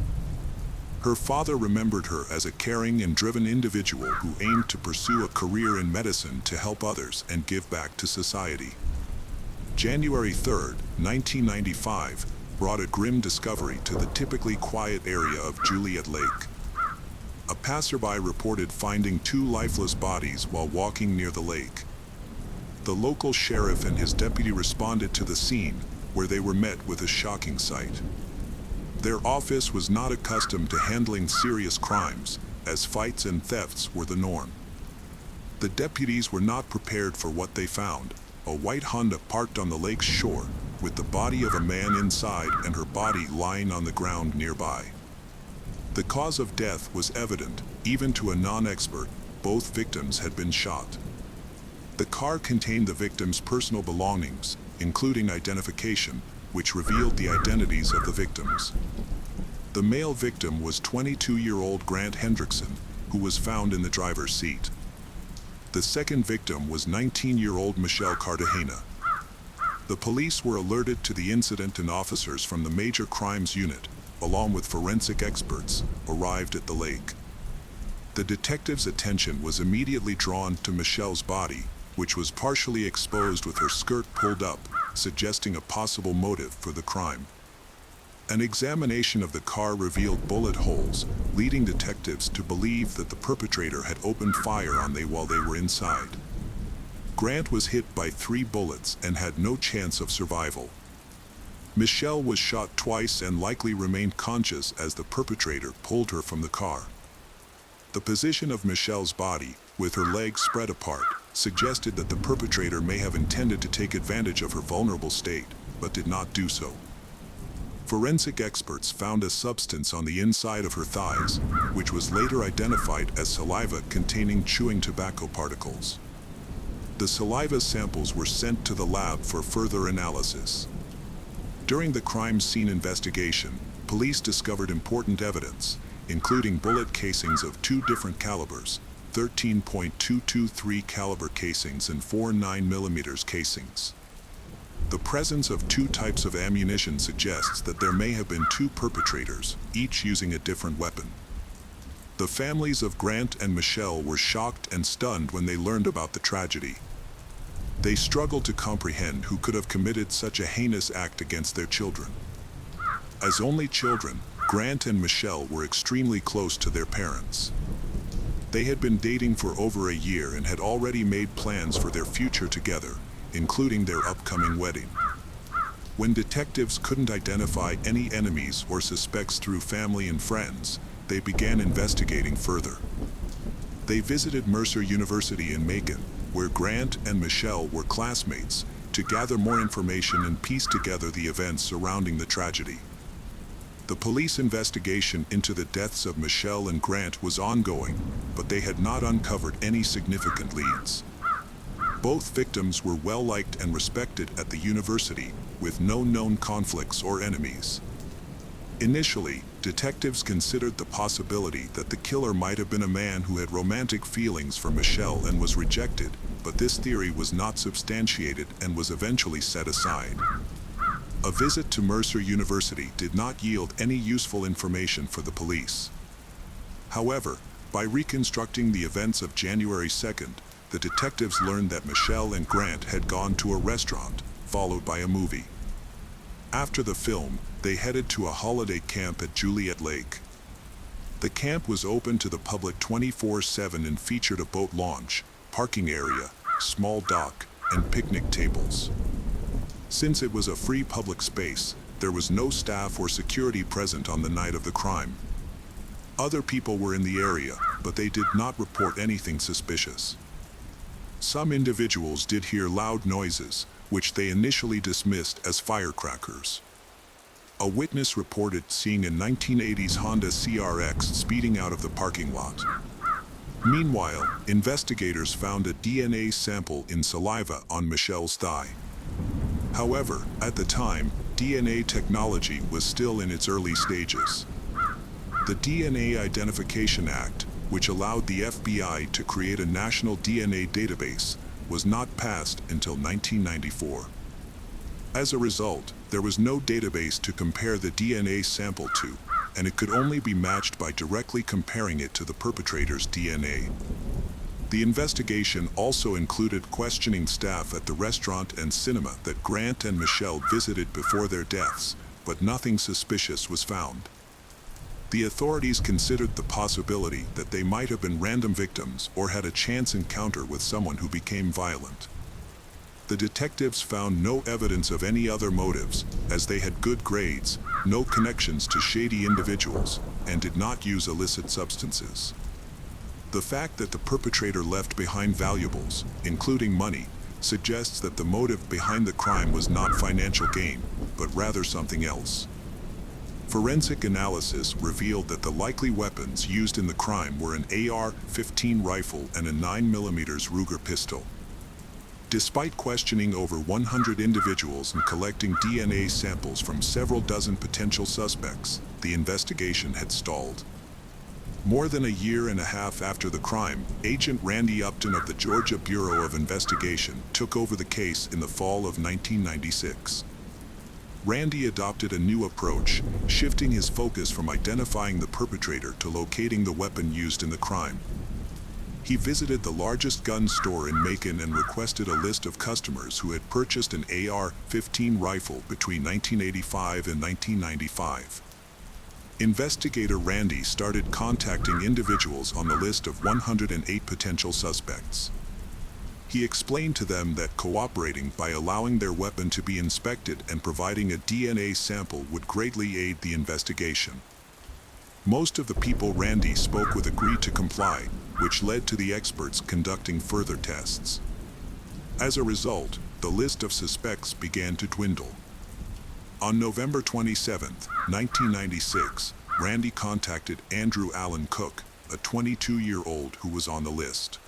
Her father remembered her as a caring and driven individual who aimed to pursue a career in medicine to help others and give back to society. January 3, 1995, brought a grim discovery to the typically quiet area of Juliet Lake. A passerby reported finding two lifeless bodies while walking near the lake. The local sheriff and his deputy responded to the scene, where they were met with a shocking sight. Their office was not accustomed to handling serious crimes, as fights and thefts were the norm. The deputies were not prepared for what they found: a white Honda parked on the lake's shore, with the body of a man inside and her body lying on the ground nearby. The cause of death was evident, even to a non-expert. Both victims had been shot. The car contained the victims' personal belongings, including identification, which revealed the identities of the victims. The male victim was 22-year-old Grant Hendrickson, who was found in the driver's seat. The second victim was 19-year-old Michelle Cartagena. The police were alerted to the incident, and officers from the Major Crimes Unit, along with forensic experts, arrived at the lake. The detectives' attention was immediately drawn to Michelle's body, which was partially exposed with her skirt pulled up, suggesting a possible motive for the crime. An examination of the car revealed bullet holes, leading detectives to believe that the perpetrator had opened fire on them while they were inside. Grant was hit by 3 bullets and had no chance of survival. Michelle was shot twice and likely remained conscious as the perpetrator pulled her from the car. The position of Michelle's body, with her legs spread apart, suggested that the perpetrator may have intended to take advantage of her vulnerable state, but did not do so. Forensic experts found a substance on the inside of her thighs, which was later identified as saliva containing chewing tobacco particles. The saliva samples were sent to the lab for further analysis. During the crime scene investigation, police discovered important evidence, including bullet casings of 2 different calibers, 13.223 caliber casings and 4 9mm casings. The presence of 2 types of ammunition suggests that there may have been 2 perpetrators, each using a different weapon. The families of Grant and Michelle were shocked and stunned when they learned about the tragedy. They struggled to comprehend who could have committed such a heinous act against their children. As only children, Grant and Michelle were extremely close to their parents. They had been dating for over a year and had already made plans for their future together, including their upcoming wedding. When detectives couldn't identify any enemies or suspects through family and friends, they began investigating further. They visited Mercer University in Macon, where Grant and Michelle were classmates, to gather more information and piece together the events surrounding the tragedy. The police investigation into the deaths of Michelle and Grant was ongoing, but they had not uncovered any significant leads. Both victims were well liked and respected at the university, with no known conflicts or enemies. Initially, detectives considered the possibility that the killer might have been a man who had romantic feelings for Michelle and was rejected, but this theory was not substantiated and was eventually set aside. A visit to Mercer University did not yield any useful information for the police. However, by reconstructing the events of January 2nd, the detectives learned that Michelle and Grant had gone to a restaurant, followed by a movie. After the film, they headed to a holiday camp at Juliet Lake. The camp was open to the public 24/7 and featured a boat launch, parking area, small dock, and picnic tables. Since it was a free public space, there was no staff or security present on the night of the crime. Other people were in the area, but they did not report anything suspicious. Some individuals did hear loud noises, which they initially dismissed as firecrackers. A witness reported seeing a 1980s Honda CRX speeding out of the parking lot. Meanwhile, investigators found a DNA sample in saliva on Michelle's thigh. However, at the time, DNA technology was still in its early stages. The DNA Identification Act, which allowed the FBI to create a national DNA database, was not passed until 1994. As a result, there was no database to compare the DNA sample to, and it could only be matched by directly comparing it to the perpetrator's DNA. The investigation also included questioning staff at the restaurant and cinema that Grant and Michelle visited before their deaths, but nothing suspicious was found. The authorities considered the possibility that they might have been random victims or had a chance encounter with someone who became violent. The detectives found no evidence of any other motives, as they had good grades, no connections to shady individuals, and did not use illicit substances. The fact that the perpetrator left behind valuables, including money, suggests that the motive behind the crime was not financial gain, but rather something else. Forensic analysis revealed that the likely weapons used in the crime were an AR-15 rifle and a 9mm Ruger pistol. Despite questioning over 100 individuals and collecting DNA samples from several dozen potential suspects, the investigation had stalled. More than a year and a half after the crime, Agent Randy Upton of the Georgia Bureau of Investigation took over the case in the fall of 1996. Randy adopted a new approach, shifting his focus from identifying the perpetrator to locating the weapon used in the crime. He visited the largest gun store in Macon and requested a list of customers who had purchased an AR-15 rifle between 1985 and 1995. Investigator Randy started contacting individuals on the list of 108 potential suspects. He explained to them that cooperating by allowing their weapon to be inspected and providing a DNA sample would greatly aid the investigation. Most of the people Randy spoke with agreed to comply, which led to the experts conducting further tests. As a result, the list of suspects began to dwindle. On November 27, 1996, Randy contacted Andrew Allen Cook, a 22-year-old who was on the list.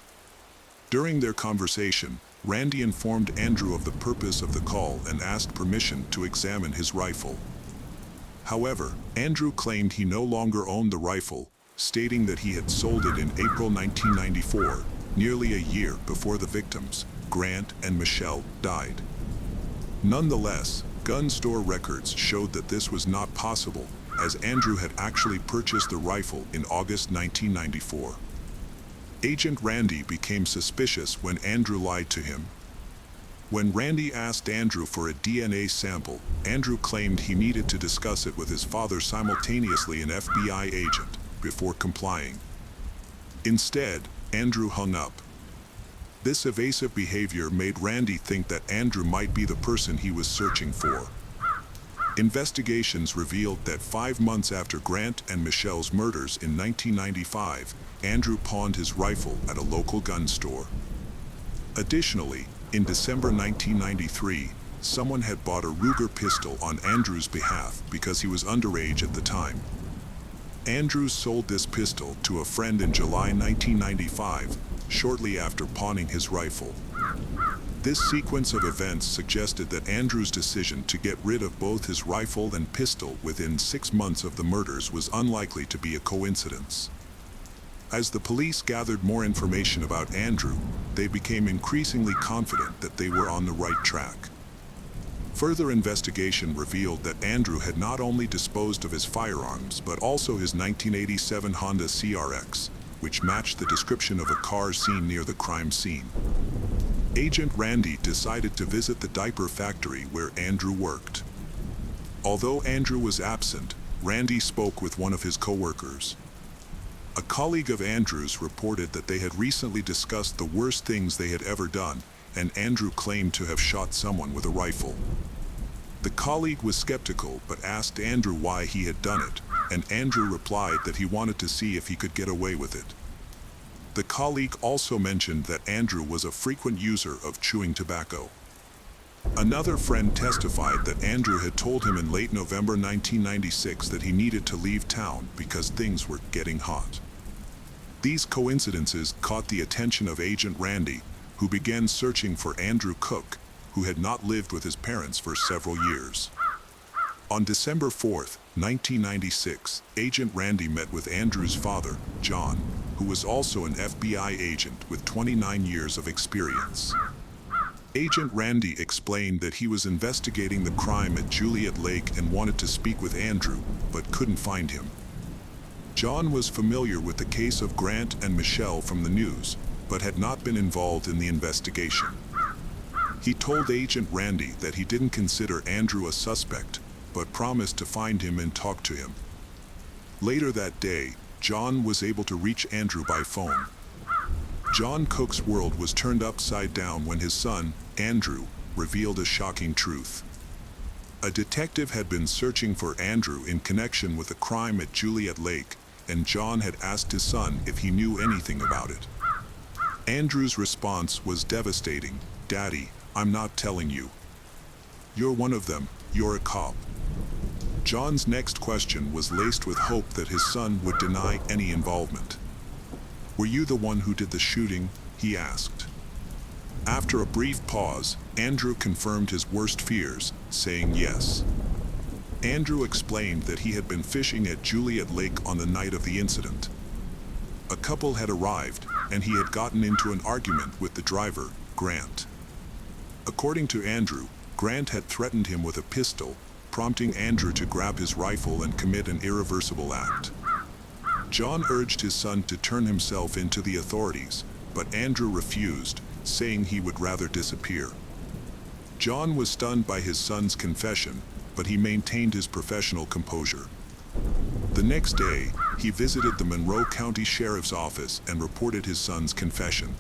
During their conversation, Randy informed Andrew of the purpose of the call and asked permission to examine his rifle. However, Andrew claimed he no longer owned the rifle, stating that he had sold it in April 1994, nearly a year before the victims, Grant and Michelle, died. Nonetheless, gun store records showed that this was not possible, as Andrew had actually purchased the rifle in August 1994. Agent Randy became suspicious when Andrew lied to him. When Randy asked Andrew for a DNA sample, Andrew claimed he needed to discuss it with his father, simultaneously an FBI agent, before complying. Instead, Andrew hung up. This evasive behavior made Randy think that Andrew might be the person he was searching for. Investigations revealed that 5 months after Grant and Michelle's murders in 1995, Andrew pawned his rifle at a local gun store. Additionally, in December 1993, someone had bought a Ruger pistol on Andrew's behalf because he was underage at the time. Andrew sold this pistol to a friend in July 1995, shortly after pawning his rifle. This sequence of events suggested that Andrew's decision to get rid of both his rifle and pistol within 6 months of the murders was unlikely to be a coincidence. As the police gathered more information about Andrew, they became increasingly confident that they were on the right track. Further investigation revealed that Andrew had not only disposed of his firearms but also his 1987 Honda CRX, which matched the description of a car seen near the crime scene. Agent Randy decided to visit the diaper factory where Andrew worked. Although Andrew was absent, Randy spoke with one of his co-workers. A colleague of Andrew's reported that they had recently discussed the worst things they had ever done, and Andrew claimed to have shot someone with a rifle. The colleague was skeptical but asked Andrew why he had done it, and Andrew replied that he wanted to see if he could get away with it. The colleague also mentioned that Andrew was a frequent user of chewing tobacco. Another friend testified that Andrew had told him in late November 1996 that he needed to leave town because things were getting hot. These coincidences caught the attention of Agent Randy, who began searching for Andrew Cook, who had not lived with his parents for several years. On December 4, 1996, Agent Randy met with Andrew's father, John, who was also an FBI agent with 29 years of experience. Agent Randy explained that he was investigating the crime at Juliet Lake and wanted to speak with Andrew, but couldn't find him. John was familiar with the case of Grant and Michelle from the news, but had not been involved in the investigation. He told Agent Randy that he didn't consider Andrew a suspect, but promised to find him and talk to him. Later that day, John was able to reach Andrew by phone. John Cook's world was turned upside down when his son, Andrew, revealed a shocking truth. A detective had been searching for Andrew in connection with a crime at Juliet Lake, and John had asked his son if he knew anything about it. Andrew's response was devastating. "Daddy, I'm not telling you. You're one of them, you're a cop." John's next question was laced with hope that his son would deny any involvement. "Were you the one who did the shooting?" he asked. After a brief pause, Andrew confirmed his worst fears, saying yes. Andrew explained that he had been fishing at Juliet Lake on the night of the incident. A couple had arrived, and he had gotten into an argument with the driver, Grant. According to Andrew, Grant had threatened him with a pistol, prompting Andrew to grab his rifle and commit an irreversible act. John urged his son to turn himself in to the authorities, but Andrew refused, saying he would rather disappear. John was stunned by his son's confession, but he maintained his professional composure. The next day, he visited the Monroe County Sheriff's Office and reported his son's confession.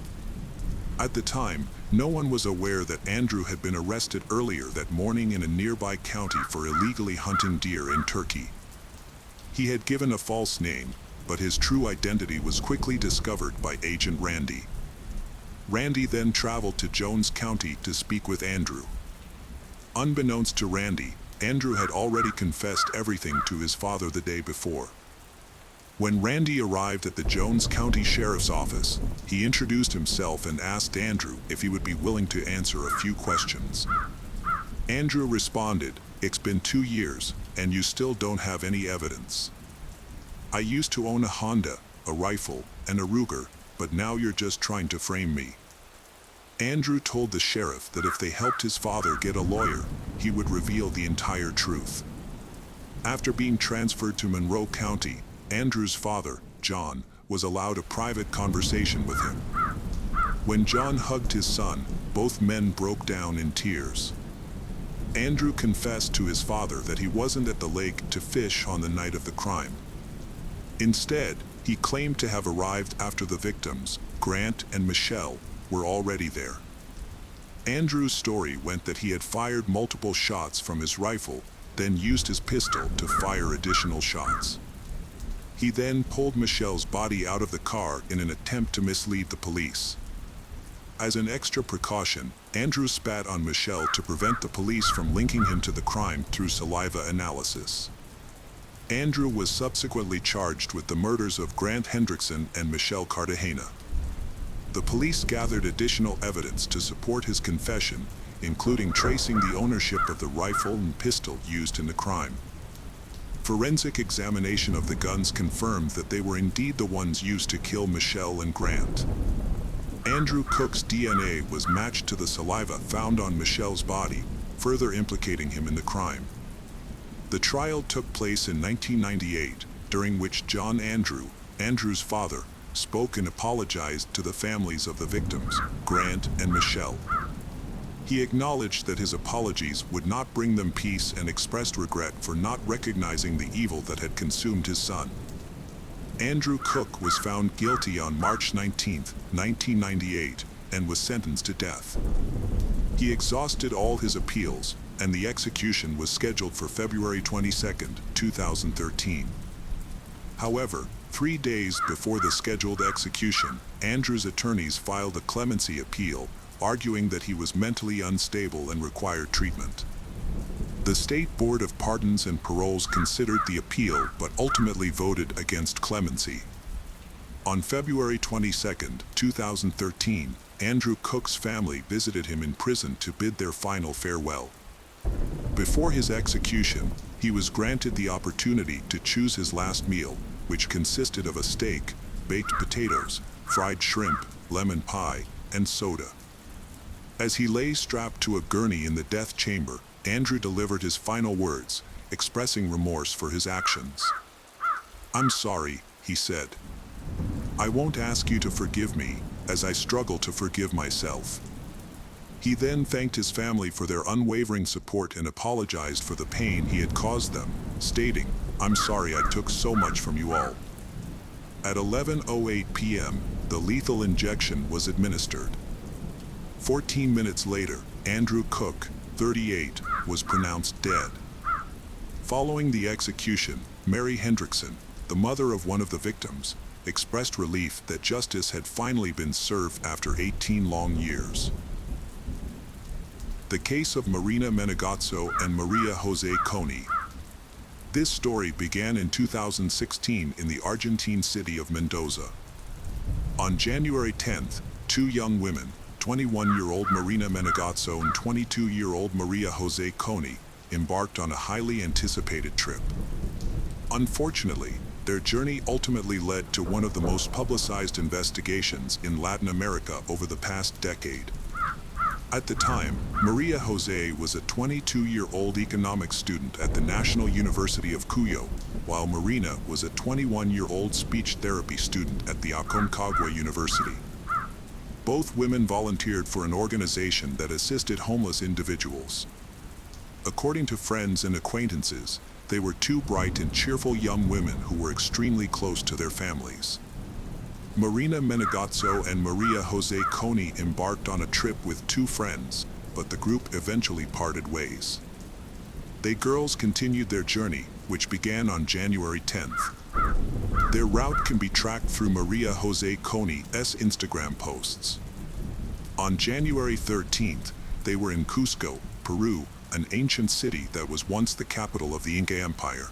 At the time, no one was aware that Andrew had been arrested earlier that morning in a nearby county for illegally hunting deer in Turkey. He had given a false name, but his true identity was quickly discovered by Agent Randy. Randy then traveled to Jones County to speak with Andrew. Unbeknownst to Randy, Andrew had already confessed everything to his father the day before. When Randy arrived at the Jones County Sheriff's Office, he introduced himself and asked Andrew if he would be willing to answer a few questions. Andrew responded, "It's been 2 years, and you still don't have any evidence. I used to own a Honda, a rifle, and a Ruger, but now you're just trying to frame me." Andrew told the sheriff that if they helped his father get a lawyer, he would reveal the entire truth. After being transferred to Monroe County, Andrew's father, John, was allowed a private conversation with him. When John hugged his son, both men broke down in tears. Andrew confessed to his father that he wasn't at the lake to fish on the night of the crime. Instead, he claimed to have arrived after the victims, Grant and Michelle, were already there. Andrew's story went that he had fired multiple shots from his rifle, then used his pistol to fire additional shots. He then pulled Michelle's body out of the car in an attempt to mislead the police. As an extra precaution, Andrew spat on Michelle to prevent the police from linking him to the crime through saliva analysis. Andrew was subsequently charged with the murders of Grant Hendrickson and Michelle Cartagena. The police gathered additional evidence to support his confession, including tracing the ownership of the rifle and pistol used in the crime. Forensic examination of the guns confirmed that they were indeed the ones used to kill Michelle and Grant. Andrew Cook's DNA was matched to the saliva found on Michelle's body, further implicating him in the crime. The trial took place in 1998, during which John Andrew, Andrew's father, spoke and apologized to the families of the victims, Grant and Michelle. He acknowledged that his apologies would not bring them peace and expressed regret for not recognizing the evil that had consumed his son. Andrew Cook was found guilty on March 19, 1998, and was sentenced to death. He exhausted all his appeals, and the execution was scheduled for February 22, 2013. However, 3 days before the scheduled execution, Andrew's attorneys filed a clemency appeal, arguing that he was mentally unstable and required treatment. The State Board of Pardons and Paroles considered the appeal but ultimately voted against clemency. On February 22, 2013, Andrew Cook's family visited him in prison to bid their final farewell. Before his execution, he was granted the opportunity to choose his last meal, which consisted of a steak, baked potatoes, fried shrimp, lemon pie, and soda. As he lay strapped to a gurney in the death chamber, Andrew delivered his final words, expressing remorse for his actions. "I'm sorry," he said. "I won't ask you to forgive me, as I struggle to forgive myself." He then thanked his family for their unwavering support and apologized for the pain he had caused them, stating, "I'm sorry I took so much from you all." At 11:08 p.m., the lethal injection was administered. 14 minutes later, Andrew Cook, 38, was pronounced dead. Following the execution, Mary Hendrickson, the mother of one of the victims, expressed relief that justice had finally been served after 18 long years. The case of Marina Menegazzo and Maria Jose Coney. This story began in 2016 in the Argentine city of Mendoza. On January 10th, two young women, 21-year-old Marina Menegazzo and 22-year-old Maria Jose Coney, embarked on a highly anticipated trip. Unfortunately, their journey ultimately led to one of the most publicized investigations in Latin America over the past decade. At the time, Maria Jose was a 22-year-old economics student at the National University of Cuyo, while Marina was a 21-year-old speech therapy student at the Aconcagua University. Both women volunteered for an organization that assisted homeless individuals. According to friends and acquaintances, they were two bright and cheerful young women who were extremely close to their families. Marina Menegazzo and Maria Jose Coney embarked on a trip with two friends, but the group eventually parted ways. They girls continued their journey, which began on January 10th. Their route can be tracked through Maria Jose Coney's Instagram posts. On January 13th, they were in Cusco, Peru, an ancient city that was once the capital of the Inca Empire.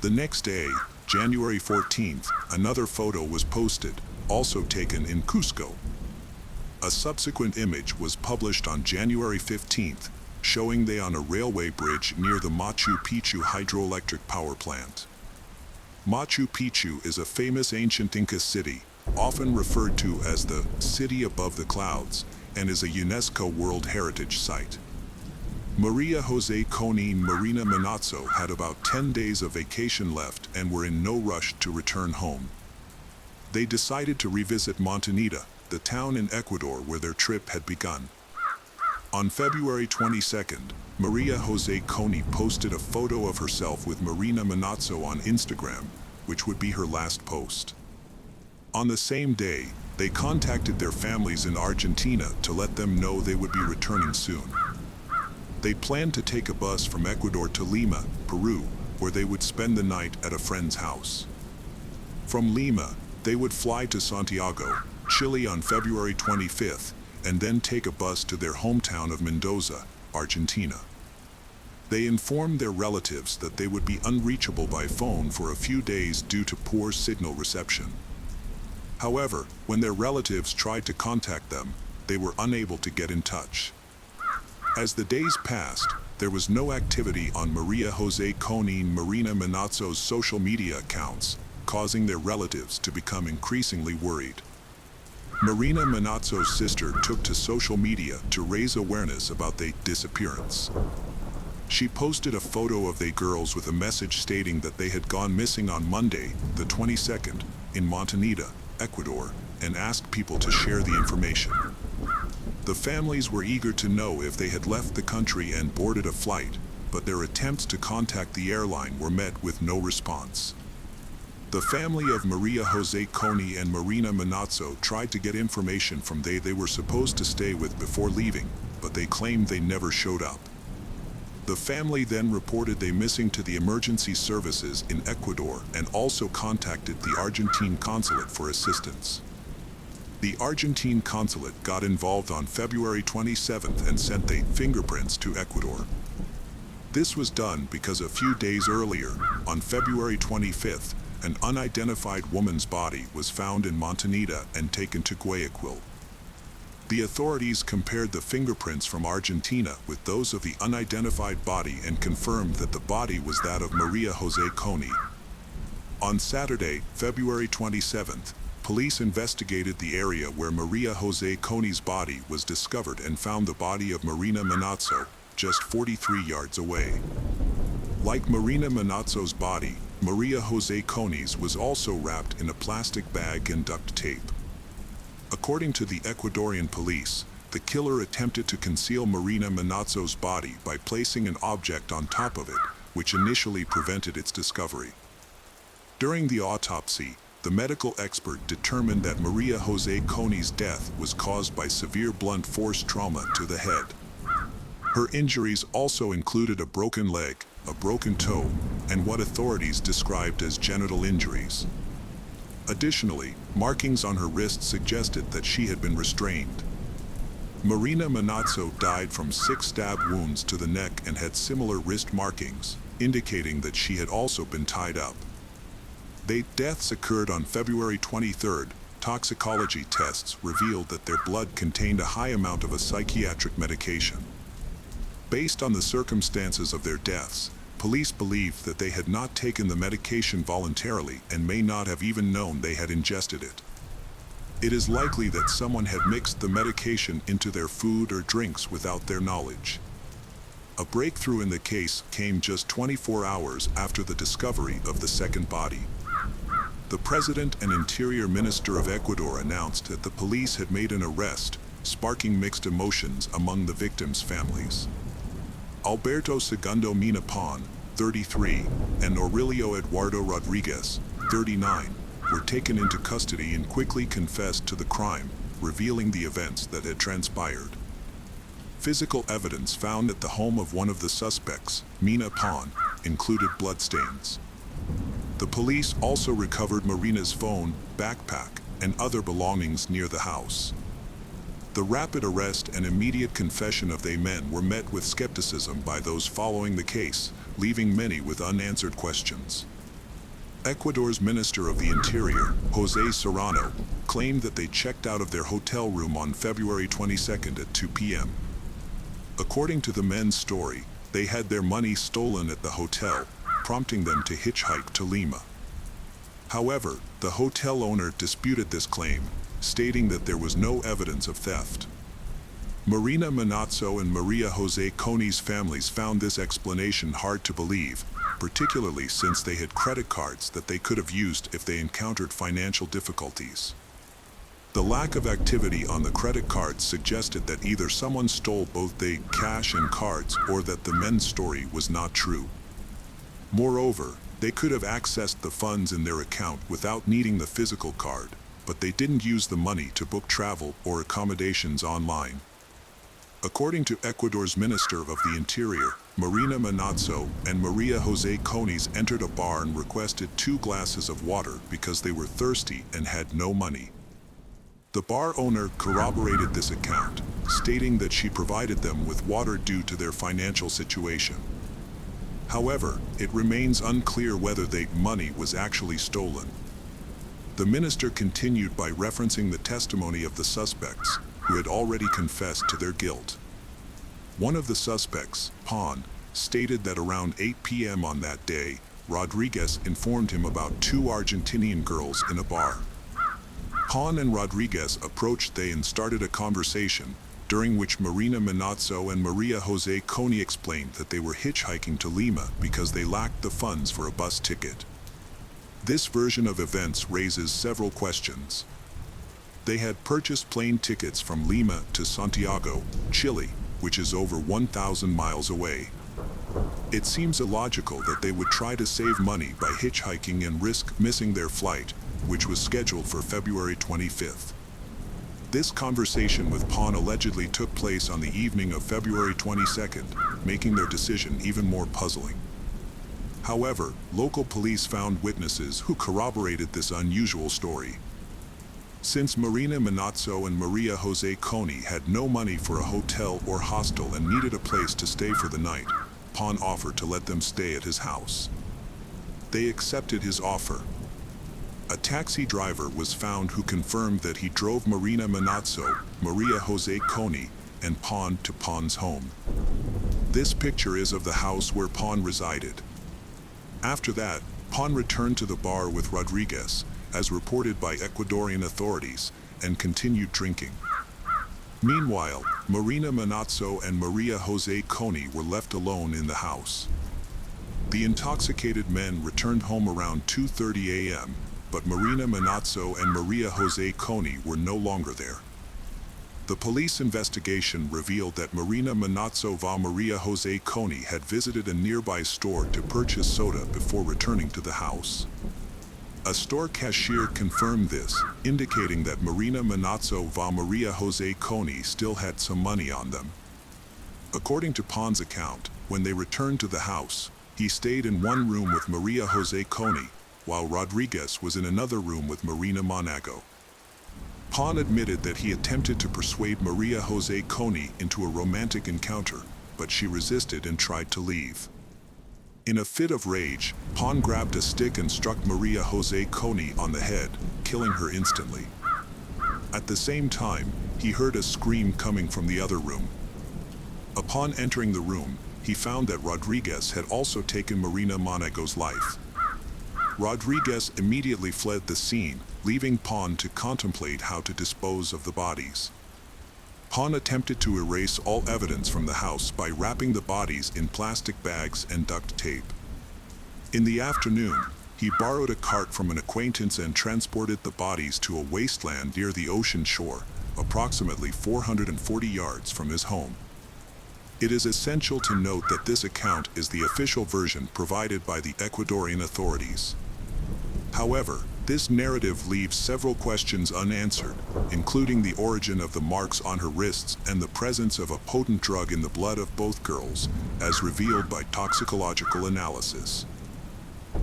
The next day, January 14th, another photo was posted, also taken in Cusco. A subsequent image was published on January 15th, showing they on a railway bridge near the Machu Picchu hydroelectric power plant. Machu Picchu is a famous ancient Inca city, often referred to as the city above the clouds, and is a UNESCO World Heritage Site. Maria Jose Coney and Marina Menegazzo had about 10 days of vacation left and were in no rush to return home. They decided to revisit Monteñita, the town in Ecuador where their trip had begun. On February 22nd, Maria Jose Coney posted a photo of herself with Marina Menegazzo on Instagram, which would be her last post. On the same day, they contacted their families in Argentina to let them know they would be returning soon. They planned to take a bus from Ecuador to Lima, Peru, where they would spend the night at a friend's house. From Lima, they would fly to Santiago, Chile on February 25th, and then take a bus to their hometown of Mendoza, Argentina. They informed their relatives that they would be unreachable by phone for a few days due to poor signal reception. However, when their relatives tried to contact them, they were unable to get in touch. As the days passed, there was no activity on Maria Jose Coney and Marina Menegazzo's social media accounts, causing their relatives to become increasingly worried. Marina Menegazzo's sister took to social media to raise awareness about their disappearance. She posted a photo of the girls with a message stating that they had gone missing on Monday, the 22nd, in Monteñita, Ecuador, and asked people to share the information. The families were eager to know if they had left the country and boarded a flight, but their attempts to contact the airline were met with no response. The family of Maria Jose Coney and Marina Menegazzo tried to get information from they were supposed to stay with before leaving, but they claimed they never showed up. The family then reported they missing to the emergency services in Ecuador and also contacted the Argentine consulate for assistance. The Argentine consulate got involved on February 27th and sent the fingerprints to Ecuador. This was done because a few days earlier, on February 25th, an unidentified woman's body was found in Monteñita and taken to Guayaquil. The authorities compared the fingerprints from Argentina with those of the unidentified body and confirmed that the body was that of Maria Jose Coney. On Saturday, February 27th, police investigated the area where Maria Jose Coney's body was discovered and found the body of Marina Menegazzo just 43 yards away. Like Marina Menegazzo's body, Maria Jose Coney's was also wrapped in a plastic bag and duct tape. According to the Ecuadorian police, the killer attempted to conceal Marina Manazzo's body by placing an object on top of it, which initially prevented its discovery. During the autopsy, the medical expert determined that Maria Jose Coni's death was caused by severe blunt force trauma to the head. Her injuries also included a broken leg, a broken toe, and what authorities described as genital injuries. Additionally, markings on her wrist suggested that she had been restrained. Marina Manazzo died from 6 stab wounds to the neck and had similar wrist markings, indicating that she had also been tied up. Their deaths occurred on February 23rd. Toxicology tests revealed that their blood contained a high amount of a psychiatric medication. Based on the circumstances of their deaths, police believe that they had not taken the medication voluntarily and may not have even known they had ingested it. It is likely that someone had mixed the medication into their food or drinks without their knowledge. A breakthrough in the case came just 24 hours after the discovery of the second body. The President and Interior Minister of Ecuador announced that the police had made an arrest, sparking mixed emotions among the victims' families. Alberto Segundo Mina Pon, 33, and Aurelio Eduardo Rodriguez, 39, were taken into custody and quickly confessed to the crime, revealing the events that had transpired. Physical evidence found at the home of one of the suspects, Mina Pon, included bloodstains. The police also recovered Marina's phone, backpack, and other belongings near the house. The rapid arrest and immediate confession of the men were met with skepticism by those following the case, leaving many with unanswered questions. Ecuador's Minister of the Interior, Jose Serrano, claimed that they checked out of their hotel room on February 22nd at 2 p.m. According to the men's story, they had their money stolen at the hotel, prompting them to hitchhike to Lima. However, the hotel owner disputed this claim, stating that there was no evidence of theft. Marina Manazzo and Maria Jose Coni's families found this explanation hard to believe, particularly since they had credit cards that they could have used if they encountered financial difficulties. The lack of activity on the credit cards suggested that either someone stole both the cash and cards or that the men's story was not true. Moreover, they could have accessed the funds in their account without needing the physical card, but they didn't use the money to book travel or accommodations online. According to Ecuador's Minister of the Interior, Marina Manazzo and Maria Jose Coni's entered a bar and requested 2 glasses of water because they were thirsty and had no money. The bar owner corroborated this account, stating that she provided them with water due to their financial situation. However, it remains unclear whether the money was actually stolen. The minister continued by referencing the testimony of the suspects, who had already confessed to their guilt. One of the suspects, Pon, stated that around 8 p.m. on that day, Rodriguez informed him about 2 Argentinian girls in a bar. Pon and Rodriguez approached they and started a conversation, during which Marina Manazzo and Maria Jose Coni explained that they were hitchhiking to Lima because they lacked the funds for a bus ticket. This version of events raises several questions. They had purchased plane tickets from Lima to Santiago, Chile, which is over 1,000 miles away. It seems illogical that they would try to save money by hitchhiking and risk missing their flight, which was scheduled for February 25th. This conversation with Pon allegedly took place on the evening of February 22nd, making their decision even more puzzling. However, local police found witnesses who corroborated this unusual story. Since Marina Manazzo and Maria Jose Coni had no money for a hotel or hostel and needed a place to stay for the night, Pon offered to let them stay at his house. They accepted his offer. A taxi driver was found who confirmed that he drove Marina Manazzo, Maria Jose Coni, and Pon to Pon's home. This picture is of the house where Pon resided. After that, Pon returned to the bar with Rodriguez, as reported by Ecuadorian authorities, and continued drinking. Meanwhile, Marina Manazzo and Maria Jose Coni were left alone in the house. The intoxicated men returned home around 2:30 a.m., but Marina Manazzo and Maria Jose Coni were no longer there. The police investigation revealed that Marina Manazzo va Maria Jose Coney had visited a nearby store to purchase soda before returning to the house. A store cashier confirmed this, indicating that Marina Manazzo va Maria Jose Coney still had some money on them. According to Pon's account, when they returned to the house, he stayed in one room with Maria Jose Coney, while Rodriguez was in another room with Marina Monago. Pon admitted that he attempted to persuade Maria Jose Coney into a romantic encounter, but she resisted and tried to leave. In a fit of rage, Pon grabbed a stick and struck Maria Jose Coney on the head, killing her instantly. At the same time, he heard a scream coming from the other room. Upon entering the room, he found that Rodriguez had also taken Marina Monago's life. Rodriguez immediately fled the scene, leaving Pon to contemplate how to dispose of the bodies. Pon attempted to erase all evidence from the house by wrapping the bodies in plastic bags and duct tape. In the afternoon, he borrowed a cart from an acquaintance and transported the bodies to a wasteland near the ocean shore, approximately 440 yards from his home. It is essential to note that this account is the official version provided by the Ecuadorian authorities. However, this narrative leaves several questions unanswered, including the origin of the marks on her wrists and the presence of a potent drug in the blood of both girls, as revealed by toxicological analysis.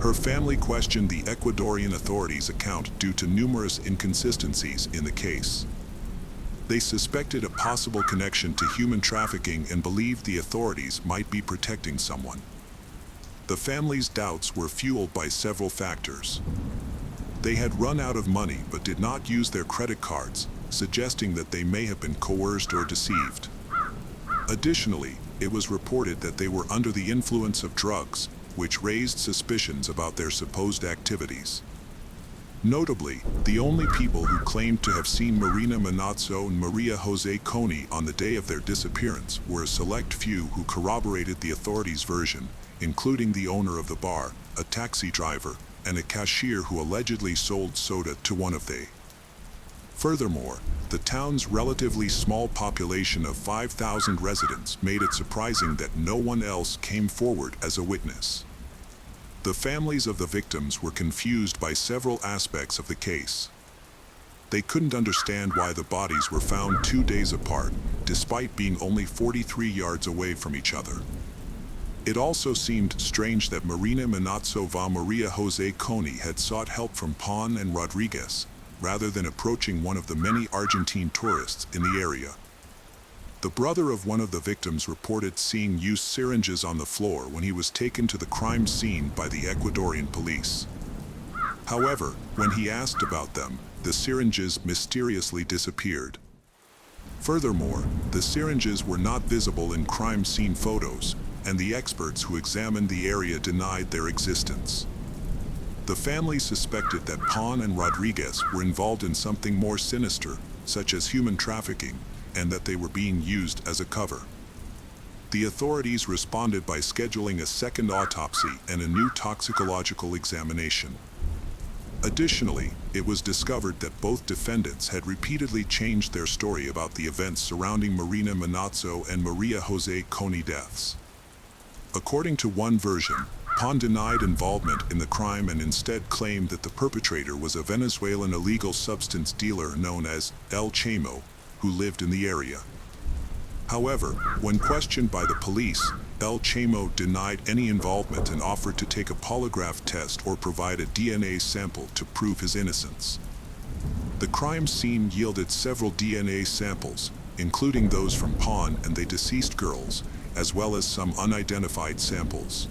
Her family questioned the Ecuadorian authorities' account due to numerous inconsistencies in the case. They suspected a possible connection to human trafficking and believed the authorities might be protecting someone. The family's doubts were fueled by several factors. They had run out of money but did not use their credit cards, suggesting that they may have been coerced or deceived. Additionally, it was reported that they were under the influence of drugs, which raised suspicions about their supposed activities. Notably, the only people who claimed to have seen Marina Manazzo and Maria Jose Coney on the day of their disappearance were a select few who corroborated the authorities' version, including the owner of the bar, a taxi driver, and a cashier who allegedly sold soda to one of they. Furthermore, the town's relatively small population of 5,000 residents made it surprising that no one else came forward as a witness. The families of the victims were confused by several aspects of the case. They couldn't understand why the bodies were found 2 days apart, despite being only 43 yards away from each other. It also seemed strange that Marina Manazzo va Maria Jose Coney had sought help from Pon and Rodriguez, rather than approaching one of the many Argentine tourists in the area. The brother of one of the victims reported seeing used syringes on the floor when he was taken to the crime scene by the Ecuadorian police. However, when he asked about them, the syringes mysteriously disappeared. Furthermore, the syringes were not visible in crime scene photos, and the experts who examined the area denied their existence. The family suspected that Pon and Rodriguez were involved in something more sinister, such as human trafficking, and that they were being used as a cover. The authorities responded by scheduling a second autopsy and a new toxicological examination. Additionally, it was discovered that both defendants had repeatedly changed their story about the events surrounding Marina Manazzo and Maria Jose Coney deaths. According to one version, Pon denied involvement in the crime and instead claimed that the perpetrator was a Venezuelan illegal substance dealer known as El Chamo, who lived in the area. However, when questioned by the police, El Chamo denied any involvement and offered to take a polygraph test or provide a DNA sample to prove his innocence. The crime scene yielded several DNA samples, including those from Pon and the deceased girls, as well as some unidentified samples.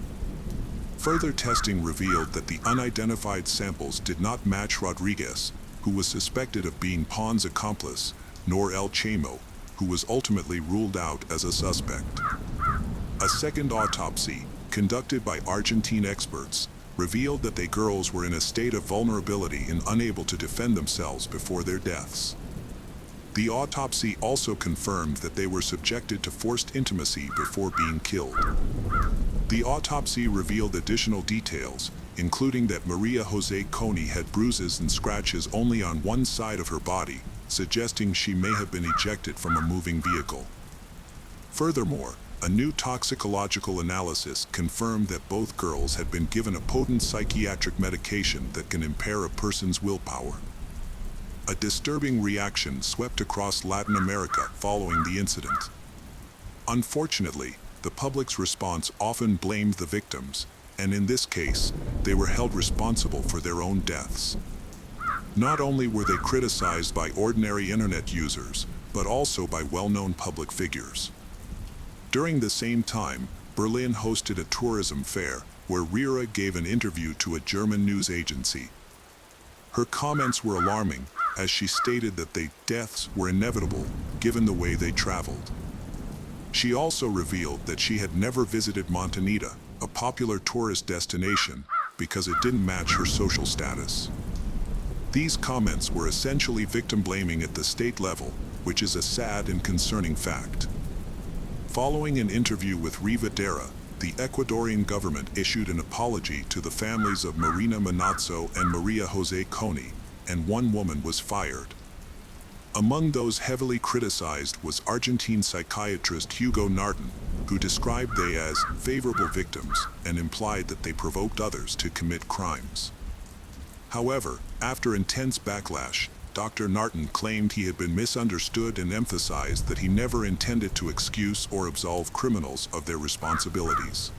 Further testing revealed that the unidentified samples did not match Rodriguez, who was suspected of being Pon's accomplice, nor El Chamo, who was ultimately ruled out as a suspect. A second autopsy, conducted by Argentine experts, revealed that the girls were in a state of vulnerability and unable to defend themselves before their deaths. The autopsy also confirmed that they were subjected to forced intimacy before being killed. The autopsy revealed additional details, including that Maria Jose Coney had bruises and scratches only on one side of her body, suggesting she may have been ejected from a moving vehicle. Furthermore, a new toxicological analysis confirmed that both girls had been given a potent psychiatric medication that can impair a person's willpower. A disturbing reaction swept across Latin America following the incident. Unfortunately, the public's response often blamed the victims, and in this case, they were held responsible for their own deaths. Not only were they criticized by ordinary internet users, but also by well-known public figures. During the same time, Berlin hosted a tourism fair where Rira gave an interview to a German news agency. Her comments were alarming, as she stated that the deaths were inevitable given the way they traveled. She also revealed that she had never visited Montenegro, a popular tourist destination, because it didn't match her social status. These comments were essentially victim blaming at the state level, which is a sad and concerning fact. Following an interview with Riva Dera, the Ecuadorian government issued an apology to the families of Marina Manazzo and Maria Jose Coni, and one woman was fired. Among those heavily criticized was Argentine psychiatrist Hugo Narton, who described they as favorable victims and implied that they provoked others to commit crimes. However, after intense backlash, Dr. Narton claimed he had been misunderstood and emphasized that he never intended to excuse or absolve criminals of their responsibilities.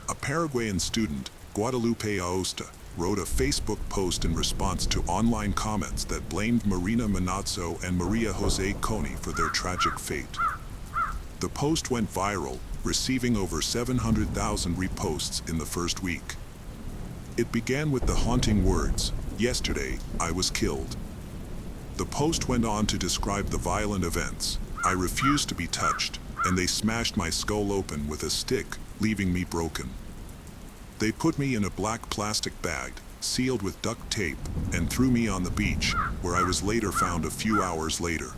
A Paraguayan student, Guadalupe Aosta, wrote a Facebook post in response to online comments that blamed Marina Manazzo and Maria Jose Coni for their tragic fate. The post went viral, receiving over 700,000 reposts in the first week. It began with the haunting words, "Yesterday, I was killed." The post went on to describe the violent events. "I refused to be touched, and they smashed my skull open with a stick, leaving me broken. They put me in a black plastic bag, sealed with duct tape, and threw me on the beach, where I was later found a few hours later.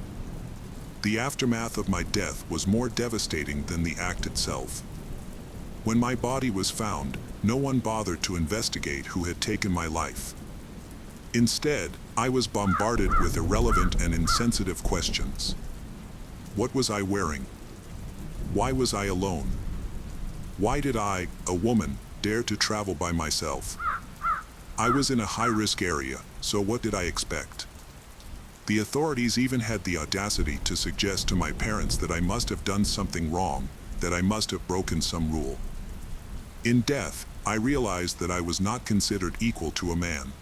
The aftermath of my death was more devastating than the act itself. When my body was found, no one bothered to investigate who had taken my life. Instead, I was bombarded with irrelevant and insensitive questions. What was I wearing? Why was I alone? Why did I, a woman, dare to travel by myself? I was in a high-risk area, so what did I expect? The authorities even had the audacity to suggest to my parents that I must have done something wrong, that I must have broken some rule. In death, I realized that I was not considered equal to a man.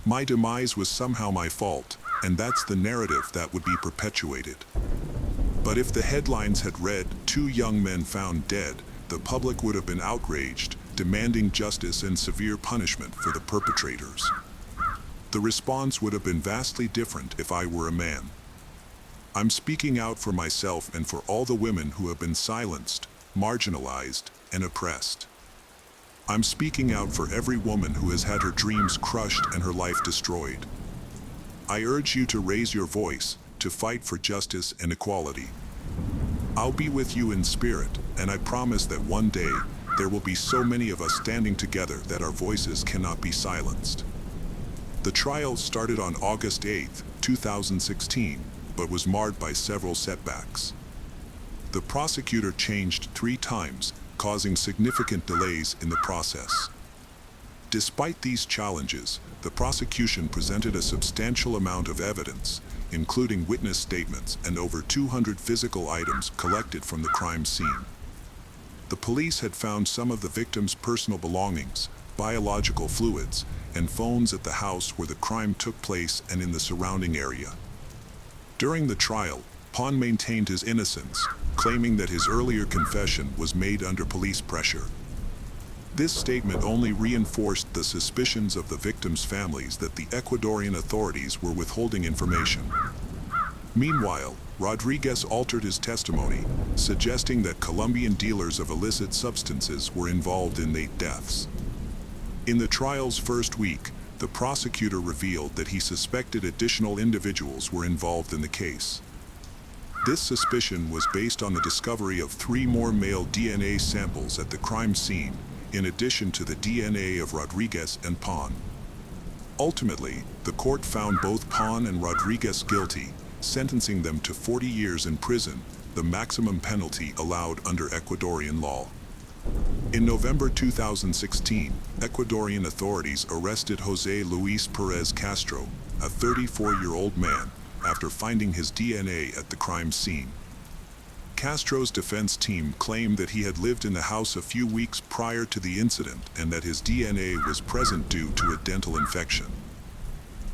My demise was somehow my fault, and that's the narrative that would be perpetuated. But if the headlines had read, 2 young men found dead, the public would have been outraged, demanding justice and severe punishment for the perpetrators. The response would have been vastly different if I were a man. I'm speaking out for myself and for all the women who have been silenced, marginalized, and oppressed. I'm speaking out for every woman who has had her dreams crushed and her life destroyed. I urge you to raise your voice, to fight for justice and equality. I'll be with you in spirit, and I promise that one day, there will be so many of us standing together that our voices cannot be silenced." The trial started on August 8, 2016, but was marred by several setbacks. The prosecutor changed 3 times, causing significant delays in the process. Despite these challenges, the prosecution presented a substantial amount of evidence, including witness statements and over 200 physical items collected from the crime scene. The police had found some of the victim's personal belongings, biological fluids, and phones at the house where the crime took place and in the surrounding area. During the trial, Pon maintained his innocence, claiming that his earlier confession was made under police pressure. This statement only reinforced the suspicions of the victims' families that the Ecuadorian authorities were withholding information. Meanwhile, Rodriguez altered his testimony, suggesting that Colombian dealers of illicit substances were involved in the deaths. In the trial's first week, the prosecutor revealed that he suspected additional individuals were involved in the case. This suspicion was based on the discovery of 3 more male DNA samples at the crime scene, in addition to the DNA of Rodriguez and Pon. Ultimately, the court found both Pon and Rodriguez guilty, sentencing them to 40 years in prison, the maximum penalty allowed under Ecuadorian law. In November 2016, Ecuadorian authorities arrested José Luis Pérez Castro, a 34-year-old man, after finding his DNA at the crime scene. Castro's defense team claimed that he had lived in the house a few weeks prior to the incident and that his DNA was present due to a dental infection.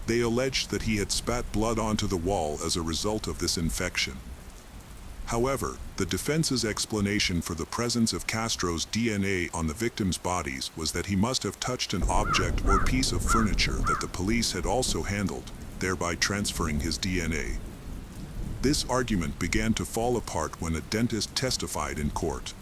They alleged that he had spat blood onto the wall as a result of this infection. However, the defense's explanation for the presence of Castro's DNA on the victims' bodies was that he must have touched an object or piece of furniture that the police had also handled, thereby transferring his DNA. This argument began to fall apart when a dentist testified in court.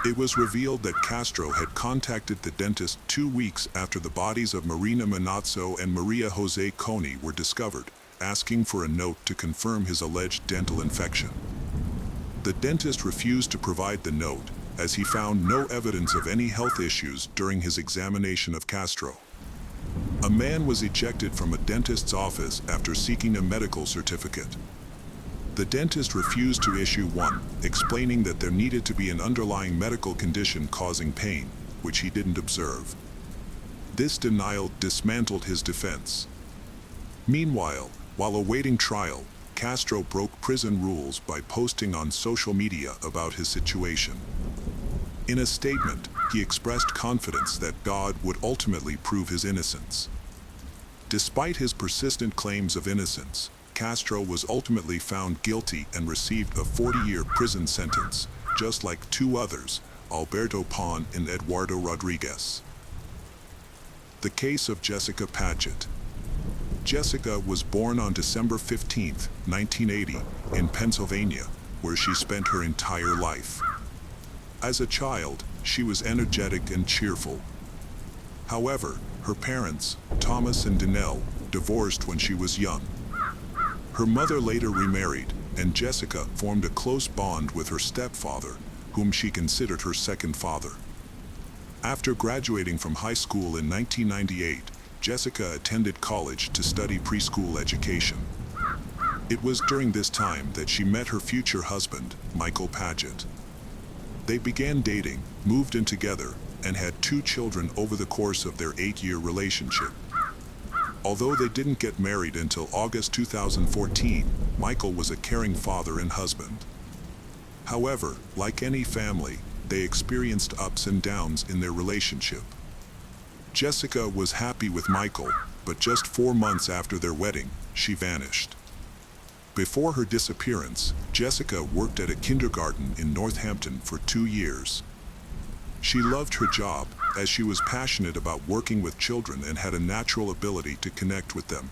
It was revealed that Castro had contacted the dentist 2 weeks after the bodies of Marina Manazzo and Maria Jose Coney were discovered, asking for a note to confirm his alleged dental infection. The dentist refused to provide the note, as he found no evidence of any health issues during his examination of Castro. A man was ejected from a dentist's office after seeking a medical certificate. The dentist refused to issue one, explaining that there needed to be an underlying medical condition causing pain, which he didn't observe. This denial dismantled his defense. Meanwhile, while awaiting trial, Castro broke prison rules by posting on social media about his situation. In a statement, he expressed confidence that God would ultimately prove his innocence. Despite his persistent claims of innocence, Castro was ultimately found guilty and received a 40-year prison sentence, just like two others, Alberto Pon and Eduardo Rodriguez. The case of Jessica Paget. Jessica was born on December 15, 1980, in Pennsylvania, where she spent her entire life. As a child, she was energetic and cheerful. However, her parents, Thomas and Danelle, divorced when she was young. Her mother later remarried, and Jessica formed a close bond with her stepfather, whom she considered her second father. After graduating from high school in 1998, Jessica attended college to study preschool education. It was during this time that she met her future husband, Michael Paget. They began dating, moved in together, and had 2 children over the course of their 8-year relationship. Although they didn't get married until August 2014, Michael was a caring father and husband. However, like any family, they experienced ups and downs in their relationship. Jessica was happy with Michael, but just 4 months after their wedding, she vanished. Before her disappearance, Jessica worked at a kindergarten in Northampton for 2 years. She loved her job, as she was passionate about working with children and had a natural ability to connect with them.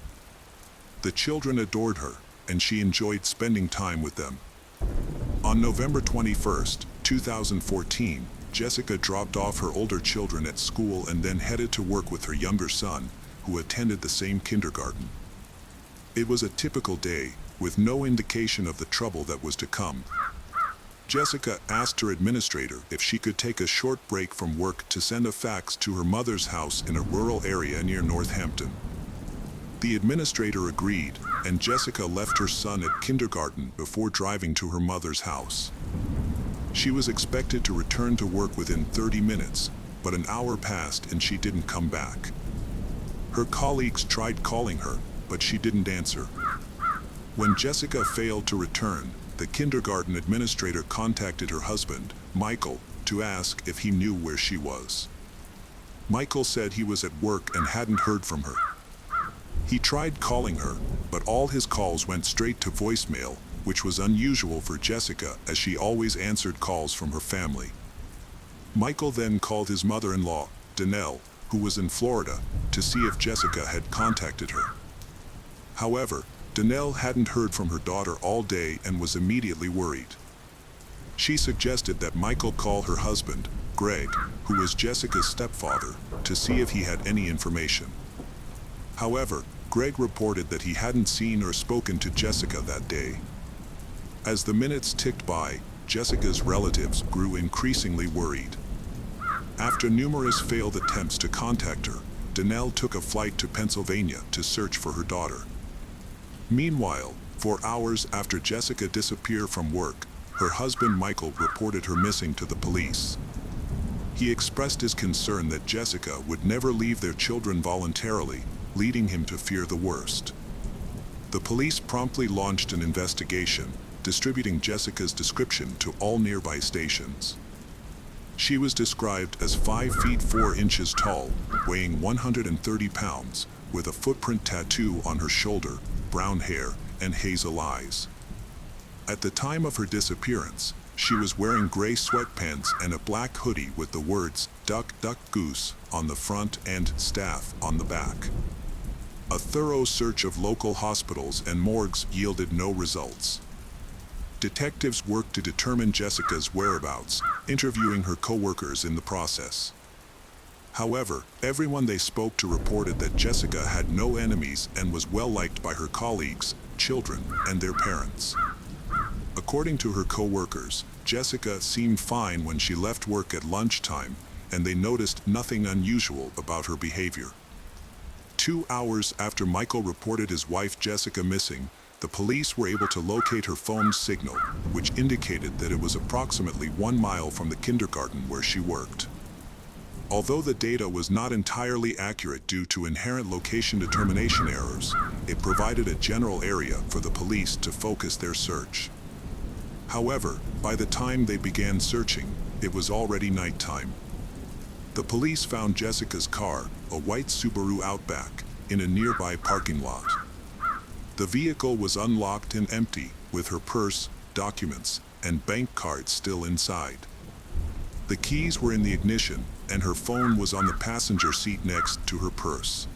The children adored her, and she enjoyed spending time with them. On November 21, 2014, Jessica dropped off her older children at school and then headed to work with her younger son, who attended the same kindergarten. It was a typical day, with no indication of the trouble that was to come. Jessica asked her administrator if she could take a short break from work to send a fax to her mother's house in a rural area near Northampton. The administrator agreed, and Jessica left her son at kindergarten before driving to her mother's house. She was expected to return to work within 30 minutes, but an hour passed and she didn't come back. Her colleagues tried calling her, but she didn't answer. When Jessica failed to return, the kindergarten administrator contacted her husband, Michael, to ask if he knew where she was. Michael said he was at work and hadn't heard from her. He tried calling her, but all his calls went straight to voicemail, which was unusual for Jessica as she always answered calls from her family. Michael then called his mother-in-law, Danelle, who was in Florida, to see if Jessica had contacted her. However, Danelle hadn't heard from her daughter all day and was immediately worried. She suggested that Michael call her husband, Greg, who was Jessica's stepfather, to see if he had any information. However, Greg reported that he hadn't seen or spoken to Jessica that day. As the minutes ticked by, Jessica's relatives grew increasingly worried. After numerous failed attempts to contact her, Danelle took a flight to Pennsylvania to search for her daughter. Meanwhile, for hours after Jessica disappeared from work, her husband Michael reported her missing to the police. He expressed his concern that Jessica would never leave their children voluntarily, leading him to fear the worst. The police promptly launched an investigation, distributing Jessica's description to all nearby stations. She was described as 5 feet 4 inches tall, weighing 130 pounds, with a footprint tattoo on her shoulder, brown hair, and hazel eyes. At the time of her disappearance, she was wearing gray sweatpants and a black hoodie with the words "Duck, Duck, Goose" on the front and "Staff" on the back. A thorough search of local hospitals and morgues yielded no results. Detectives worked to determine Jessica's whereabouts, interviewing her co-workers in the process. However, everyone they spoke to reported that Jessica had no enemies and was well liked by her colleagues, children, and their parents. According to her co-workers, Jessica seemed fine when she left work at lunchtime, and they noticed nothing unusual about her behavior. 2 hours after Michael reported his wife Jessica missing, the police were able to locate her phone's signal, which indicated that it was approximately 1 mile from the kindergarten where she worked. Although the data was not entirely accurate due to inherent location determination errors, it provided a general area for the police to focus their search. However, by the time they began searching, it was already nighttime. The police found Jessica's car, a white Subaru Outback, in a nearby parking lot. The vehicle was unlocked and empty, with her purse, documents, and bank cards still inside. The keys were in the ignition, and her phone was on the passenger seat next to her purse.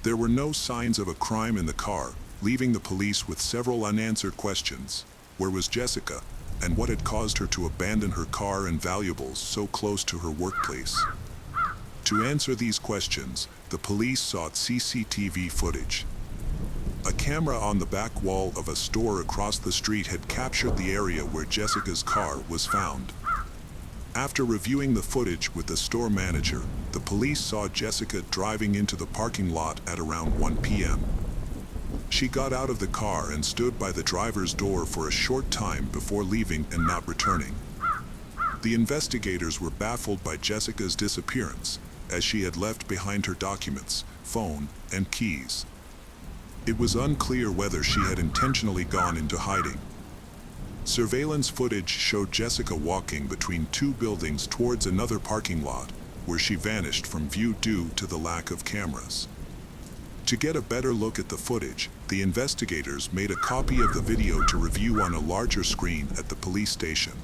There were no signs of a crime in the car, leaving the police with several unanswered questions. Where was Jessica, and what had caused her to abandon her car and valuables so close to her workplace? To answer these questions, the police sought CCTV footage. A camera on the back wall of a store across the street had captured the area where Jessica's car was found. After reviewing the footage with the store manager, the police saw Jessica driving into the parking lot at around 1 p.m. She got out of the car and stood by the driver's door for a short time before leaving and not returning. The investigators were baffled by Jessica's disappearance, as she had left behind her documents, phone, and keys. It was unclear whether she had intentionally gone into hiding. Surveillance footage showed Jessica walking between 2 buildings towards another parking lot, where she vanished from view due to the lack of cameras. To get a better look at the footage, the investigators made a copy of the video to review on a larger screen at the police station.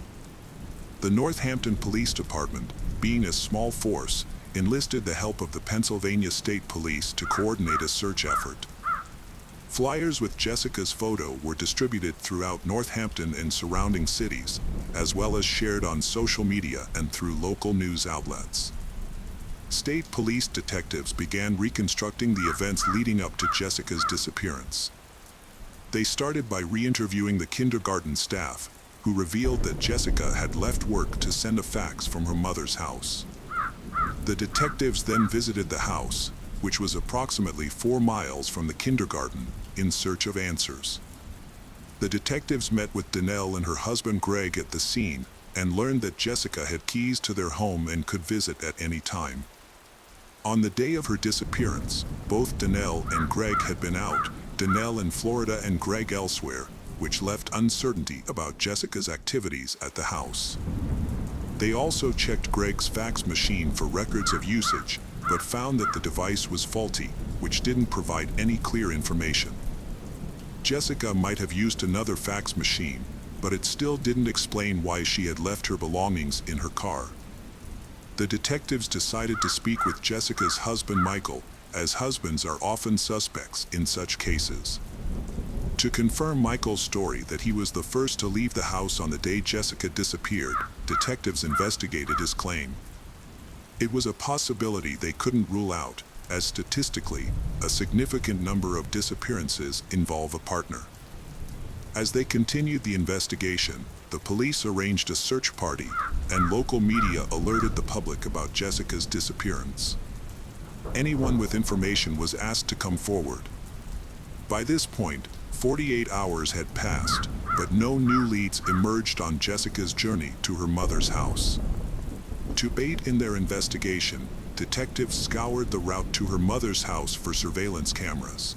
The Northampton Police Department, being a small force, enlisted the help of the Pennsylvania State Police to coordinate a search effort. Flyers with Jessica's photo were distributed throughout Northampton and surrounding cities, as well as shared on social media and through local news outlets. State police detectives began reconstructing the events leading up to Jessica's disappearance. They started by re-interviewing the kindergarten staff, who revealed that Jessica had left work to send a fax from her mother's house. The detectives then visited the house, which was approximately 4 miles from the kindergarten, in search of answers. The detectives met with Danelle and her husband Greg at the scene and learned that Jessica had keys to their home and could visit at any time. On the day of her disappearance, both Danelle and Greg had been out, Danelle in Florida and Greg elsewhere, which left uncertainty about Jessica's activities at the house. They also checked Greg's fax machine for records of usage, but found that the device was faulty, which didn't provide any clear information. Jessica might have used another fax machine, but it still didn't explain why she had left her belongings in her car. The detectives decided to speak with Jessica's husband Michael, as husbands are often suspects in such cases. To confirm Michael's story that he was the first to leave the house on the day Jessica disappeared, detectives investigated his claim. It was a possibility they couldn't rule out, as statistically, a significant number of disappearances involve a partner. As they continued the investigation, the police arranged a search party, and local media alerted the public about Jessica's disappearance. Anyone with information was asked to come forward. By this point, 48 hours had passed, but no new leads emerged on Jessica's journey to her mother's house. To aid in their investigation, detectives scoured the route to her mother's house for surveillance cameras.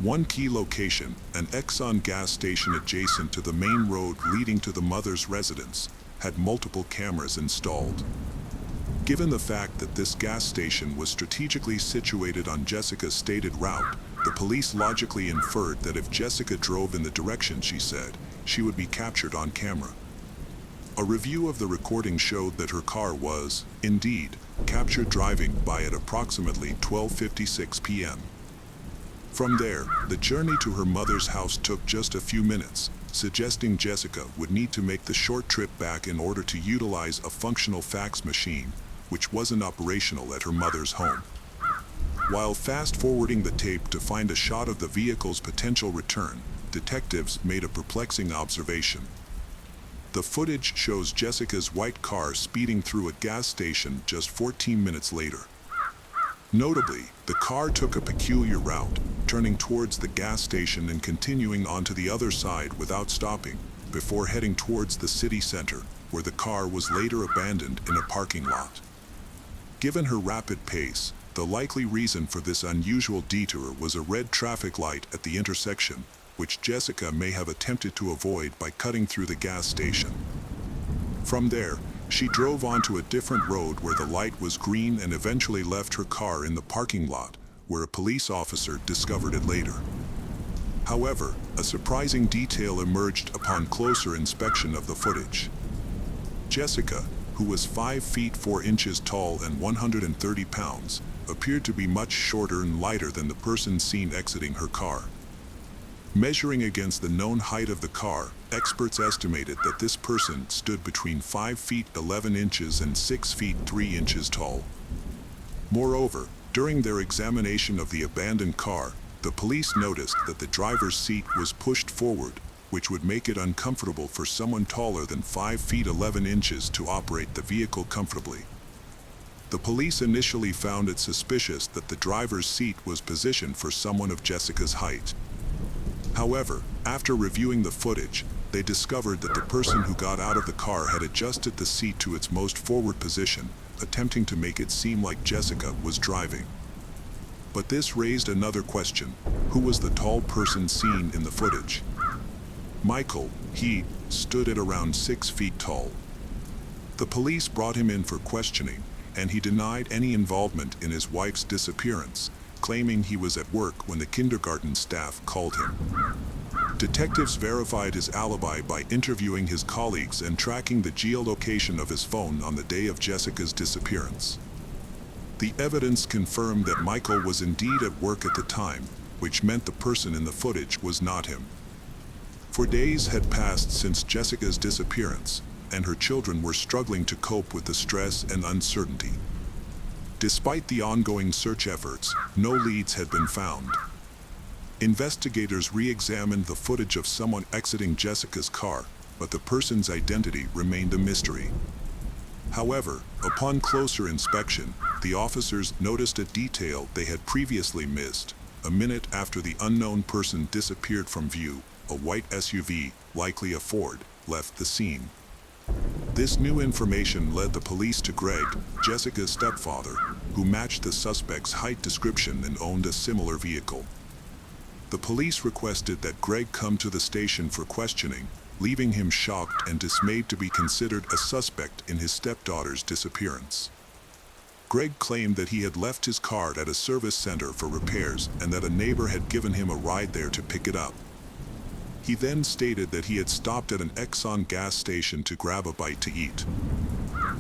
One key location, an Exxon gas station adjacent to the main road leading to the mother's residence, had multiple cameras installed. Given the fact that this gas station was strategically situated on Jessica's stated route, the police logically inferred that if Jessica drove in the direction she said, she would be captured on camera. A review of the recording showed that her car was, indeed, captured driving by at approximately 12:56 p.m. From there, the journey to her mother's house took just a few minutes, suggesting Jessica would need to make the short trip back in order to utilize a functional fax machine, which wasn't operational at her mother's home. While fast-forwarding the tape to find a shot of the vehicle's potential return, detectives made a perplexing observation. The footage shows Jessica's white car speeding through a gas station just 14 minutes later. Notably, the car took a peculiar route, turning towards the gas station and continuing onto the other side without stopping, before heading towards the city center, where the car was later abandoned in a parking lot. Given her rapid pace, the likely reason for this unusual detour was a red traffic light at the intersection, which Jessica may have attempted to avoid by cutting through the gas station. From there, she drove onto a different road where the light was green and eventually left her car in the parking lot, where a police officer discovered it later. However, a surprising detail emerged upon closer inspection of the footage. Jessica, who was 5 feet 4 inches tall and 130 pounds, appeared to be much shorter and lighter than the person seen exiting her car. Measuring against the known height of the car, experts estimated that this person stood between 5 feet 11 inches and 6 feet 3 inches tall. Moreover, during their examination of the abandoned car, the police noticed that the driver's seat was pushed forward, which would make it uncomfortable for someone taller than 5 feet 11 inches to operate the vehicle comfortably. The police initially found it suspicious that the driver's seat was positioned for someone of Jessica's height. However, after reviewing the footage, they discovered that the person who got out of the car had adjusted the seat to its most forward position, attempting to make it seem like Jessica was driving. But this raised another question: who was the tall person seen in the footage? Michael, he, stood at around 6 feet tall. The police brought him in for questioning, and he denied any involvement in his wife's disappearance, claiming he was at work when the kindergarten staff called him. Detectives verified his alibi by interviewing his colleagues and tracking the geolocation of his phone on the day of Jessica's disappearance. The evidence confirmed that Michael was indeed at work at the time, which meant the person in the footage was not him. For days had passed since Jessica's disappearance, and her children were struggling to cope with the stress and uncertainty. Despite the ongoing search efforts, no leads had been found. Investigators re-examined the footage of someone exiting Jessica's car, but the person's identity remained a mystery. However, upon closer inspection, the officers noticed a detail they had previously missed. A minute after the unknown person disappeared from view, a white SUV, likely a Ford, left the scene. This new information led the police to Greg, Jessica's stepfather, who matched the suspect's height description and owned a similar vehicle. The police requested that Greg come to the station for questioning, leaving him shocked and dismayed to be considered a suspect in his stepdaughter's disappearance. Greg claimed that he had left his car at a service center for repairs and that a neighbor had given him a ride there to pick it up. He then stated that he had stopped at an Exxon gas station to grab a bite to eat.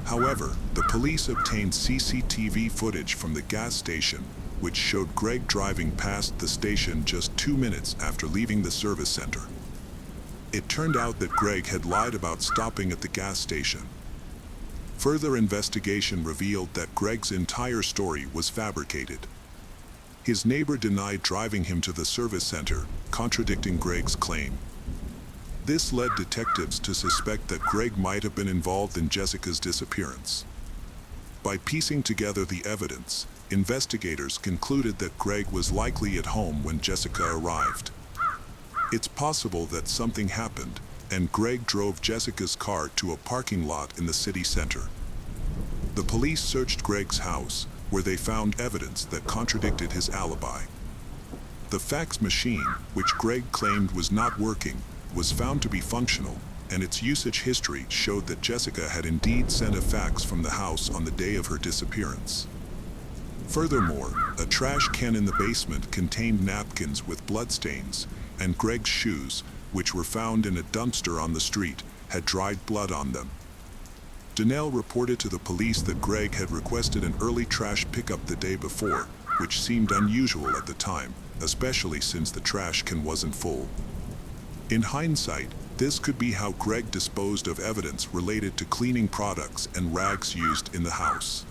However, the police obtained CCTV footage from the gas station, which showed Greg driving past the station just 2 minutes after leaving the service center. It turned out that Greg had lied about stopping at the gas station. Further investigation revealed that Greg's entire story was fabricated. His neighbor denied driving him to the service center, contradicting Greg's claim. This led detectives to suspect that Greg might have been involved in Jessica's disappearance. By piecing together the evidence, investigators concluded that Greg was likely at home when Jessica arrived. It's possible that something happened, and Greg drove Jessica's car to a parking lot in the city center. The police searched Greg's house, where they found evidence that contradicted his alibi. The fax machine, which Greg claimed was not working, was found to be functional, and its usage history showed that Jessica had indeed sent a fax from the house on the day of her disappearance. Furthermore, a trash can in the basement contained napkins with bloodstains, and Greg's shoes, which were found in a dumpster on the street, had dried blood on them. Donnell reported to the police that Greg had requested an early trash pickup the day before, which seemed unusual at the time, especially since the trash can wasn't full. In hindsight, this could be how Greg disposed of evidence related to cleaning products and rags used in the house.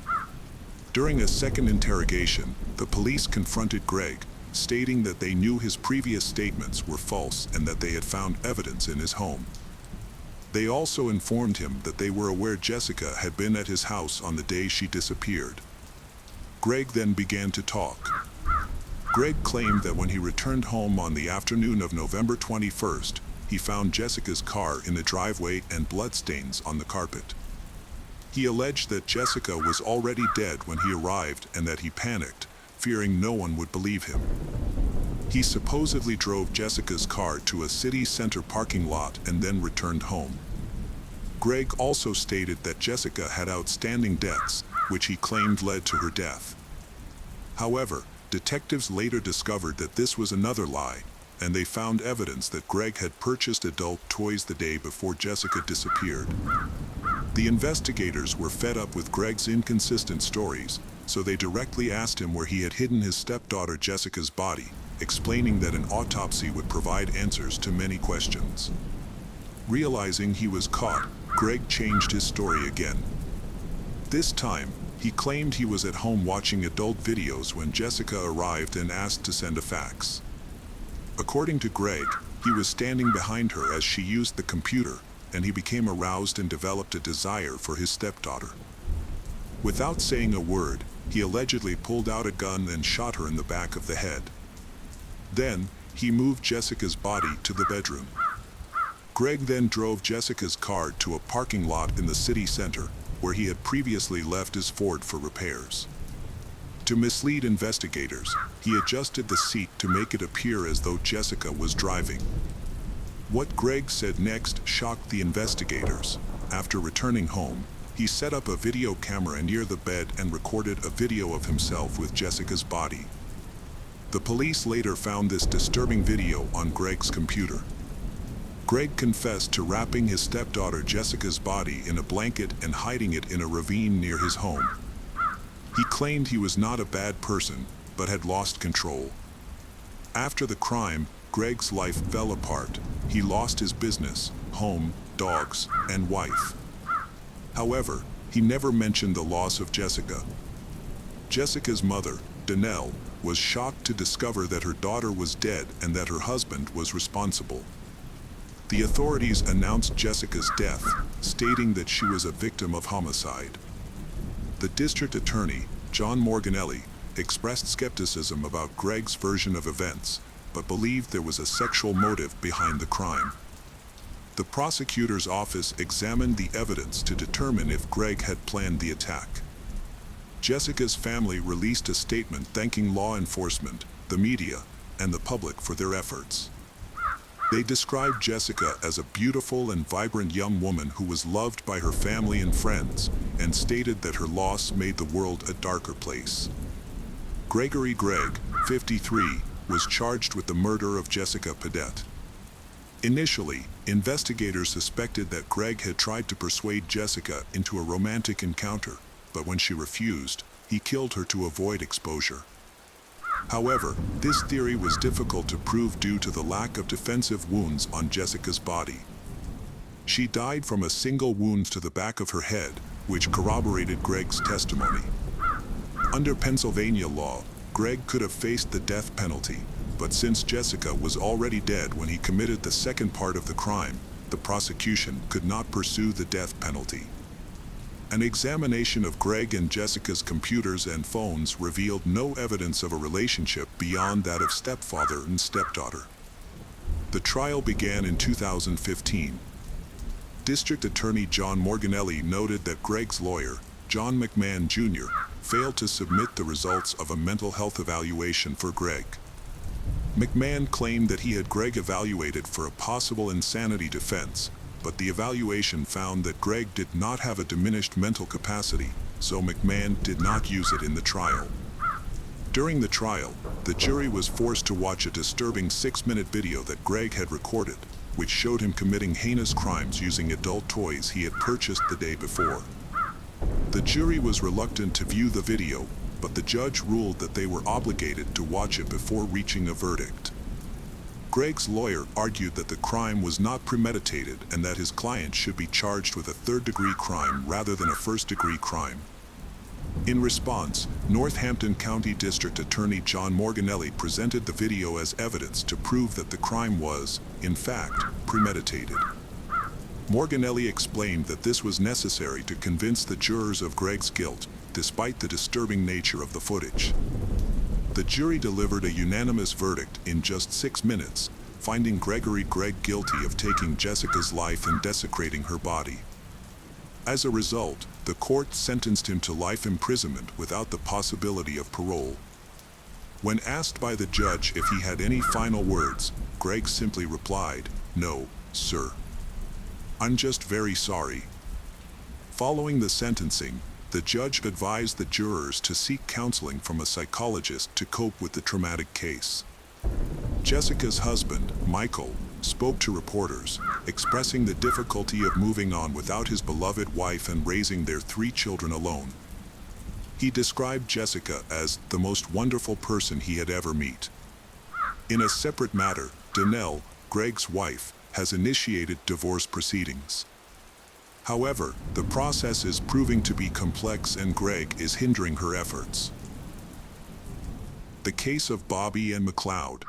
During a second interrogation, the police confronted Greg, stating that they knew his previous statements were false and that they had found evidence in his home. They also informed him that they were aware Jessica had been at his house on the day she disappeared. Greg then began to talk. Greg claimed that when he returned home on the afternoon of November 21st, he found Jessica's car in the driveway and bloodstains on the carpet. He alleged that Jessica was already dead when he arrived and that he panicked, fearing no one would believe him. He supposedly drove Jessica's car to a city center parking lot and then returned home. Greg also stated that Jessica had outstanding debts, which he claimed led to her death. However, detectives later discovered that this was another lie, and they found evidence that Greg had purchased adult toys the day before Jessica disappeared. The investigators were fed up with Greg's inconsistent stories, so they directly asked him where he had hidden his stepdaughter Jessica's body, explaining that an autopsy would provide answers to many questions. Realizing he was caught, Greg changed his story again. This time, he claimed he was at home watching adult videos when Jessica arrived and asked to send a fax. According to Greg, he was standing behind her as she used the computer, and he became aroused and developed a desire for his stepdaughter. Without saying a word, he allegedly pulled out a gun and shot her in the back of the head. Then, he moved Jessica's body to the bedroom. Greg then drove Jessica's car to a parking lot in the city center, where he had previously left his Ford for repairs. To mislead investigators, he adjusted the seat to make it appear as though Jessica was driving. What Greg said next shocked the investigators. After returning home, he set up a video camera near the bed and recorded a video of himself with Jessica's body. The police later found this disturbing video on Greg's computer. Greg confessed to wrapping his stepdaughter Jessica's body in a blanket and hiding it in a ravine near his home. He claimed he was not a bad person, but had lost control. After the crime, Greg's life fell apart. He lost his business, home, dogs, and wife. However, he never mentioned the loss of Jessica. Jessica's mother, Donnell, was shocked to discover that her daughter was dead and that her husband was responsible. The authorities announced Jessica's death, stating that she was a victim of homicide. The district attorney, John Morganelli, expressed skepticism about Greg's version of events, but believed there was a sexual motive behind the crime. The prosecutor's office examined the evidence to determine if Greg had planned the attack. Jessica's family released a statement thanking law enforcement, the media, and the public for their efforts. They described Jessica as a beautiful and vibrant young woman who was loved by her family and friends, and stated that her loss made the world a darker place. Gregory Gregg, 53, was charged with the murder of Jessica Pedette. Initially, investigators suspected that Greg had tried to persuade Jessica into a romantic encounter, but when she refused, he killed her to avoid exposure. However, this theory was difficult to prove due to the lack of defensive wounds on Jessica's body. She died from a single wound to the back of her head, which corroborated Greg's testimony. Under Pennsylvania law, Greg could have faced the death penalty, but since Jessica was already dead when he committed the second part of the crime, the prosecution could not pursue the death penalty. An examination of Greg and Jessica's computers and phones revealed no evidence of a relationship beyond that of stepfather and stepdaughter. The trial began in 2015. District Attorney John Morganelli noted that Greg's lawyer, John McMahon Jr., failed to submit the results of a mental health evaluation for Greg. McMahon claimed that he had Greg evaluated for a possible insanity defense, but the evaluation found that Greg did not have a diminished mental capacity, so McMahon did not use it in the trial. During the trial, the jury was forced to watch a disturbing 6-minute video that Greg had recorded, which showed him committing heinous crimes using adult toys he had purchased the day before. The jury was reluctant to view the video, but the judge ruled that they were obligated to watch it before reaching a verdict. Greg's lawyer argued that the crime was not premeditated and that his client should be charged with a third-degree crime rather than a first-degree crime. In response, Northampton County District Attorney John Morganelli presented the video as evidence to prove that the crime was, in fact, premeditated. Morganelli explained that this was necessary to convince the jurors of Greg's guilt, despite the disturbing nature of the footage. The jury delivered a unanimous verdict in just 6 minutes, finding Gregory Gregg guilty of taking Jessica's life and desecrating her body. As a result, the court sentenced him to life imprisonment without the possibility of parole. When asked by the judge if he had any final words, Greg simply replied, "No, sir. I'm just very sorry." Following the sentencing, the judge advised the jurors to seek counseling from a psychologist to cope with the traumatic case. Jessica's husband, Michael, spoke to reporters, expressing the difficulty of moving on without his beloved wife and raising their 3 children alone. He described Jessica as the most wonderful person he had ever met. In a separate matter, Danelle, Greg's wife, has initiated divorce proceedings. However, the process is proving to be complex and Greg is hindering her efforts. The case of Bobby Ann McLeod.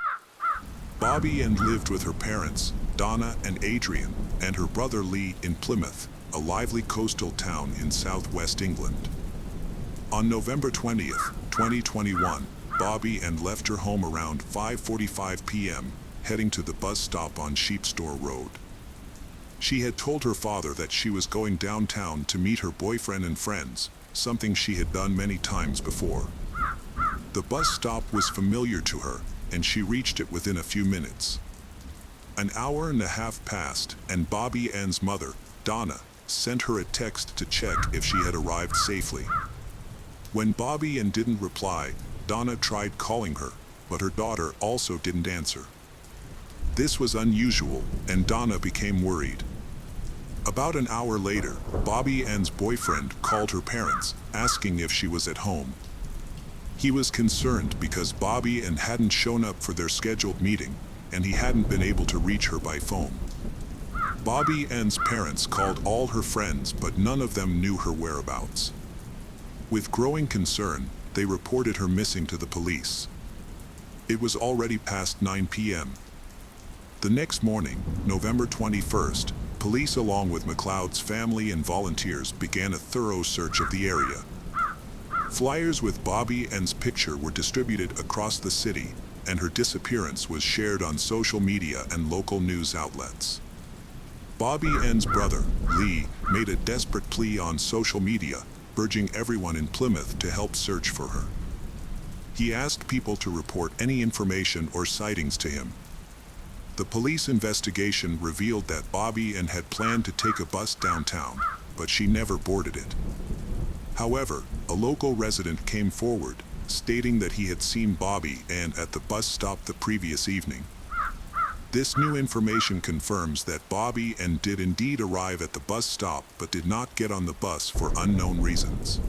Bobby Ann lived with her parents, Donna and Adrian, and her brother Lee in Plymouth, a lively coastal town in southwest England. On November 20th, 2021, Bobby Ann left her home around 5:45 p.m., heading to the bus stop on Sheepstore Road. She had told her father that she was going downtown to meet her boyfriend and friends, something she had done many times before. The bus stop was familiar to her, and she reached it within a few minutes. An hour and a half passed, and Bobby Ann's mother, Donna, sent her a text to check if she had arrived safely. When Bobby Ann didn't reply, Donna tried calling her, but her daughter also didn't answer. This was unusual, and Donna became worried. About an hour later, Bobby Ann's boyfriend called her parents, asking if she was at home. He was concerned because Bobby Ann hadn't shown up for their scheduled meeting, and he hadn't been able to reach her by phone. Bobby Ann's parents called all her friends, but none of them knew her whereabouts. With growing concern, they reported her missing to the police. It was already past 9 p.m. The next morning, November 21st, police along with McLeod's family and volunteers began a thorough search of the area. Flyers with Bobby Ann's picture were distributed across the city, and her disappearance was shared on social media and local news outlets. Bobby Ann's brother, Lee, made a desperate plea on social media, urging everyone in Plymouth to help search for her. He asked people to report any information or sightings to him. The police investigation revealed that Bobby Ann had planned to take a bus downtown, but she never boarded it. However, a local resident came forward, stating that he had seen Bobby Ann at the bus stop the previous evening. This new information confirms that Bobby Ann did indeed arrive at the bus stop but did not get on the bus for unknown reasons.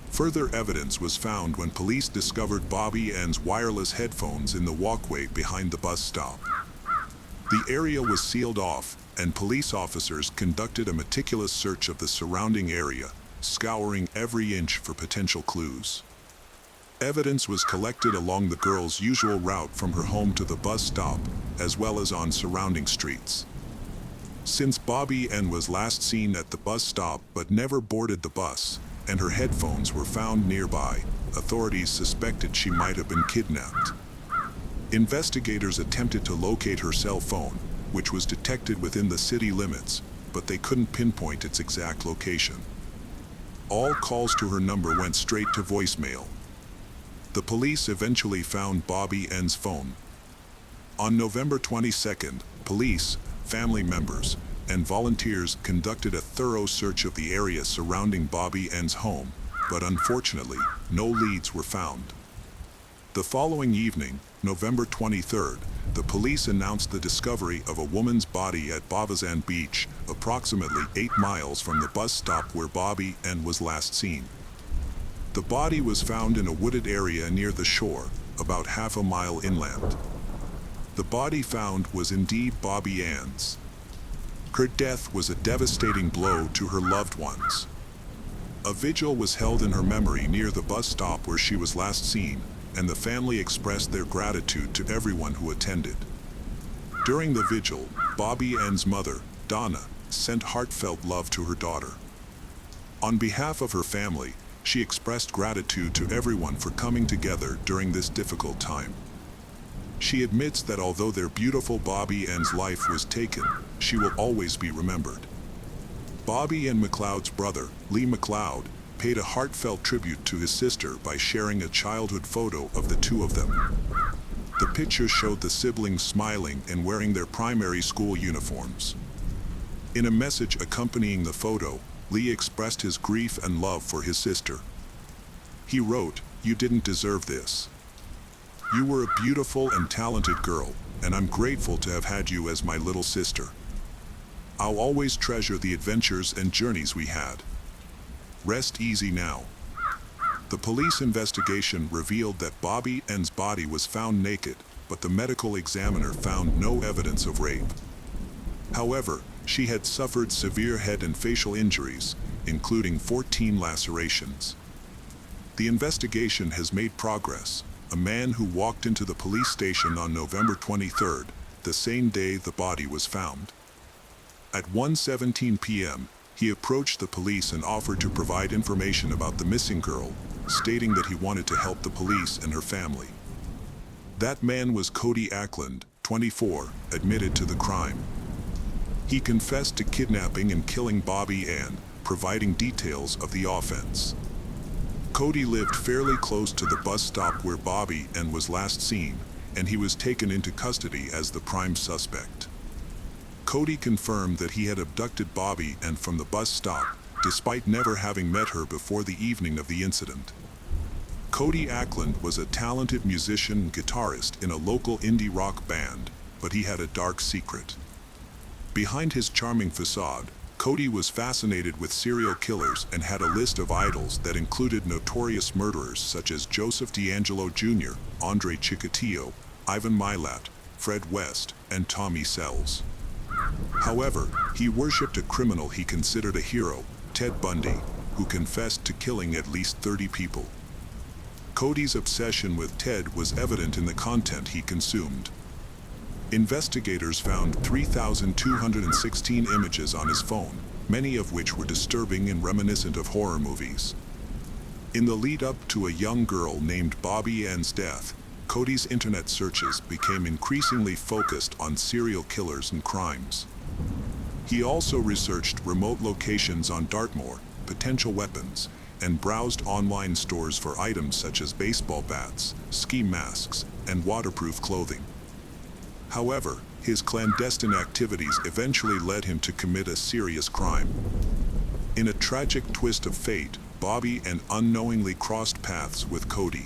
Further evidence was found when police discovered Bobby Ann's wireless headphones in the walkway behind the bus stop. The area was sealed off, and police officers conducted a meticulous search of the surrounding area, scouring every inch for potential clues. Evidence was collected along the girl's usual route from her home to the bus stop, as well as on surrounding streets. Since Bobby N was last seen at the bus stop but never boarded the bus, and her headphones were found nearby, authorities suspected she might have been kidnapped. Investigators attempted to locate her cell phone, which was detected within the city limits, but they couldn't pinpoint its exact location. All calls to her number went straight to voicemail. The police eventually found Bobby N's phone. On November 22nd, police, family members, and volunteers conducted a thorough search of the area surrounding Bobby N's home, but unfortunately, no leads were found. The following evening, November 23rd, the police announced the discovery of a woman's body at Bavazan Beach, approximately 8 miles from the bus stop where Bobby N was last seen. The body was found in a wooded area near the shore, about half a mile inland. The body found was indeed Bobby Ann's. Her death was a devastating blow to her loved ones. A vigil was held in her memory near the bus stop where she was last seen, and the family expressed their gratitude to everyone who attended. During the vigil, Bobby Ann's mother, Donna, sent heartfelt love to her daughter. On behalf of her family, she expressed gratitude to everyone for coming together during this difficult time. She admits that although their beautiful Bobby Ann's life was taken, she will always be remembered. Bobby Ann McLeod's brother, Lee McLeod, paid a heartfelt tribute to his sister by sharing a childhood photo of the two of them. The picture showed the siblings smiling and wearing their primary school uniforms. In a message accompanying the photo, Lee expressed his grief and love for his sister. He wrote, "You didn't deserve this. You were a beautiful and talented girl, and I'm grateful to have had you as my little sister. I'll always treasure the adventures and journeys we had. Rest easy now." The police investigation revealed that Bobby Ann's body was found naked, but the medical examiner found no evidence of rape. However, she had suffered severe head and facial injuries, including 14 lacerations. The investigation has made progress. A man who walked into the police station on November 23rd, the same day the body was found. At 1:17 p.m., he approached the police and offered to provide information about the missing girl, stating that he wanted to help the police and her family. That man was Cody Ackland, 24, admitted to the crime. He confessed to kidnapping and killing Bobby Ann, providing details of the offense. Cody lived fairly close to the bus stop where Bobby Ann was last seen, and he was taken into custody as the prime suspect. Cody confirmed that he had abducted Bobby Ann from the bus stop, despite never having met her before the evening of the incident. Cody Ackland was a talented musician and guitarist in a local indie rock band, but he had a dark secret. Behind his charming facade, Cody was fascinated with serial killers and had a list of idols that included notorious murderers such as Joseph D'Angelo Jr., Andre Chikatilo, Ivan Milat, Fred West, and Tommy Sells. However, he worshipped a criminal he considered a hero, Ted Bundy, who confessed to killing at least 30 people. Cody's obsession with Ted was evident in the content he consumed. Investigators found 3,216 images on his phone, many of which were disturbing and reminiscent of horror movies. In the lead-up to a young girl named Bobby Ann's death, Cody's internet searches became increasingly focused on serial killers and crimes. He also researched remote locations on Dartmoor, potential weapons, and browsed online stores for items such as baseball bats, ski masks, and waterproof clothing. However, his clandestine activities eventually led him to commit a serious crime. In a tragic twist of fate, Bobby Ann unknowingly crossed paths with Cody.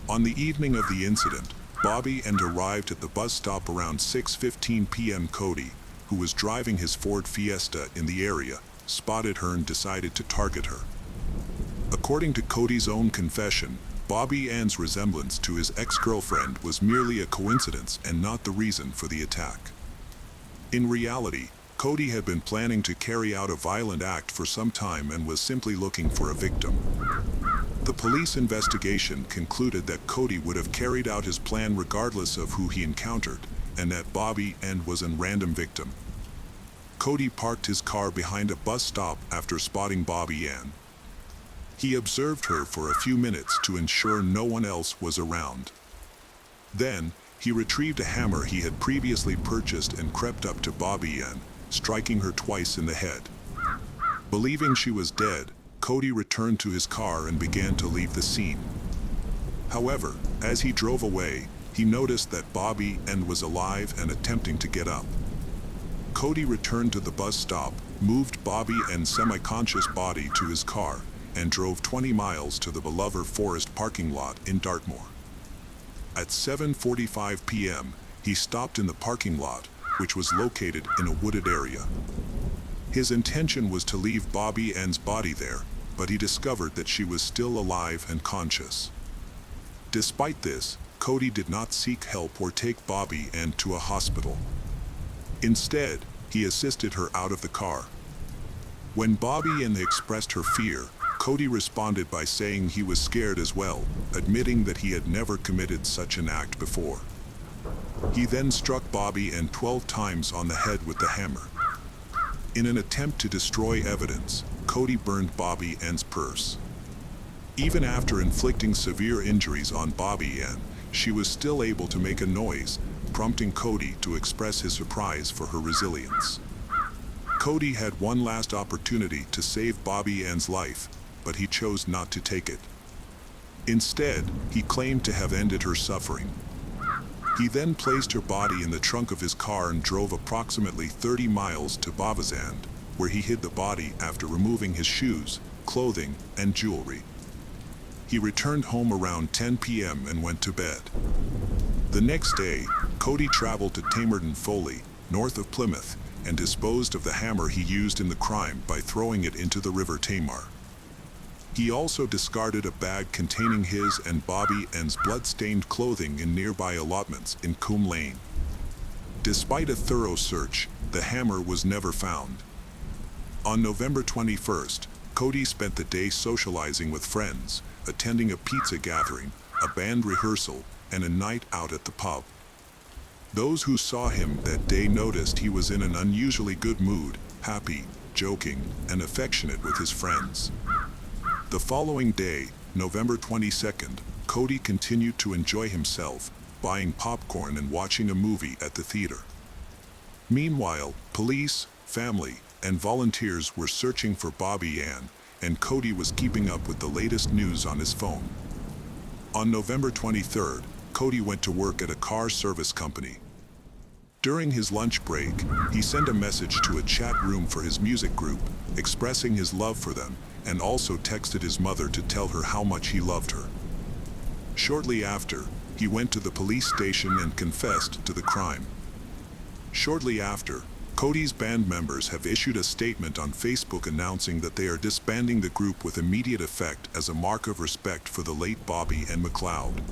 On the evening of the incident, Bobby Ann arrived at the bus stop around 6:15 p.m. Cody, who was driving his Ford Fiesta in the area, spotted her and decided to target her. According to Cody's own confession, Bobby Ann's resemblance to his ex-girlfriend was merely a coincidence and not the reason for the attack. In reality, Cody had been planning to carry out a violent act for some time and was simply looking for a victim. The police investigation concluded that Cody would have carried out his plan regardless of who he encountered, and that Bobby Ann was a random victim. Cody parked his car behind a bus stop after spotting Bobby Ann. He observed her for a few minutes to ensure no one else was around. Then, he retrieved a hammer he had previously purchased and crept up to Bobby Ann, striking her twice in the head. Believing she was dead, Cody returned to his car and began to leave the scene. However, as he drove away, he noticed that Bobby Ann was alive and attempting to get up. Cody returned to the bus stop, moved Bobby Ann's semi-conscious body to his car, and drove 20 miles to the Belover Forest parking lot in Dartmoor. At 7:45 p.m., he stopped in the parking lot, which was located in a wooded area. His intention was to leave Bobby Ann's body there, but he discovered that she was still alive and conscious. Despite this, Cody did not seek help or take Bobby Ann to a hospital. Instead, he assisted her out of the car. When Bobby Ann expressed her fear, Cody responded by saying he was scared as well, admitting that he had never committed such an act before. He then struck Bobby Ann 12 times on the head with the hammer. In an attempt to destroy evidence, Cody burned Bobby Ann's purse. Even after inflicting severe injuries on Bobby Ann, she was still able to make a noise, prompting Cody to express his surprise for her resilience. Cody had one last opportunity to save Bobby Ann's life, but he chose not to take it. Instead, he claimed to have ended her suffering. He then placed her body in the trunk of his car and drove approximately 30 miles to Bavazand, where he hid the body after removing his shoes, clothing, and jewelry. He returned home around 10 p.m. and went to bed. The next day, Cody traveled to Tamerton Foley, north of Plymouth, and disposed of the hammer he used in the crime by throwing it into the River Tamar. He also discarded a bag containing his and Bobby Ann's blood-stained clothing in nearby allotments in Coombe Lane. Despite a thorough search, the hammer was never found. On November 21st, Cody spent the day socializing with friends, attending a pizza gathering, a band rehearsal, and a night out at the pub. Those who saw him that day noticed he was in an unusually good mood, happy, joking, and affectionate with his friends. The following day, November 22nd, Cody continued to enjoy himself, buying popcorn and watching a movie at the theater. Meanwhile, police, family, and volunteers were searching for Bobby Ann, and Cody was keeping up with the latest news on his phone. On November 23rd, Cody went to work at a car service company. During his lunch break, he sent a message to a chat room for his music group, expressing his love for them, and also texted his mother to tell her how much he loved her. Shortly after, he went to the police station and confessed to the crime. Shortly after, Cody's band members have issued a statement on Facebook announcing that they are disbanding the group with immediate effect as a mark of respect for the late Bobby Ann MacLeod.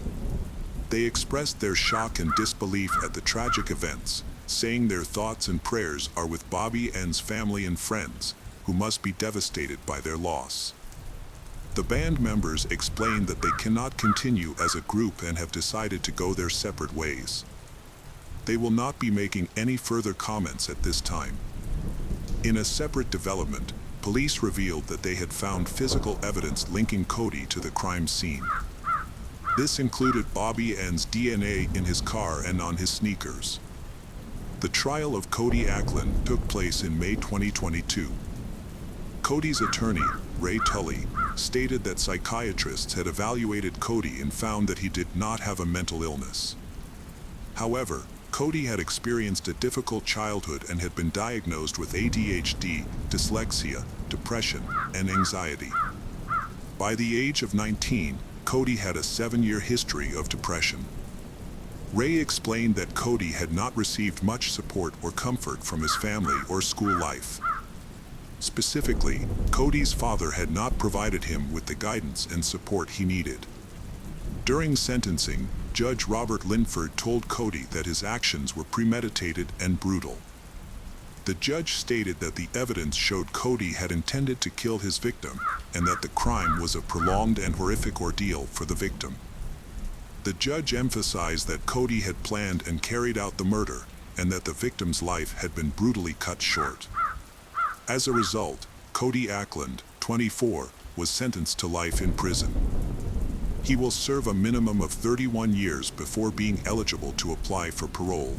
They expressed their shock and disbelief at the tragic events, saying their thoughts and prayers are with Bobby Ann's family and friends, who must be devastated by their loss. The band members explained that they cannot continue as a group and have decided to go their separate ways. They will not be making any further comments at this time. In a separate development, police revealed that they had found physical evidence linking Cody to the crime scene. This included Bobby Ann's DNA in his car and on his sneakers. The trial of Cody Ackland took place in May 2022. Cody's attorney, Ray Tully, stated that psychiatrists had evaluated Cody and found that he did not have a mental illness. However, Cody had experienced a difficult childhood and had been diagnosed with ADHD, dyslexia, depression, and anxiety. By the age of 19, Cody had a 7-year history of depression. Ray explained that Cody had not received much support or comfort from his family or school life. Specifically, Cody's father had not provided him with the guidance and support he needed. During sentencing, Judge Robert Linford told Cody that his actions were premeditated and brutal. The judge stated that the evidence showed Cody had intended to kill his victim and that the crime was a prolonged and horrific ordeal for the victim. The judge emphasized that Cody had planned and carried out the murder, and that the victim's life had been brutally cut short. As a result, Cody Ackland, 24, was sentenced to life in prison. He will serve a minimum of 31 years before being eligible to apply for parole.